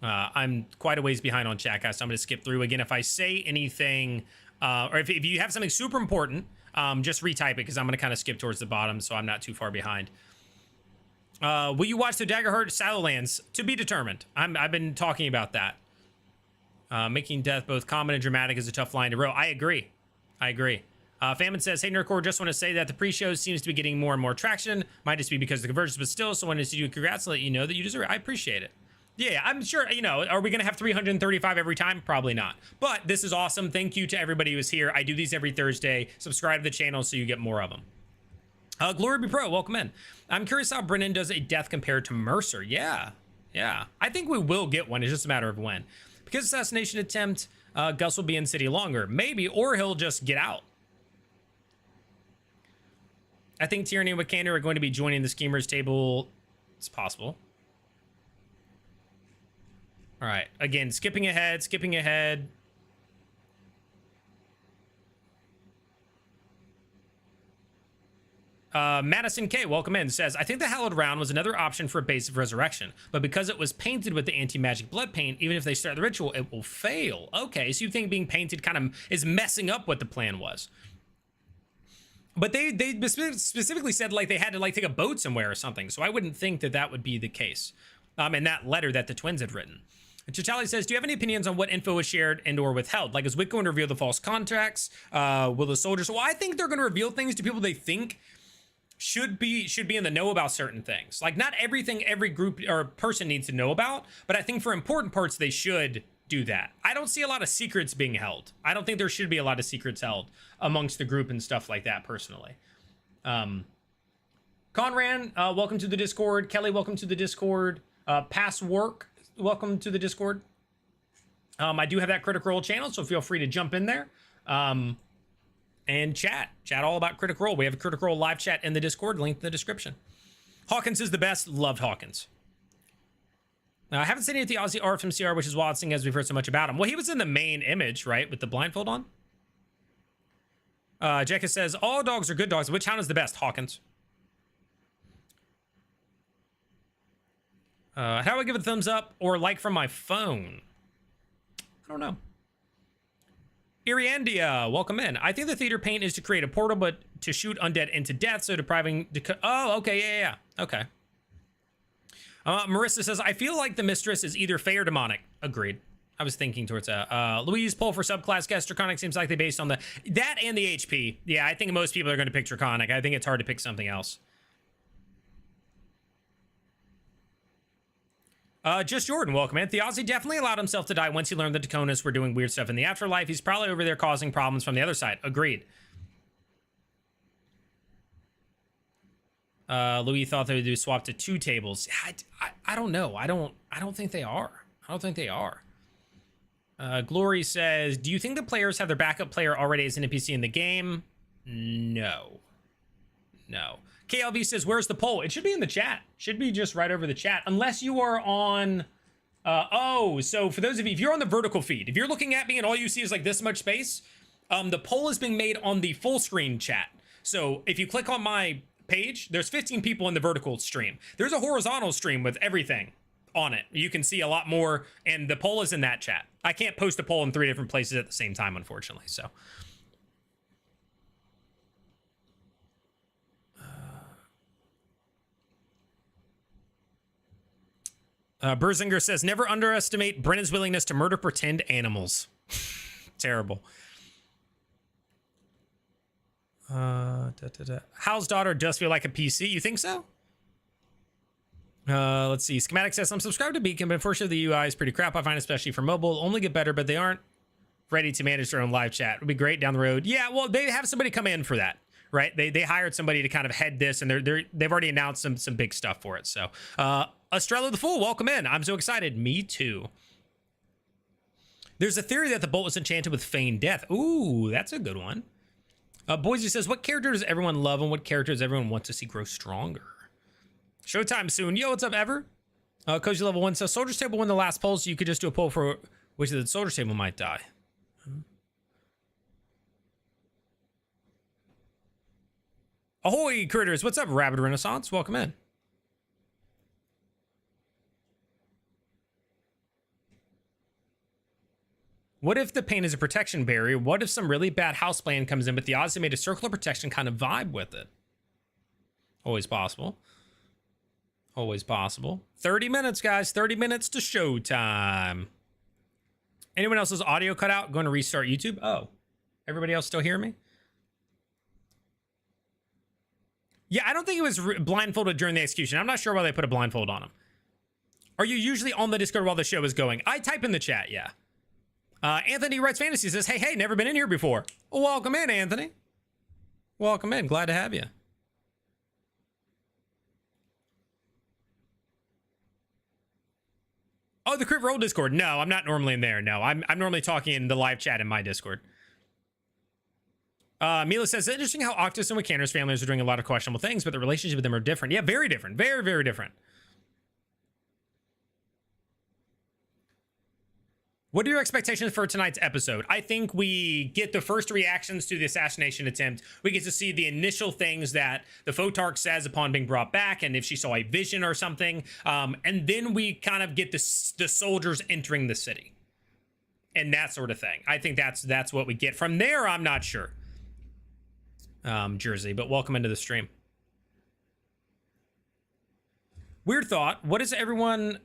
I'm quite a ways behind on chat, guys. So I'm going to skip through again. If I say anything, or if you have something super important, Just retype it because I'm going to kind of skip towards the bottom so I'm not too far behind. Will you watch the Daggerheart Shadowlands? To be determined. I've been talking about that. Making death both common and dramatic is a tough line to row. I agree. Famine says, hey, NERDCORE, just want to say that the pre-show seems to be getting more and more traction. Might just be because of the Convergence, but still, so wanted to do congrats and let you know that you deserve it. I appreciate it. Yeah, I'm sure, you know, are we going to have 335 every time? Probably not. But this is awesome. Thank you to everybody who's here. I do these every Thursday. Subscribe to the channel so you get more of them. Glory be Pro, welcome in. I'm curious how Brennan does a death compared to Mercer. Yeah. I think we will get one. It's just a matter of when. Because assassination attempt, Gus will be in city longer. Maybe, or he'll just get out. I think Tyranny and Wakander are going to be joining the Schemers table. It's possible. All right. Again, skipping ahead. Madison K, welcome in, says, I think the Hallowed Round was another option for a base of resurrection, but because it was painted with the anti-magic blood paint, even if they start the ritual, it will fail. Okay, so you think being painted kind of is messing up what the plan was. But they specifically said like they had to like take a boat somewhere or something, so I wouldn't think that that would be the case. In that letter that the twins had written. Chachali says, do you have any opinions on what info is shared and or withheld? Like, is Wick going to reveal the false contracts? Will the soldiers? Well, I think they're going to reveal things to people they think should be in the know about certain things. Like, not everything every group or person needs to know about, but I think for important parts they should do that. I don't see a lot of secrets being held. I don't think there should be a lot of secrets held amongst the group and stuff like that personally. Conran, welcome to the Discord. Kelly, welcome to the Discord. Past Work, welcome to the Discord. I do have that Critical Role channel, so feel free to jump in there and chat all about Critical Role. We have a Critical Role live chat in the Discord, link in the description. Hawkins is the best. Loved Hawkins. I haven't seen any of the Aussie art from CR, which is wild, seeing as we've heard so much about him. Well, he was in the main image, right, with the blindfold on. Jekka says, all dogs are good dogs. Which hound is the best? Hawkins. How do I give a thumbs up or like from my phone? I don't know. Iriandia, welcome in. I think the theater paint is to create a portal, but to shoot undead into death, so depriving... Oh, okay, yeah. Okay. Marissa says, I feel like the mistress is either Fey or demonic. Agreed. I was thinking towards that. Louise, poll for subclass guest. Draconic seems like they based on that and the HP. Yeah, I think most people are going to pick Draconic. I think it's hard to pick something else. Just Jordan, welcome in. Theozy definitely allowed himself to die once he learned the Dakonas were doing weird stuff in the afterlife. He's probably over there causing problems from the other side. Agreed. Louis thought they would do swap to 2 tables. I don't know. I don't think they are. I don't think they are. Glory says, do you think the players have their backup player already as an NPC in the game? No. KLV says, where's the poll? It should be in the chat. Should be just right over the chat. Unless you are on... so for those of you, if you're on the vertical feed, if you're looking at me and all you see is like this much space, the poll is being made on the full screen chat. So if you click on my page, there's 15 people in the vertical stream. There's a horizontal stream with everything on it. You can see a lot more, and the poll is in that chat. I can't post a poll in 3 different places at the same time, unfortunately, so... Berzinger says, never underestimate Brennan's willingness to murder pretend animals. Terrible. Hal's daughter does feel like a PC. You think so? Let's see. Schematic says, I'm subscribed to Beacon, but unfortunately the UI is pretty crap. I find, especially for mobile, only get better, but they aren't ready to manage their own live chat. It would be great down the road. Yeah, well, they have somebody come in for that, right? They hired somebody to kind of head this, and they've already announced some big stuff for it. So, Estrella the Fool, welcome in. I'm so excited. Me too. There's a theory that the bolt was enchanted with feigned death. Ooh, that's a good one. Boise says, what character does everyone love and what character does everyone want to see grow stronger? Showtime soon. Yo, what's up, Ever? Cozy Level 1 says, Soldier's Table won the last poll, so you could just do a poll for which of the Soldier's Table might die. Ahoy, critters. What's up, Rabbit Renaissance? Welcome in. What if the paint is a protection barrier? What if some really bad house plan comes in, but the odds they made a circular protection kind of vibe with it? Always possible. Always possible. 30 minutes, guys. 30 minutes to showtime. Anyone else's audio cut out? Going to restart YouTube? Oh, everybody else still hear me? Yeah, I don't think he was blindfolded during the execution. I'm not sure why they put a blindfold on him. Are you usually on the Discord while the show is going? I type in the chat, yeah. Anthony Writes Fantasy says, hey, never been in here before. Well, welcome in, Anthony. Welcome in. Glad to have you. Oh, the Crit Roll Discord. No, I'm not normally in there. No, I'm normally talking in the live chat in my Discord. Mila says, it's interesting how Octus and Wicander's families are doing a lot of questionable things, but the relationship with them are different. Yeah, very different. Very, very different. What are your expectations for tonight's episode? I think we get the first reactions to the assassination attempt. We get to see the initial things that the Photarch says upon being brought back, and if she saw a vision or something. And then we kind of get the soldiers entering the city. And that sort of thing. I think that's what we get. From there, I'm not sure. Jersey, but welcome into the stream. Weird thought. What does everyone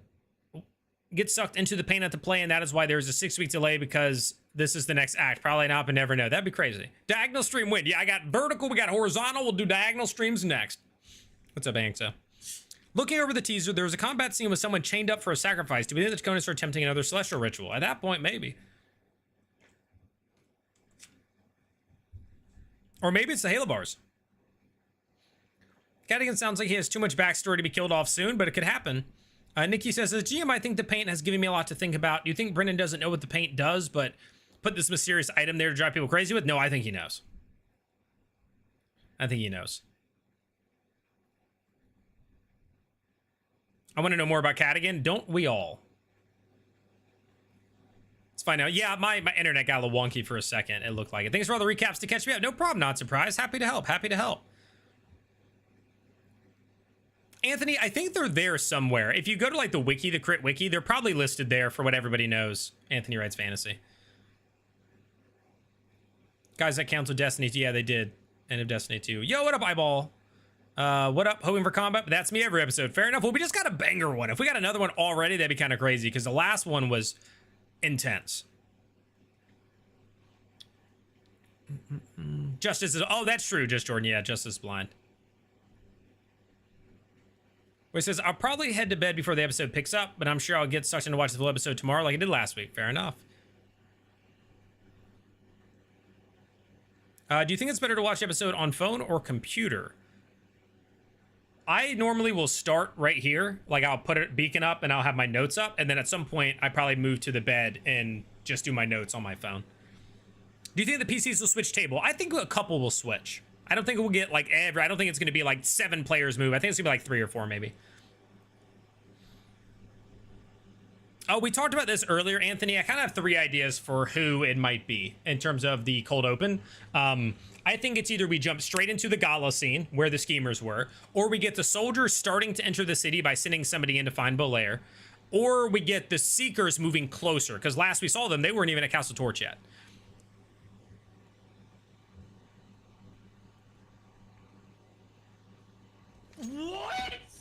get sucked into the paint at the play, and that is why there's a 6-week delay, because this is the next act? Probably not, but never know. That'd be crazy. Diagonal stream win. Yeah, I got vertical, we got horizontal. We'll do diagonal streams next. What's up, Angsa? Looking over the teaser, there was a combat scene with someone chained up for a sacrifice. Do we think the Taconists are attempting another celestial ritual? At that point, maybe. Or maybe it's the Halo bars. Cadigan sounds like he has too much backstory to be killed off soon, but it could happen. Nikki says, as GM, I think the paint has given me a lot to think about. Do you think Brennan doesn't know what the paint does, but put this mysterious item there to drive people crazy with? No, I think he knows. I think he knows. I want to know more about Cadigan. Don't we all? Let's find out. Yeah, my internet got a little wonky for a second. It looked like it. Thanks for all the recaps to catch me up. No problem. Not surprised. Happy to help. Happy to help. Anthony, I think they're there somewhere. If you go to like the wiki, the Crit wiki, they're probably listed there for what everybody knows. Anthony Writes Fantasy. Guys that canceled Destiny 2. Yeah, they did. End of Destiny 2. Yo, what up, Eyeball? What up? Hoping for combat? But that's me every episode. Fair enough. Well, we just got a banger one. If we got another one already, that'd be kind of crazy, because the last one was intense. Justice is... Oh, that's true, Just Jordan. Yeah, Justice is blind. Where it says, I'll probably head to bed before the episode picks up, but I'm sure I'll get sucked in to watch the full episode tomorrow like I did last week. Fair enough. Do you think it's better to watch the episode on phone or computer? I normally will start right here. Like, I'll put a beacon up and I'll have my notes up. And then at some point, I probably move to the bed and just do my notes on my phone. Do you think the PCs will switch table? I think a couple will switch. I don't think we'll get like every... I don't think it's going to be like 7 players move. I think it's going to be like 3 or 4 maybe. Oh, we talked about this earlier, Anthony. I kind of have 3 ideas for who it might be in terms of the cold open. I think it's either we jump straight into the gala scene where the schemers were, or we get the soldiers starting to enter the city by sending somebody in to find Belair, or we get the Seekers moving closer, because last we saw them, they weren't even at Castle Torch yet.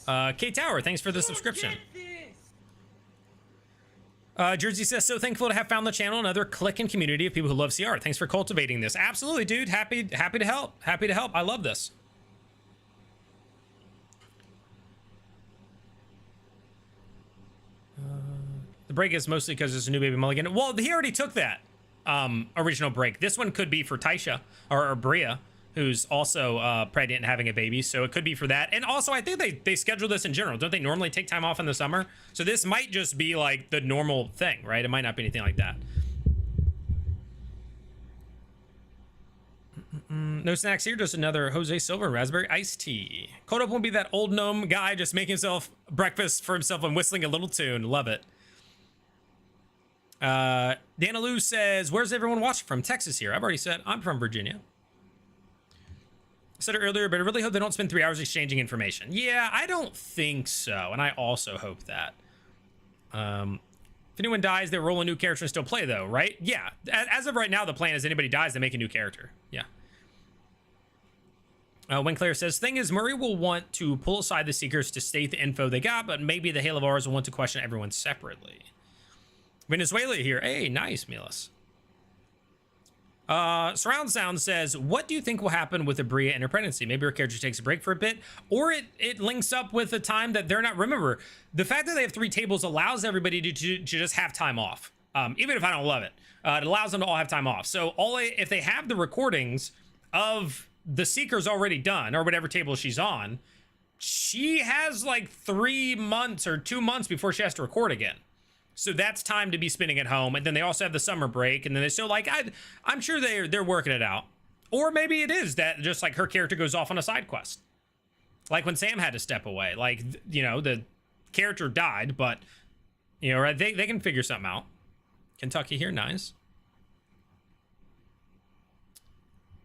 What? K Tower, thanks for the subscription. Jersey says, so thankful to have found the channel, another clicking community of people who love CR. Thanks for cultivating this. Absolutely, dude. Happy to help. Happy to help. I love this. The break is mostly because there's a new baby mulligan. Well, he already took that original break. This one could be for Taisha or Bria, who's also pregnant and having a baby, so it could be for that. And also, I think they schedule this in general. Don't they normally take time off in the summer? So this might just be like the normal thing, right? It might not be anything like that. No snacks here, just another Jose Silver raspberry iced tea. Cold up won't be that old gnome guy just making himself breakfast for himself and whistling a little tune. Love it. Dana Lou says, where's everyone watching from? Texas here. I've already said I'm from Virginia. I said it earlier, but I really hope they don't spend 3 hours exchanging information. Yeah, I don't think so, and I also hope that. If anyone dies, they roll a new character and still play, though, right? Yeah. As of right now, the plan is anybody dies, they make a new character. Yeah. When Claire says, thing is, Murray will want to pull aside the Seekers to state the info they got, but maybe the Halavars will want to question everyone separately. Venezuela here. Hey, nice, Milas. Surround Sound says, what do you think will happen with Abria and her pregnancy? Maybe her character takes a break for a bit, or it links up with the time that they're not. Remember, the fact that they have 3 tables allows everybody to just have time off. Even if I don't love it, it allows them to all have time off. So if they have the recordings of the Seeker's already done, or whatever table she's on, she has like 3 months or 2 months before she has to record again. So that's time to be spending at home. And then they also have the summer break. And then they still like, I'm sure they're working it out. Or maybe it is that just like her character goes off on a side quest. Like when Sam had to step away, like, you know, the character died, but you know, right? They can figure something out. Kentucky here. Nice.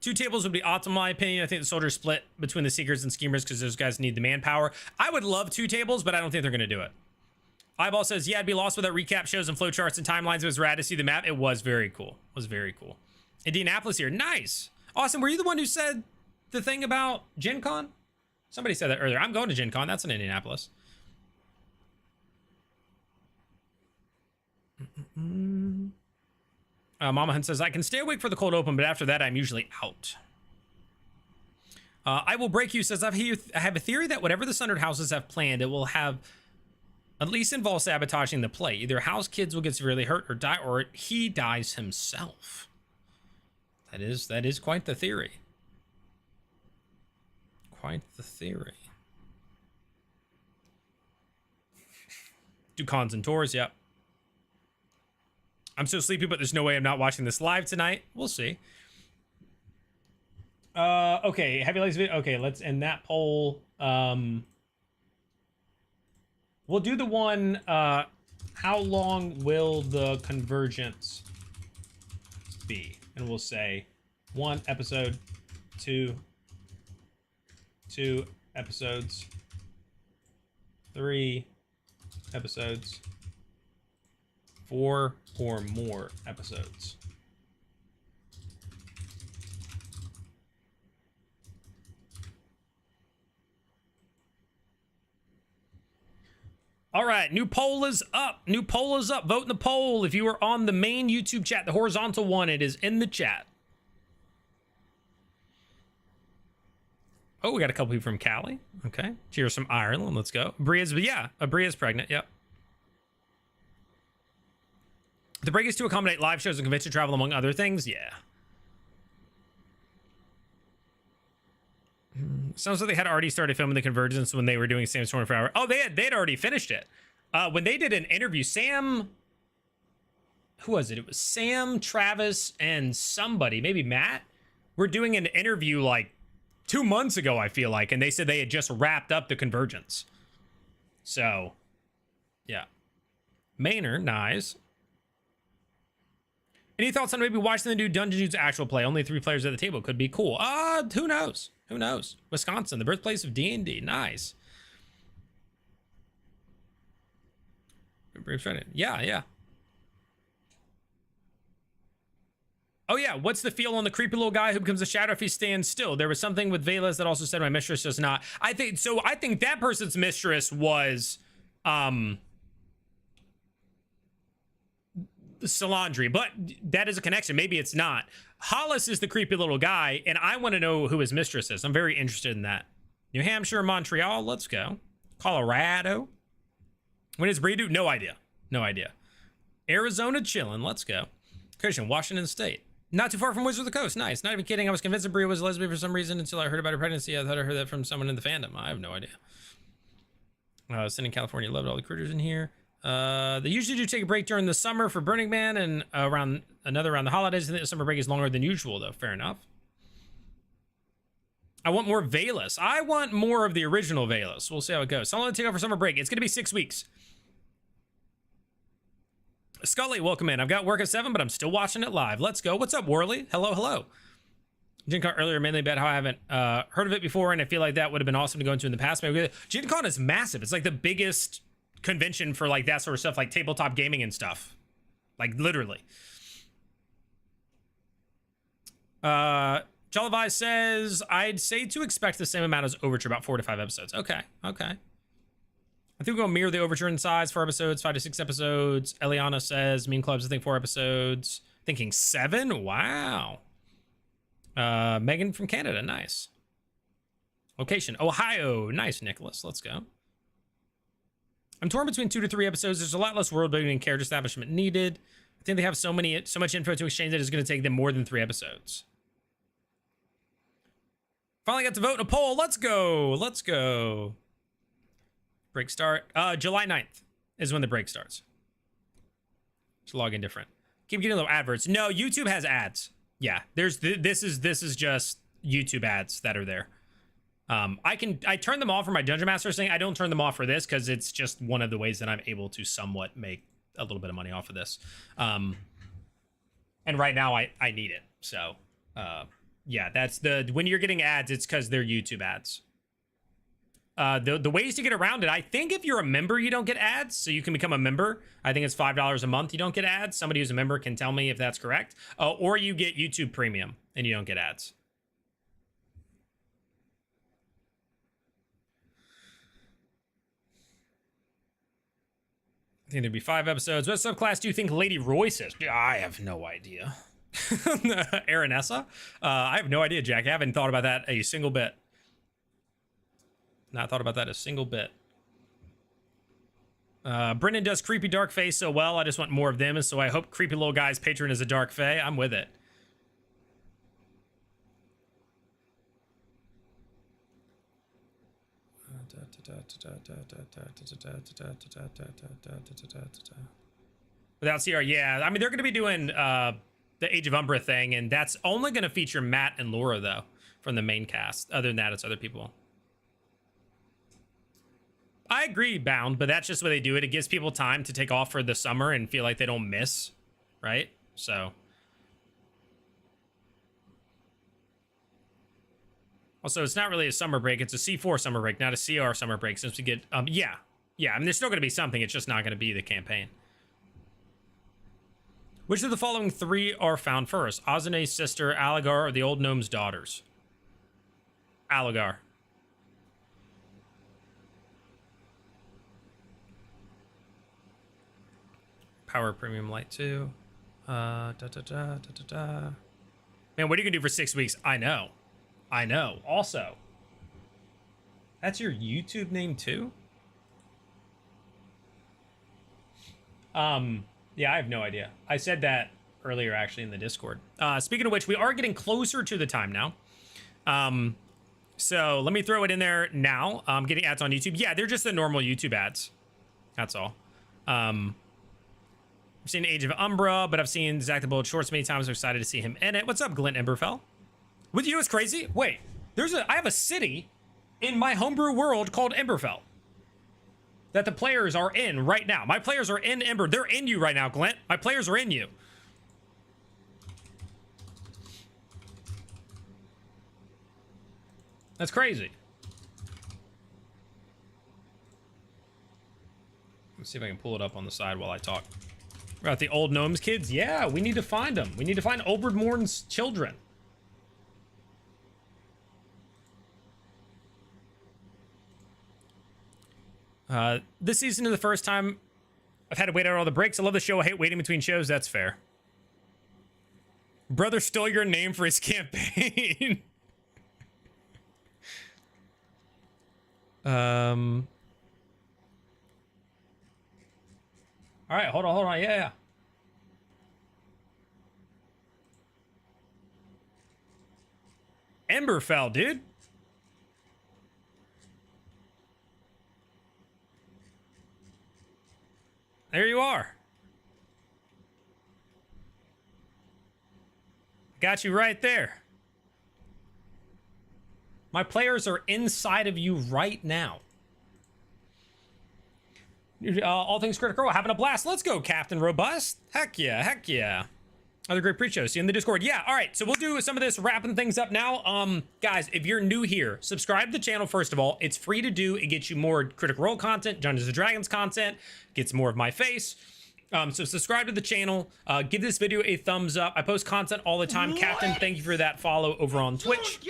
2 tables would be optimal, in my opinion. I think the soldiers split between the Seekers and Schemers because those guys need the manpower. I would love 2 tables, but I don't think they're going to do it. Eyeball says, yeah, I'd be lost without recap shows and flowcharts and timelines. It was rad to see the map. It was very cool. It was very cool. Indianapolis here. Nice. Austin, were you the one who said the thing about Gen Con? Somebody said that earlier. I'm going to Gen Con. That's in Indianapolis. Mama Hunt says, I can stay awake for the cold open, but after that, I'm usually out. I Will Break You says, I have a theory that whatever the Sundered Houses have planned, it will have at least involve sabotaging the play. Either House kids will get severely hurt or die, or he dies himself. That is quite the theory. Quite the theory. Do cons and tours, yep. I'm so sleepy, but there's no way I'm not watching this live tonight. We'll see. Okay, Heavy Legs video. Okay, let's end that poll. We'll do the one, how long will the Convergence be? And we'll say 1 episode, 2 episodes, 3 episodes, 4 or more episodes. All right, new poll is up. New poll is up. Vote in the poll. If you are on the main YouTube chat, the horizontal one, it is in the chat. Oh, we got a couple people from Cali. Okay. Cheers from Ireland. Let's go. Bria's pregnant. Yep. The break is to accommodate live shows and convention travel, among other things. Yeah. Sounds like they had already started filming the Convergence when they were doing Sam's 24 Hour. Oh, they had already finished it. When they did an interview, Sam, who was it? It was Sam, Travis, and somebody, maybe Matt, were doing an interview like 2 months ago, I feel like, and they said they had just wrapped up the Convergence. So, yeah. Maynard, nice. Any thoughts on maybe watching the new Dungeon Dudes actual play? Only 3 players at the table could be cool. Who knows? Who knows? Wisconsin, the birthplace of D&D. Nice. Yeah, yeah. Oh, yeah. What's the feel on the creepy little guy who becomes a shadow if he stands still? There was something with Velas that also said my mistress does not. I think that person's mistress was Salandri, but that is a connection. Maybe it's not. Hollis is the creepy little guy, and I want to know who his mistress is. I'm very interested in that. New Hampshire, Montreal, let's go. Colorado. When is Bree due? No idea. No idea. Arizona chilling, let's go. Christian, Washington State. Not too far from Wizard of the Coast, nice. Not even kidding, I was convinced that Brie was a lesbian for some reason until I heard about her pregnancy. I thought I heard that from someone in the fandom. I have no idea. Sitting in California, loved all the critters in here. They usually do take a break during the summer for Burning Man and around the holidays. I think the summer break is longer than usual, though. Fair enough. I want more Velas. I want more of the original Velas. We'll see how it goes. So I'm going to take off for summer break. It's going to be 6 weeks. Scully, welcome in. I've got work at 7, but I'm still watching it live. Let's go. What's up, Worley? Hello, hello. Gen Con earlier mainly about how I haven't heard of it before, and I feel like that would have been awesome to go into in the past. Gen Con is massive. It's like the biggest convention for like that sort of stuff, like tabletop gaming and stuff. Like literally. Jollivi says, I'd say to expect the same amount as Overture, about 4 to 5 episodes. Okay, okay. I think we'll mirror the Overture in size, 4 episodes, 5 to 6 episodes. Eliana says, Meme Clubs, I think 4 episodes. Thinking 7? Wow. Megan from Canada, nice. Location, Ohio. Nice, Nicholas. Let's go. I'm torn between 2 to 3 episodes. There's a lot less world building and character establishment needed. I think they have so much info to exchange that it's going to take them more than 3 episodes. Finally got to vote in a poll. Let's go. Let's go. Break start. July 9th is when the break starts. Just log in different. Keep getting little adverts. No, YouTube has ads. Yeah, this is just YouTube ads that are there. I turn them off for my Dungeon Master thing. I don't turn them off for this because it's just one of the ways that I'm able to somewhat make a little bit of money off of this. And right now I need it. So yeah, that's when you're getting ads, it's because they're YouTube ads. The ways to get around it, I think if you're a member, you don't get ads, so you can become a member. I think it's $5 a month. You don't get ads. Somebody who's a member can tell me if that's correct. Or you get YouTube Premium and you don't get ads. I think there'd be 5 episodes. What subclass do you think Lady Royce is? I have no idea. Aranessa? I have no idea, Jack. I haven't thought about that a single bit. Not thought about that a single bit. Brennan does creepy dark fae so well. I just want more of them, and so I hope creepy little guy's patron is a dark fae. I'm with it. Without CR, yeah. I mean, they're going to be doing the Age of Umbra thing, and that's only going to feature Matt and Laura, though, from the main cast. Other than that, it's other people. I agree, Bound, but that's just the way they do it. It gives people time to take off for the summer and feel like they don't miss, right? So. Also, it's not really a summer break. It's a C4 summer break, not a CR summer break, since we get, yeah. I mean, there's still going to be something. It's just not going to be the campaign. Which of the following 3 are found first? Azane's sister, Aligar, or the old gnome's daughters? Aligar. Power Premium Light 2. Man, what are you gonna do for 6 weeks? I know. Also, that's your YouTube name too? Yeah, I have no idea. I said that earlier actually in the Discord. Speaking of which, we are getting closer to the time now. So let me throw it in there now. Getting ads on YouTube. Yeah, they're just the normal YouTube ads. That's all. I've seen Age of Umbra, but I've seen Zach the Bullet Shorts many times. I'm excited to see him in it. What's up, Glint Emberfell? What you know what's crazy? Wait, I have a city in my homebrew world called Emberfell that the players are in right now. My players are in Ember. They're in you right now, Glint. My players are in you. That's crazy. Let's see if I can pull it up on the side while I talk. About the old gnomes kids? Yeah, we need to find them. We need to find Oberd Morn's children. This season is the first time I've had to wait out all the breaks. I love the show. I hate waiting between shows. That's fair. Brother stole your name for his campaign. All right, hold on. Yeah. Emberfell, dude. There you are. Got you right there. My players are inside of you right now. All things critical, having a blast. Let's go, Captain Robust. Heck yeah. Other great pre-shows. See you in the Discord. Yeah, all right. So we'll do some of this wrapping things up now. Guys, if you're new here, subscribe to the channel first of all. It's free to do. It gets you more Critical Role content, Dungeons and Dragons content, gets more of my face. So subscribe to the channel. Give this video a thumbs up. I post content all the time. What? Captain, thank you for that follow over on Twitch.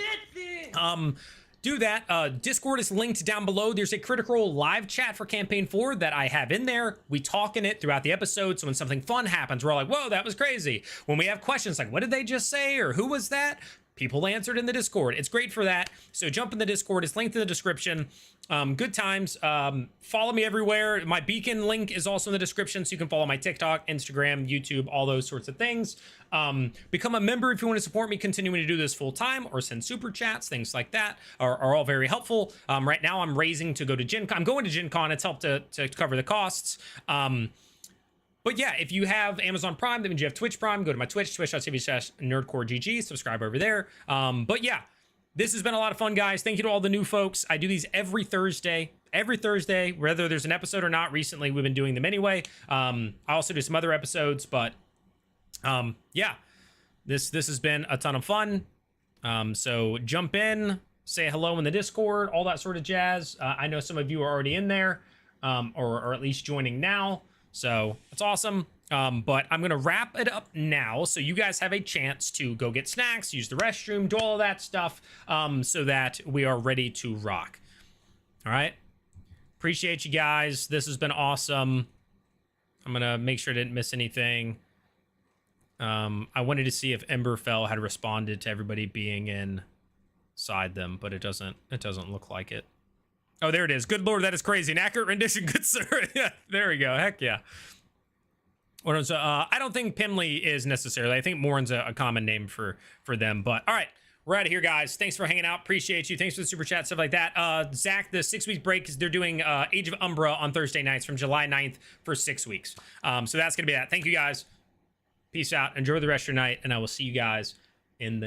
Do that. Discord is linked down below. There's a Critical Role live chat for Campaign 4 that I have in there. We talk in it throughout the episode. So when something fun happens, we're all like, whoa, that was crazy. When we have questions like, what did they just say? Or who was that? People answered in the Discord. It's great for that. So jump in the Discord. It's linked in the description. Good times. Follow me everywhere. My beacon link is also in the description, so you can follow my TikTok, Instagram, YouTube, all those sorts of things. Become a member if you want to support me continuing to do this full time, or send super chats. Things like that are all very helpful. Right now I'm raising to go to Gen Con. I'm going to Gen Con. It's helped to cover the costs. But yeah, if you have Amazon Prime, that means you have Twitch Prime. Go to my Twitch, twitch.tv/NERDCOREGG. Subscribe over there. But yeah, this has been a lot of fun, guys. Thank you to all the new folks. I do these every Thursday. Every Thursday, whether there's an episode or not. Recently, we've been doing them anyway. I also do some other episodes, but yeah, this has been a ton of fun. So jump in, say hello in the Discord, all that sort of jazz. I know some of you are already in there, or at least joining now. So it's awesome. But I'm going to wrap it up now so you guys have a chance to go get snacks, use the restroom, do all of that stuff, so that we are ready to rock. All right. Appreciate you guys. This has been awesome. I'm going to make sure I didn't miss anything. I wanted to see if Emberfell had responded to everybody being inside them, but it doesn't look like it. Oh, there it is. Good Lord, that is crazy. An accurate rendition, good sir. Yeah, there we go. Heck yeah. I don't think Pimley is necessarily. I think Morin's a common name for them. But all right, we're out of here, guys. Thanks for hanging out. Appreciate you. Thanks for the super chat, stuff like that. Zach, the 6-week break, they're doing Age of Umbra on Thursday nights from July 9th for 6 weeks. So that's going to be that. Thank you, guys. Peace out. Enjoy the rest of your night, and I will see you guys in the